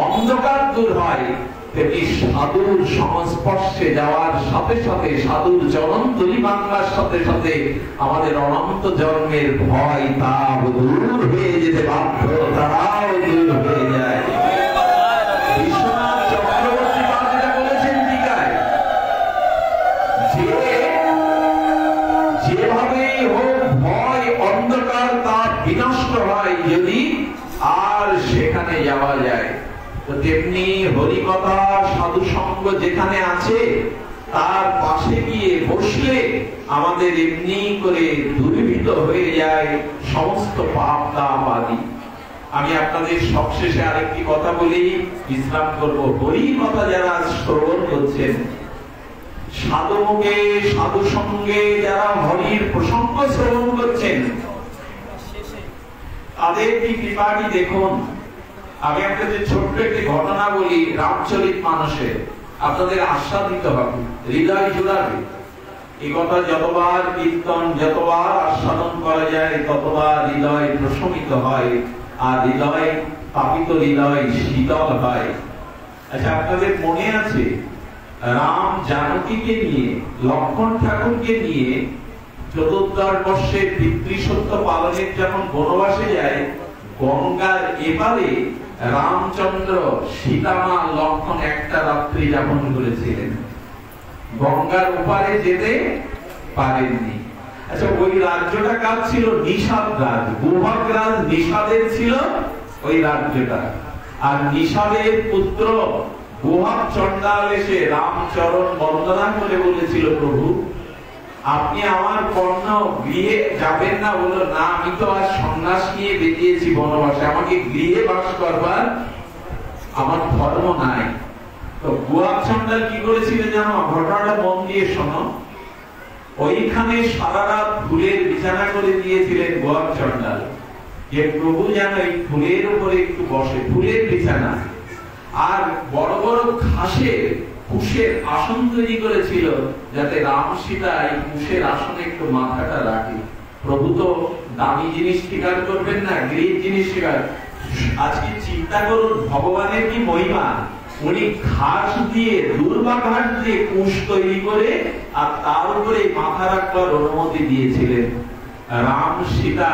অন্ধকার দূর হয়, তেমনি সাধুর সংস্পর্শে যাওয়ার সাথে সাথে, সাধুর চরণ তুলি বাংলার সাথে সাথে আমাদের অনন্ত জন্মের ভয় তাপ দূর হয়ে যেতে বাধ্য, তারাও দূর হয়ে যায়। বিশ্বনাথ চক্রবর্তী যেটা বলেছেন টিকায়, যেভাবেই হোক ভয়, অন্ধকার, তাপ বিনষ্ট হয় যদি আর সেখানে যাওয়া যায়। তো তেমনি হরিকথা, সাধু সঙ্গ যেখানে আছে তার পাশে গিয়ে বসলে আমাদের এমনি করে দূরীভূত হয়ে যায় সমস্ত পাপ তাপ আদি। আমি আপনাদের সবশেষে আরেকটি কথা বলি, বিশ্রাম করব। হরিকথা যারা শ্রবণ করছেন, সাধু মুখে, সাধু সঙ্গে যারা হরির প্রসঙ্গ শ্রবণ করছেন, তাদের কি কৃপাটি দেখুন। আমি আপনাদের ছোট্ট একটি ঘটনা বলি, রামচরিত মানুষের, আপনাদের আস্বাদিত হবে, হৃদয় জুড়াবে। এই কথা যতবার কীর্তন, যতবার আস্বাদন করা যায়, ততবার হৃদয় প্রশমিত হয়, আর হৃদয়, পাপিত হৃদয় শীতল হয়। আচ্ছা, আপনাদের মনে আছে রাম জানকীকে নিয়ে, লক্ষ্মণ ঠাকুরকে নিয়ে চতুর্দশ বর্ষে পিতৃসত্য পালনের যখন বনবাসে যায়, গঙ্গার এপারে রামচন্দ্র, সীতামা, লক্ষ্মণ একটা রাত্রি যাপন করেছিলেন, গঙ্গার ওপারে যেতে পারেননি। আচ্ছা, ওই রাজ্যটা কার ছিল? নিষাদ রাজ, গুহক রাজ নিষাদের ছিল ওই রাজ্যটা। আর নিষাদের পুত্র গুহক চণ্ডাল এসে রামচরণ বন্দনা করে বলেছিল, প্রভু আপনি আমার কর্ণ গৃহে যাবেন না? বলল, না, আমি তো আজ সন্ন্যাস নিয়ে বেরিয়েছি বনবাসে, আমাকে গৃহে বাস করবার আমার ধর্ম নাই। তো গুহক চণ্ডাল কি করেছিল জানো? ঘটনাটা মন দিয়ে শোনো। ওইখানে সারা রাত ফুলের বিছানা করে দিয়েছিলেন গুহক চণ্ডাল, যে প্রভু যেন এই ফুলের উপরে একটু বসে, ফুলের বিছানা। আর বড় বড় ঘাসের, কুশের আসন তৈরি করেছিল, যাতে রাম সীতা এই কুশের আসনে একটু মাথাটা রাখে। প্রভু তো দামি জিনিস স্বীকার করবেন না, গৃহীত জিনিস স্বীকার। আজকে চিন্তা করুন ভগবানের কি মহিমা, উনি ঘাস দিয়ে, দুর্বা ঘাস দিয়ে কুশ তৈরি করে আর তার উপরে মাথা রাখবার অনুমতি দিয়েছিলেন। রাম সীতা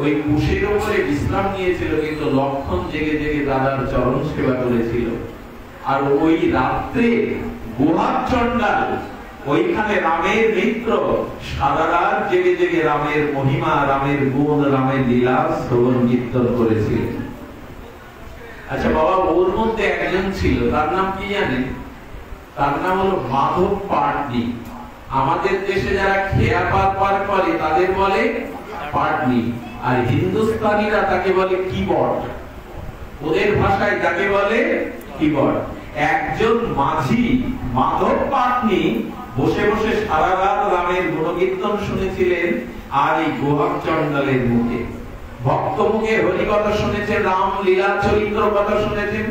ওই কুশের উপরে বিশ্রাম নিয়েছিল, কিন্তু লক্ষ্মণ জেগে জেগে দাদার চরণ সেবা করেছিল। আর ওই রাত্রে গুহক চণ্ডাল ওইখানে রামের মিত্র সারা রাত জেগে জেগে রামের মহিমা, রামের গুণ, রামের লীলা শ্রবণ কীর্তন করেছিলেন। আচ্ছা বাবা, ওর মধ্যে একজন ছিল, তার নাম কি জানেন? তার নাম হলো মাধব পাটনি। আমাদের দেশে যারা খেয়া পার করে তাদের বলে পাটনি, আর হিন্দুস্তানিরা তাকে বলে কিবট। ওদের ভাষায় তাকে বলে কিবট। একজন মাঝি মাধব পাটনি বসে বসে সারা রাত রামের গুণকীর্তন শুনেছিলেন, আর এই গুহক চণ্ডালের মুখে, ভক্ত মুখে হরিকথা শুনেছেন, রাম লীলা চরিত্র কথা শুনেছেন।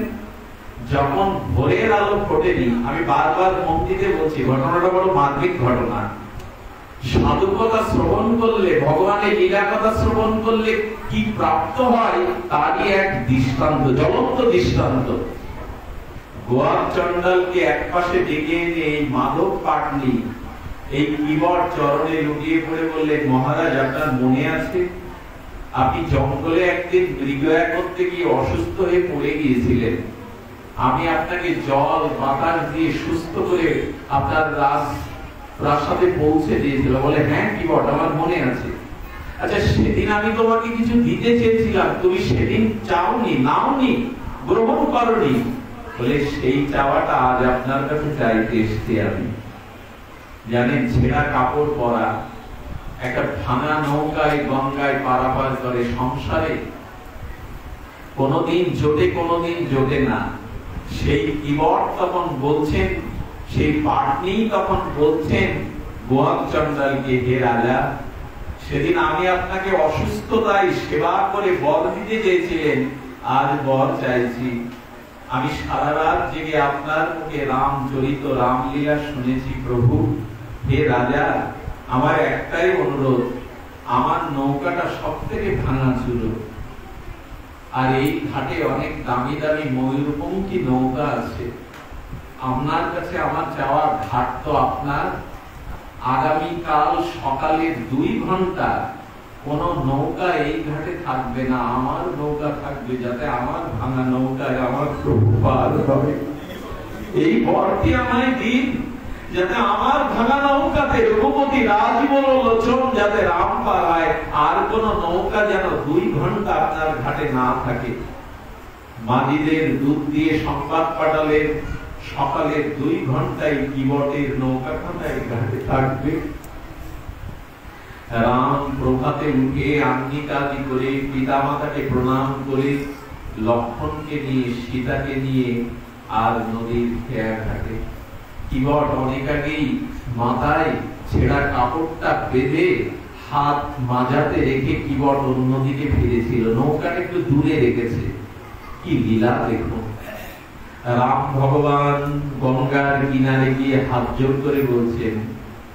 যখন ভোরের আলো ফোটেনি, আমি বারবার মন্দিরে বলছি, ঘটনাটা বড় মার্মিক ঘটনা। সাধু কথা শ্রবণ করলে, ভগবানের লীলা কথা শ্রবণ করলে কি প্রাপ্ত হয় তারই এক দৃষ্টান্ত, জ্বলন্ত দৃষ্টান্ত। গুহক চণ্ডালকে এক পাশে ডেকে এনে এই মাধব পাটনি এই কিবট চরণে লুটিয়ে পড়ে বললেন, মহারাজ আপনার মনে আছে আপনি জঙ্গলে একদিন মৃগয়া করতে গিয়ে অসুস্থ হয়ে পড়ে গিয়েছিলেন, আমি আপনাকে জল বাতাস দিয়ে সুস্থ করে আপনার রাজ প্রাসাদে পৌঁছে দিয়েছিল। বলে হ্যাঁ কি বট, আমার মনে আছে। আচ্ছা সেদিন আমি তোমাকে কিছু দিতে চেয়েছিলাম, তুমি সেদিন চাওনি, নাওনি, গ্রহণ করনি। বলে সেই চাওয়াটা আজ আপনার কাছে চাইতে এসেছি আমি। জানেন, ছেঁড়া কাপড় পরা, একটা ভাঙা নৌকায় গঙ্গায় পারাপার করে, সংসারে কোনদিন জোটে কোনদিন জোটে না। সেই কিবট তখন বলছেন, সেই পাটনি তখন বলছেন গোয়াল চন্ডালকে, হে রাজা, সেদিন আমি আপনাকে অসুস্থতায় সেবা করে বর দিতে চেয়েছিলেন, আজ বর চাইছি। আমি সারা রাত জেগে আপনার মুখে রামচরিত রামলীলা শুনেছি প্রভু। হে রাজা, আমার একটাই অনুরোধ, আমার নৌকাটা সব থেকে ভাঙা ছিল, আর এই ঘাটে অনেক দামি দামি ময়ূরপঙ্খী নৌকা আছে। আপনার কাছে আমার যাওয়ার ঘাট তো আপনার। আগামীকাল সকালে 2 ঘন্টা কোন নৌকা এই ঘাটে থাকবে না, আমার নৌকা থাকবে, যাতে আমার ভাঙা নৌকায় আমার প্রভু পার হবে। এই বরটি আমায় দিন, যাতে আমার ভাঙা নৌকাতে রঘুপতি রাজীবন লোচন যাতে রাম পারায়, আর কোন নৌকা যেন 2 ঘন্টা আপনার ঘাটে না থাকে। মাঝিদের দুধ দিয়ে সংবাদ পাঠালেন, সকালে 2 ঘন্টায় কিবটের নৌকাখানায় ঘাটে থাকবে। রাম প্রভাতে উঠে আঙ্গিকাদি করে পিতামাতাকে প্রণাম করে লক্ষ্মণকে নিয়ে সীতাকে নিয়ে আর নদীর খেয়া ঘাটে। কিবট অনেক আগেই মাথায় ছেঁড়া কাপড়টা বেঁধে হাত মাজাতে রেখে কিবট অন্যদিকে ফিরেছিল, নৌকাটা একটু দূরে রেখেছে। কি লীলা দেখুন! রাম ভগবান গঙ্গার কিনারে গিয়ে হাত জোড় করে বলছেন,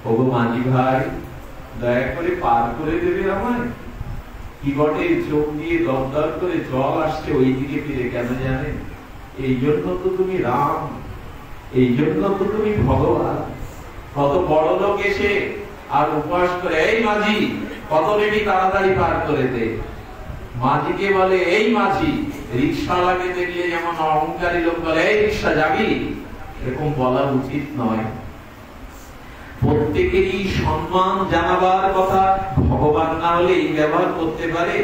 ওগো মাঝি ভাই, দয়া করে পার করে দেবে আমায়। কিবটের চোখ দিয়ে দরদর করে জল আসছে ওই দিকে ফিরে, কেন জানেন? এই জন্য তো তুমি রাম, এই জন্য তো তুমি ভগবান। কত বড় লোক এসে আর উপহাস করে, এই মাঝি কত রেডি, তাড়াতাড়ি পার করে দে। মাঝিকে বলে, এই মাঝি, রিক্সাওয়ালাকে দেখলে যেমন অহংকারী লোক বলে, এই রিক্সা যাবি, এরকম বলা উচিত নয়। প্রত্যেকেরই সম্মান জানাবার কথা। ভগবান না হলে এই ব্যবহার করতে পারে?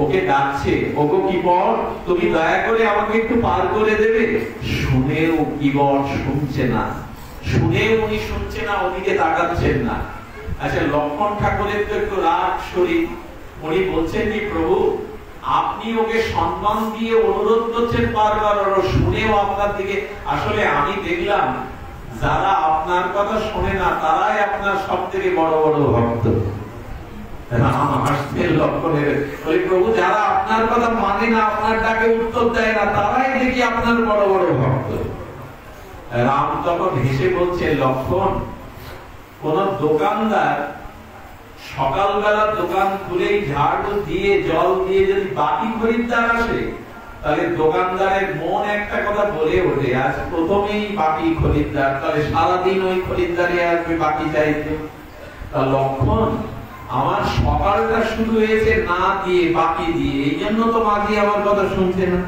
ওকে ডাকছে, ওগো কিবট, তুমি দয়া করে আমাকে একটু পার করে দেবে। শুনেও কিবট শুনছে না, শুনেও উনি শুনছে না, ওদিকে তাকাচ্ছেন না। আচ্ছা লক্ষ্মণ ঠাকুরের তো একটু রাগ শরীর, উনি বলছেন কি প্রভু, আপনি ওকে সম্মান দিয়ে অনুরোধ করছেন পার করার, শুনেও আপনার দিকে। আসলে আমি দেখলাম যারা আপনার কথা শোনে না তারাই আপনার সব থেকে বড় বড় ভক্ত। রাম হাসতেন লক্ষ্মণের, বলে প্রভু যারা আপনার কথা মানে না, আপনার ডাকে উত্তর দেয় না, তারাই দেখি আপনার বড় বড় ভক্ত। রাম তখন হেসে বলছে, লক্ষ্মণ, কোন দোকানদার সকালবেলা দোকান খুলেই ঝাড়ু দিয়ে জল দিয়ে যদি বাকি খরিদ্দার আসে, তাহলে দোকানদারের মন একটা কথা বলে ওঠে, আজ প্রথমেই বাকি খরিদ্দার, তাহলে সারাদিন ওই খরিদ্দারে আসবে বাকি চাইতে। তা লক্ষ্মণ, আমার সকালটা শুরু হয়েছে না দিয়ে, বাকি দিয়ে, এই জন্য তো মাঝি আমার কথা শুনছে না।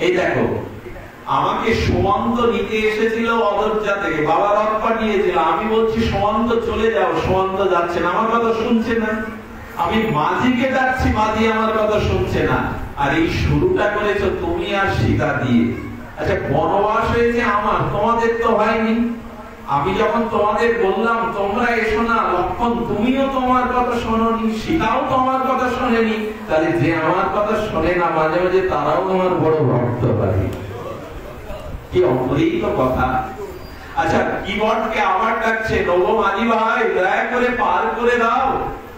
এই দেখো, আমাকে সুমন্ত নিতে এসেছিল অযোধ্যা থেকে, বাবা রথ পাঠিয়েছিল, আমি বলছি সুমন্ত চলে যাও, সুমন্ত যাচ্ছে না, আমার কথা শুনছে না। আমি মাঝিকে ডাকছি, মাঝি আমার কথা শুনছে না। আর এই শুরুটা করেছো তুমি আর সীতা দিয়ে। আচ্ছা বনবাস হয়েছে আমার, তোমাদের তো হয়নি। আমি যখন তোমাদের বললাম তোমরা এসো না, লক্ষ্মণ তুমিও তোমার কথা শোনোনি, সীতাও তোমার কথা শোনেনি, তাহলে যে আমার কথা শোনে না মাঝে মাঝে তারাও আমার বড় ভক্ত হয়। কি অমৃত কথা! আচ্ছা কিবটকে আবার ডাকছে, ওগো মাঝি ভাই, দয়া করে পার করে দাও।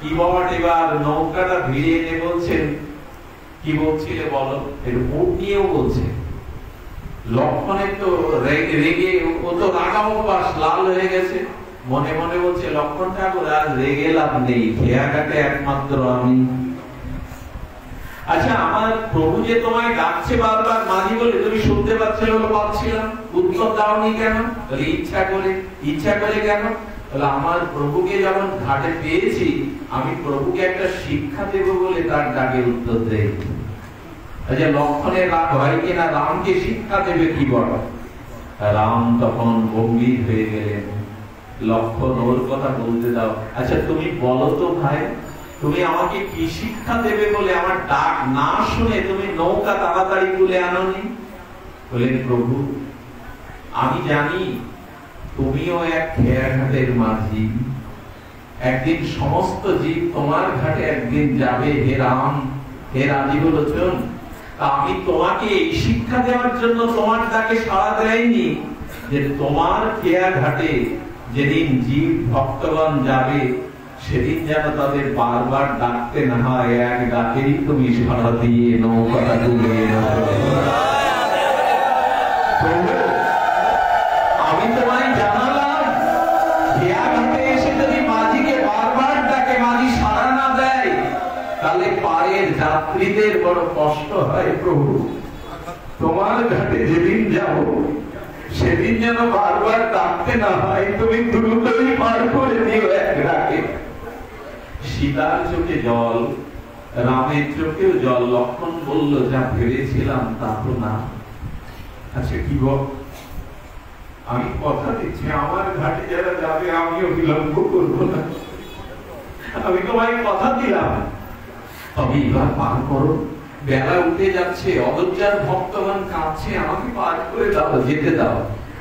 কিবট এবার নৌকাটা ভিড়ে এনে বলছেন, কি বলছিলে বলো? এর মুখ নিয়েও বলছে। লক্ষ্মণের তো রেগে, ও তো রাগা অভ্যাস, লাল হয়ে গেছে, মনে মনে বলছে, লক্ষ্মণ ঠাকুর আজ রেগে লাভ নেই, খেয়াঘাটে একমাত্র আমি। আচ্ছা আমার প্রভু যে তোমায় ডাকছে বারবার, মাঝি বলে তুমি শুনতে পাচ্ছিলে? বলে পাচ্ছিলাম। উত্তর দাওনি কেন? বলে ইচ্ছা করে। ইচ্ছা করে কেন? বলে আমার প্রভুকে যখন ঘাটে পেয়েছি, আমি প্রভুকে একটা শিক্ষা দেব বলে তার ডাকে উত্তর দেই। আচ্ছা লক্ষ্মণের রাগ হয় কিনা? রামকে শিক্ষা দেবে কি বড়? রাম তখন গম্ভীর হয়ে গেলেন। লক্ষণ ওর কথা বলতে দাও। আচ্ছা তুমি বলো তো ভাই, তুমি আমাকে কি শিক্ষা দেবে বলে আমার ডাক না শুনে তুমি নৌকা তাড়াতাড়ি তুলে আনোনি? বলেন প্রভু আমি জানি তুমিও এক খেয়াঘাটের মাঝি, একদিন সমস্ত জীব তোমার ঘাটে একদিন যাবে। হে রাম, হে রাজীব লোচন, আমি তোমাকে এই শিক্ষা দেওয়ার জন্য তোমার ডাকে সাড়া দেয়নি যে তোমার খেয়া ঘাটে যেদিন জীব ভক্তগণ যাবে সেদিন যেন তাদের বারবার ডাকতে না হয়, এক ডাকেই তুমি সাড়া দিয়ে নৌকাটা তুলে আমি তোমায় জানালাম খেয়া ঘাটে এসে যদি মাঝিকে বারবার ডাকে মাঝি সাড়া না দেয় তাহলে পারের যাত্রীদের বড় কষ্ট হয়। প্রভু তোমার ঘাটে যেদিন যাব সেদিন যেন বারবার ডাকতে না হয়, তুমি দ্রুতই পার করে দিও এক ডাকে। সীতার চোখে জল, রামের চোখেও জল। লক্ষণ বলল যা ভেবেছিলাম তা তো না। আচ্ছা কি বল, আমি কথা দিচ্ছি আমার ঘাটে যারা যাবে আমিও বিলম্ব করব না, আমি তোমায় কথা দিলাম। তবে এবার পার করো, বেলা উঠে যাচ্ছে, অযোধ্যার ভক্তগণ কাঁদছে, আমাকে পার করে দাও, যেতে দাও।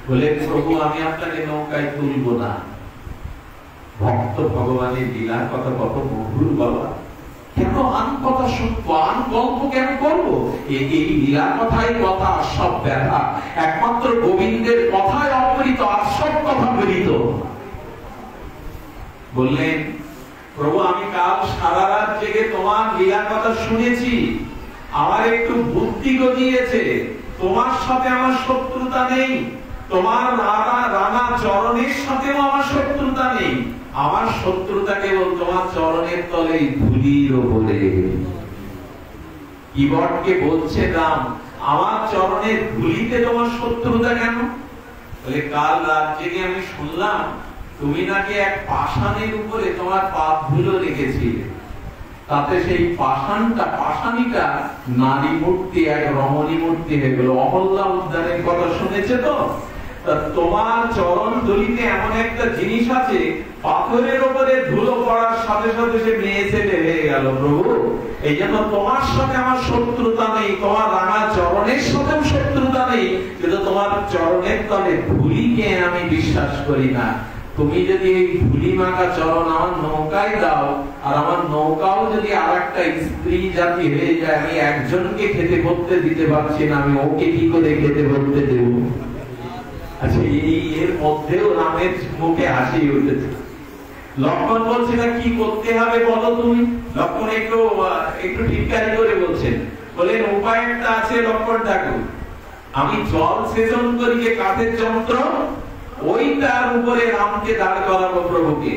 বলে প্রভু আমি আপনাকে নৌকায় তুলব না। ভক্ত ভগবানের লীলার কথা কত মধুর বাবা, কেন আন কথা শুনবো, আন গল্প কেন করবো? এই লীলার কথাই কথা, সব ব্যথা একমাত্র গোবিন্দের কথায় অমৃত, আর সব কথা মৃত। বললেন প্রভু আমি কাল সারা রাত জেগে তোমার লীলার কথা শুনেছি, আমার একটু বুদ্ধি গজিয়েছে। তোমার সাথে আমার শত্রুতা নেই, তোমার রানা চরণের সাথেও আমার শত্রুতা নেই। আমার শত্রুতা কেবল তোমার চরণের তলেই ধুলির ওপরে। কিবটকে বলছে রাম আমার চরণের ধুলিতে তোমার শত্রুতা কেন? বলে কাল রাত জেগে আমি শুনলাম তুমি নাকি এক পাষাণের উপরে তোমার পাপ ধুলো রেখেছিলে, তাতে সেই পাষাণীটা নারী মূর্তি, এক রমণী মূর্তি হয়ে গেল। অহল্যা উদ্যানের কথা শুনেছে তো? তোমার চরণ ধুলিতে এমন একটা জিনিস আছে, পাথরের উপরে ধুলো পড়ার সাথে সাথে সে মেয়ে ছেলে হয়ে গেল। প্রভু এই জন্য তোমার সাথে আমার শত্রুতা নেই, তোমার রাঙা চরণের সাথেও শত্রুতা নেই, কিন্তু তোমার চরণের তলে ধুলিকে আমি বিশ্বাস করি না। তুমি যদি এই ধুলি মাখা চরণ আমার নৌকায় দাও, আর আমার নৌকাও যদি আর একটা স্ত্রী জাতি হয়ে যায়, আমি একজনকে খেতে করতে দিতে পারছি না, আমি ওকে কি করে খেতে করতে দেব? আচ্ছা এর মধ্যেও রামের মুখে হাসি উঠেছে। লক্ষণ বলছে না কি করতে হবে বলো তুমি? লক্ষণ একটু ঠিকঠাক করে বলছেন, বলেন উপায় একটা আছে লক্ষণ ঠাকুর, আমি জল সেচন করি যে কাঠের যন্ত্র, ওইটার উপরে রামকে দাঁড় করাবো প্রভুকে,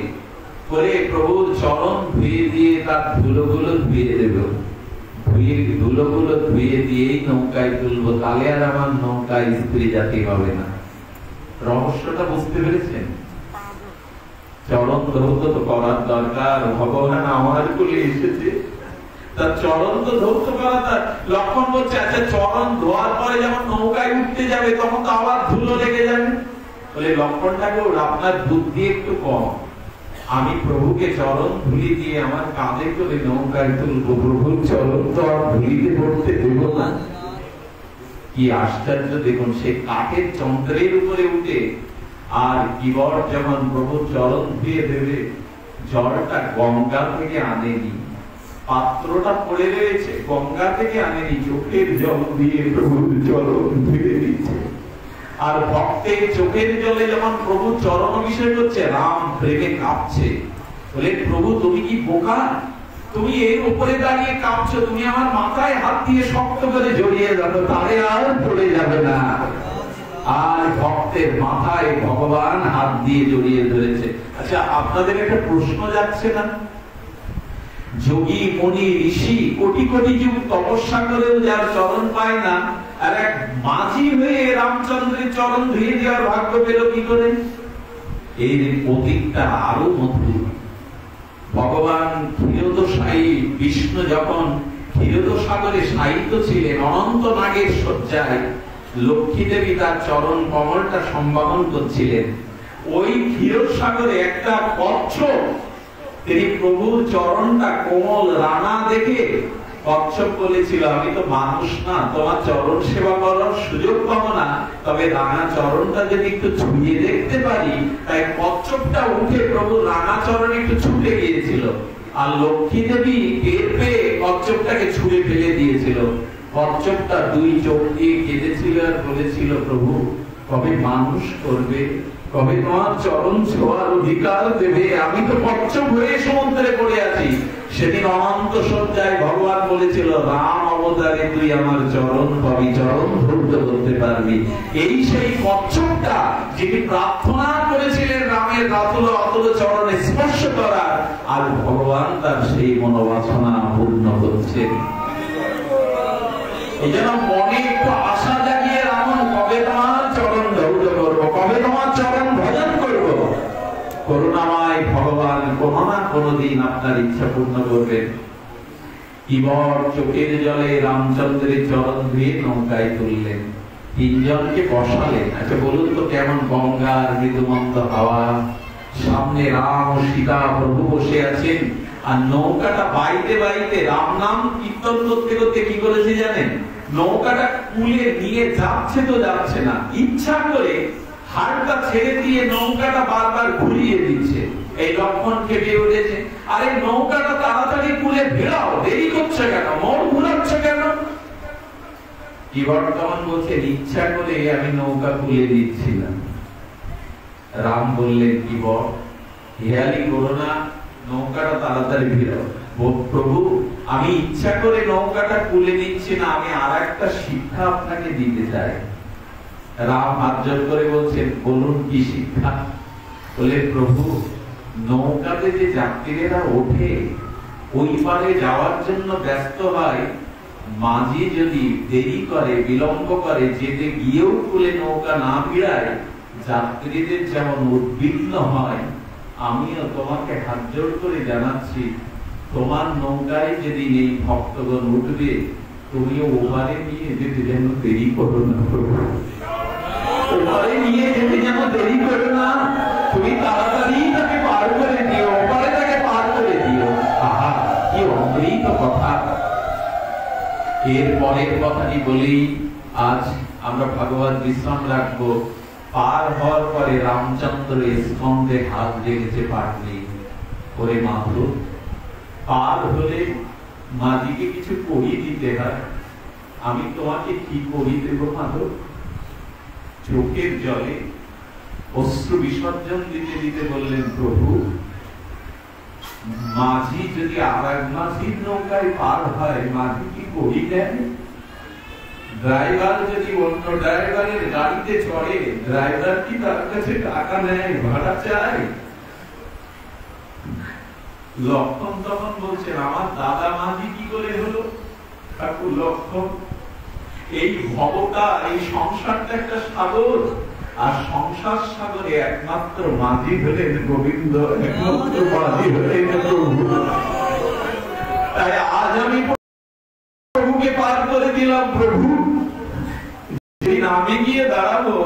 করে প্রভুর চরণ ধুয়ে দিয়ে তার ধুলোগুলো ধুয়ে দেব, ধুলোগুলো ধুয়ে দিয়েই নৌকায় তুলবো, তাহলে আর আমার নৌকায় স্ত্রী জাতি হবে না। রহস্যটা বুঝতে পেরেছেন? চরণ ধৌত তো করার দরকার, ভগবান আমার কোলে এসেছে, তার চরণ তো ধৌত করা। তার লক্ষণ বলছে আচ্ছা চরণ ধোয়ার পরে যখন নৌকায় উঠতে যাবে তখন তো আবার ধুলো লেগে যাবে। বলে লক্ষণ ঠাকুর আপনার বুদ্ধি একটু কম, আমি প্রভুকে চরণ ধুলি দিয়ে আমার কাঁধে করে নৌকায় তুলবো, প্রভুর চরণ তো আর ধুলিতে পড়তে দেব না। কি আশ্চর্য দেখুন, সে কাঠের যন্ত্রের উপরে উঠে, আর কিবট যখন প্রভুর চরণ ধুয়ে দেবে, জলটা গঙ্গা থেকে আনেনি, পাত্রটা পড়ে রয়েছে, গঙ্গা থেকে আনেনি, চোখের জল দিয়ে প্রভুর চরণ ধুয়ে দিচ্ছে। আর ভক্তের চোখের জলে যখন প্রভু চরণ অভিষেক করছে, রাম প্রেমে কাঁপছে। বলে প্রভু তুমি কি বোকা, তুমি এর উপরে দাঁড়িয়ে কাঁপছো, তুমি আমার মাথায় হাত দিয়ে শক্ত করে জড়িয়ে যাবে, তাহলে আর পড়ে যাবে না। আর ভক্তের মাথায় ভগবান হাত দিয়ে জড়িয়ে ধরেছে। আচ্ছা আপনাদের একটা প্রশ্ন যাচ্ছে না? যোগী মুনি ঋষি কোটি কোটি যুগ তপস্যা করেও যার চরণ পায় না, আর এক মাঝি হয়ে রামচন্দ্রের চরণ ধুয়ে দেওয়ার ভাগ্য পেল কি করে? এর প্রতীকটা আরো মধুর। ভগবান ক্ষীরোদশায়ী বিষ্ণু যখন ক্ষীরোদসাগরে শায়িত ছিলেন, অনন্ত নাগের শয্যায় লক্ষ্মী দেবী তার চরণ কমলটা সম্বাহন করছিলেন। ওই ক্ষীরসাগরে একটা কচ্ছপ, তিনি প্রভুর চরণটা কোমল রানা দেখে কচ্ছপ বলেছিল, আমি তো মানুষ না, তোমার চরণ সেবা করার সুযোগ পাবো না, তবে রাঙা চরণটা যদি একটু ছুঁয়ে দেখতে পারি। তাই কচ্ছপটা উঠে প্রভু রাঙা চরণে একটু ছুটে গিয়েছিল, আর লক্ষ্মী দেবী টের পেয়ে কচ্ছপটাকে ছুঁয়ে ফেলে দিয়েছিল। কচ্ছপটা দুই চোখ দিয়ে কেঁদেছিল আর বলেছিল, প্রভু কবে মানুষ করবে, কবে তোমার চরণ ছোঁয়ার অধিকার দেবে, আমি তো কচ্ছপ হয়ে সমুদ্রে পড়ে আছি। সেদিন অনন্ত সজ্জায় ভগবান বলেছিল, রাম অবতারে তুই আমার চরণ পাবি, চরণ ধৌত করতে পারবি। এই সেই কচ্ছপটা যিনি প্রার্থনা করেছিলেন রামের রাতুল অতুল চরণে স্পর্শ করার, আর ভগবান তার সেই মনোবাসনা পূর্ণ করছেন। এই জন্য মনে একটু আশা জাগিয়ে রামন, কবে তোমার চরণ ধৌত করবো, কবে তোমার চরণ ভজন করবো। করুণাময় ভগবান কোনো না কোনোদিন আপনার ইচ্ছা পূর্ণ করবেন। কিবর চোখের জলে রামচন্দ্রের চরণ ধুয়ে নৌকায় তুললেন, তিনজনকে বসালেন। আচ্ছা বলুন তো, কেমন গঙ্গার মৃদুমন্দ হাওয়া, সামনে রাম ও সীতা প্রভু বসে আছেন, আর নৌকাটা বাইতে বাইতে রাম নাম কীর্তন করতে করতে কি করেছে জানেন? নৌকাটা কুলে নিয়ে যাচ্ছে তো যাচ্ছে না, ইচ্ছা করে হাড়টা ছেড়ে দিয়ে নৌকাটা বারবার ঘুরিয়ে দিচ্ছে। এই লক্ষণ কেঁপে উঠেছে, আরে নৌকাটা তাড়াতাড়ি কুলে ফেরাও, দেরি করছে কেন, মোড় ঘুরাচ্ছে কেন? কি বর্তমান বলছেন, ইচ্ছা করে আমি নৌকা কুলে দিচ্ছিলাম। রাম বললেন, কি বল, হেয়ালি করো না, নৌকাটা তাড়াতাড়ি ফেরাও। প্রভু আমি ইচ্ছা করে নৌকাটা কুলে দিচ্ছি না, আমি আর একটা শিক্ষা আপনাকে দিতে চাই। রাম হাত জোড় করে বলছেন, বলুন কি শিক্ষা? বলে, প্রভু নৌকাতে যে যাত্রীরা ওঠে ওই পারে যাওয়ার জন্য ব্যস্ত হয়, মাঝি যদি দেরি করে, বিলম্ব করে, যেতে গিয়েও কুলে নৌকা না ভিড়ায়, যাত্রীদের যেমন উদ্বিগ্ন হয়, আমিও তোমাকে হাত জোড় করে জানাচ্ছি, তোমার নৌকায় যেদিন এই ভক্তগণ উঠবে, তুমিও ওপারে নিয়ে যেতে যেন দেরি করো না। ওপারে নিয়ে যেতে যেন দেরি করো না, তুমি তাড়াতাড়ি তাকে পার করে দিও, ওপারে তাকে পার করে দিও। আহা কি অমৃত কথা। এর পরের কথাটি বলি, আজ আমরা ভাগবত বিশ্রাম রাখবো। পার হওয়ার পরে রামচন্দ্র স্কন্ধে হাত রেখেছে পাটনি, ওরে মাধব পার হলে মাঝিকে কিছু করিয়ে দিতে হয়, আমি তোমাকে কি করিয়ে দেব মাধব? চোখের জলে অশ্রু বিসর্জন দিতে দিতে বললেন, প্রভু মাঝি যদি আর এক মাঝির নৌকায় পার হয়, মাঝি কি করি দেন? ড্রাইভার যদি অন্য ড্রাইভারের গাড়িতে চড়ে, ড্রাইভার কি তার কাছে টাকা নেয়, ভাড়া চায়? লক্ষণ তখন বলছেন, আমার দাদা মাঝি কি করে হলো? ঠাকুর লক্ষণ, এই ভবটা, এই সংসারটা একটা সাগর, আর সংসার সাগরে একমাত্র মাঝি হলেন গোবিন্দ, একমাত্র মাঝি হলেন প্রভু। তাই আজ আমি প্রভুকে পার করে দিলাম। প্রভু যেদিন আমি গিয়ে দাঁড়াবো,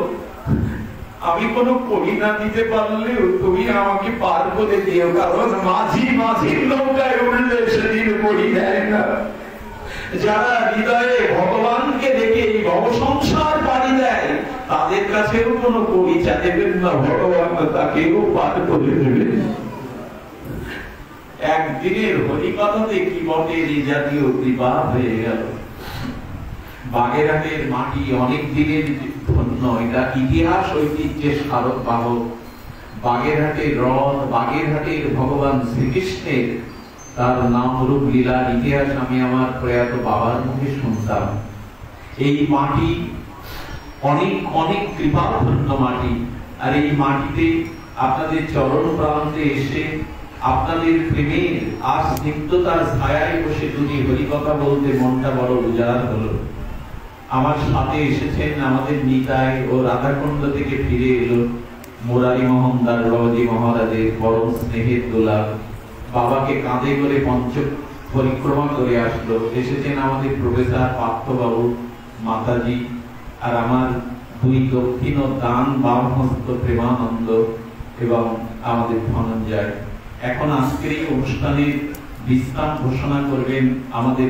আমি কোনো করিনা দিতে পারলেও তুমি আমাকে পার করে দিও, কারণ মাঝি মাঝির নৌকায় উঠলে সেদিন করি দেয় না। যারা হৃদয়ে ভগবানকে দেখে এই ভবসংসার পাড়ি দেয়, তাদের কাছেও কোনো করি চাইবেন না, ভগবান তাকেও পার করে দেবেন। একদিনের হরিকথাতে কি বটের এই জাতীয় কৃপা হয়ে গেল। বাগেরহাটের মাটি অনেক দিনের ধন্য, এটা ইতিহাস ঐতিহ্যের স্মারক বাহক। বাগেরহাটের রথ, বাগেরহাটের ভগবান শ্রীকৃষ্ণের তার নাম রূপ লীলার ইতিহাস আমি আমার প্রয়াত বাবার মুখে শুনতাম। এই মাটি অনেক অনেক কৃপাধন্য মাটি, আর এই মাটিতে আপনাদের চরণ প্রান্তে এসে আপনাদের প্রেমের আর স্নিগ্ধতার ছায়ায় বসে দুটি হরিকথা বলতে মনটা বড় উজাড় হলো। আমার সাথে এসেছেন আমাদের নিতাই ও রাধাকুণ্ড থেকে ফিরে এলো মুরারি মোহন দাস বাবাজি মহারাজের পরম স্নেহের দোলা, বাবাকে কাঁধে করে পঞ্চ পরিক্রমা করে আসলো। এসেছেন আমাদের প্রফেসর পার্থবাবু, মাতাজি, আর আমার দুই দক্ষিণ ও দান বাম হস্ত প্রেমানন্দ। এবং আমাদের ধনঞ্জয়। এখন আজকের এই অনুষ্ঠানে বিশ্রাম ঘোষণা করবেন আমাদের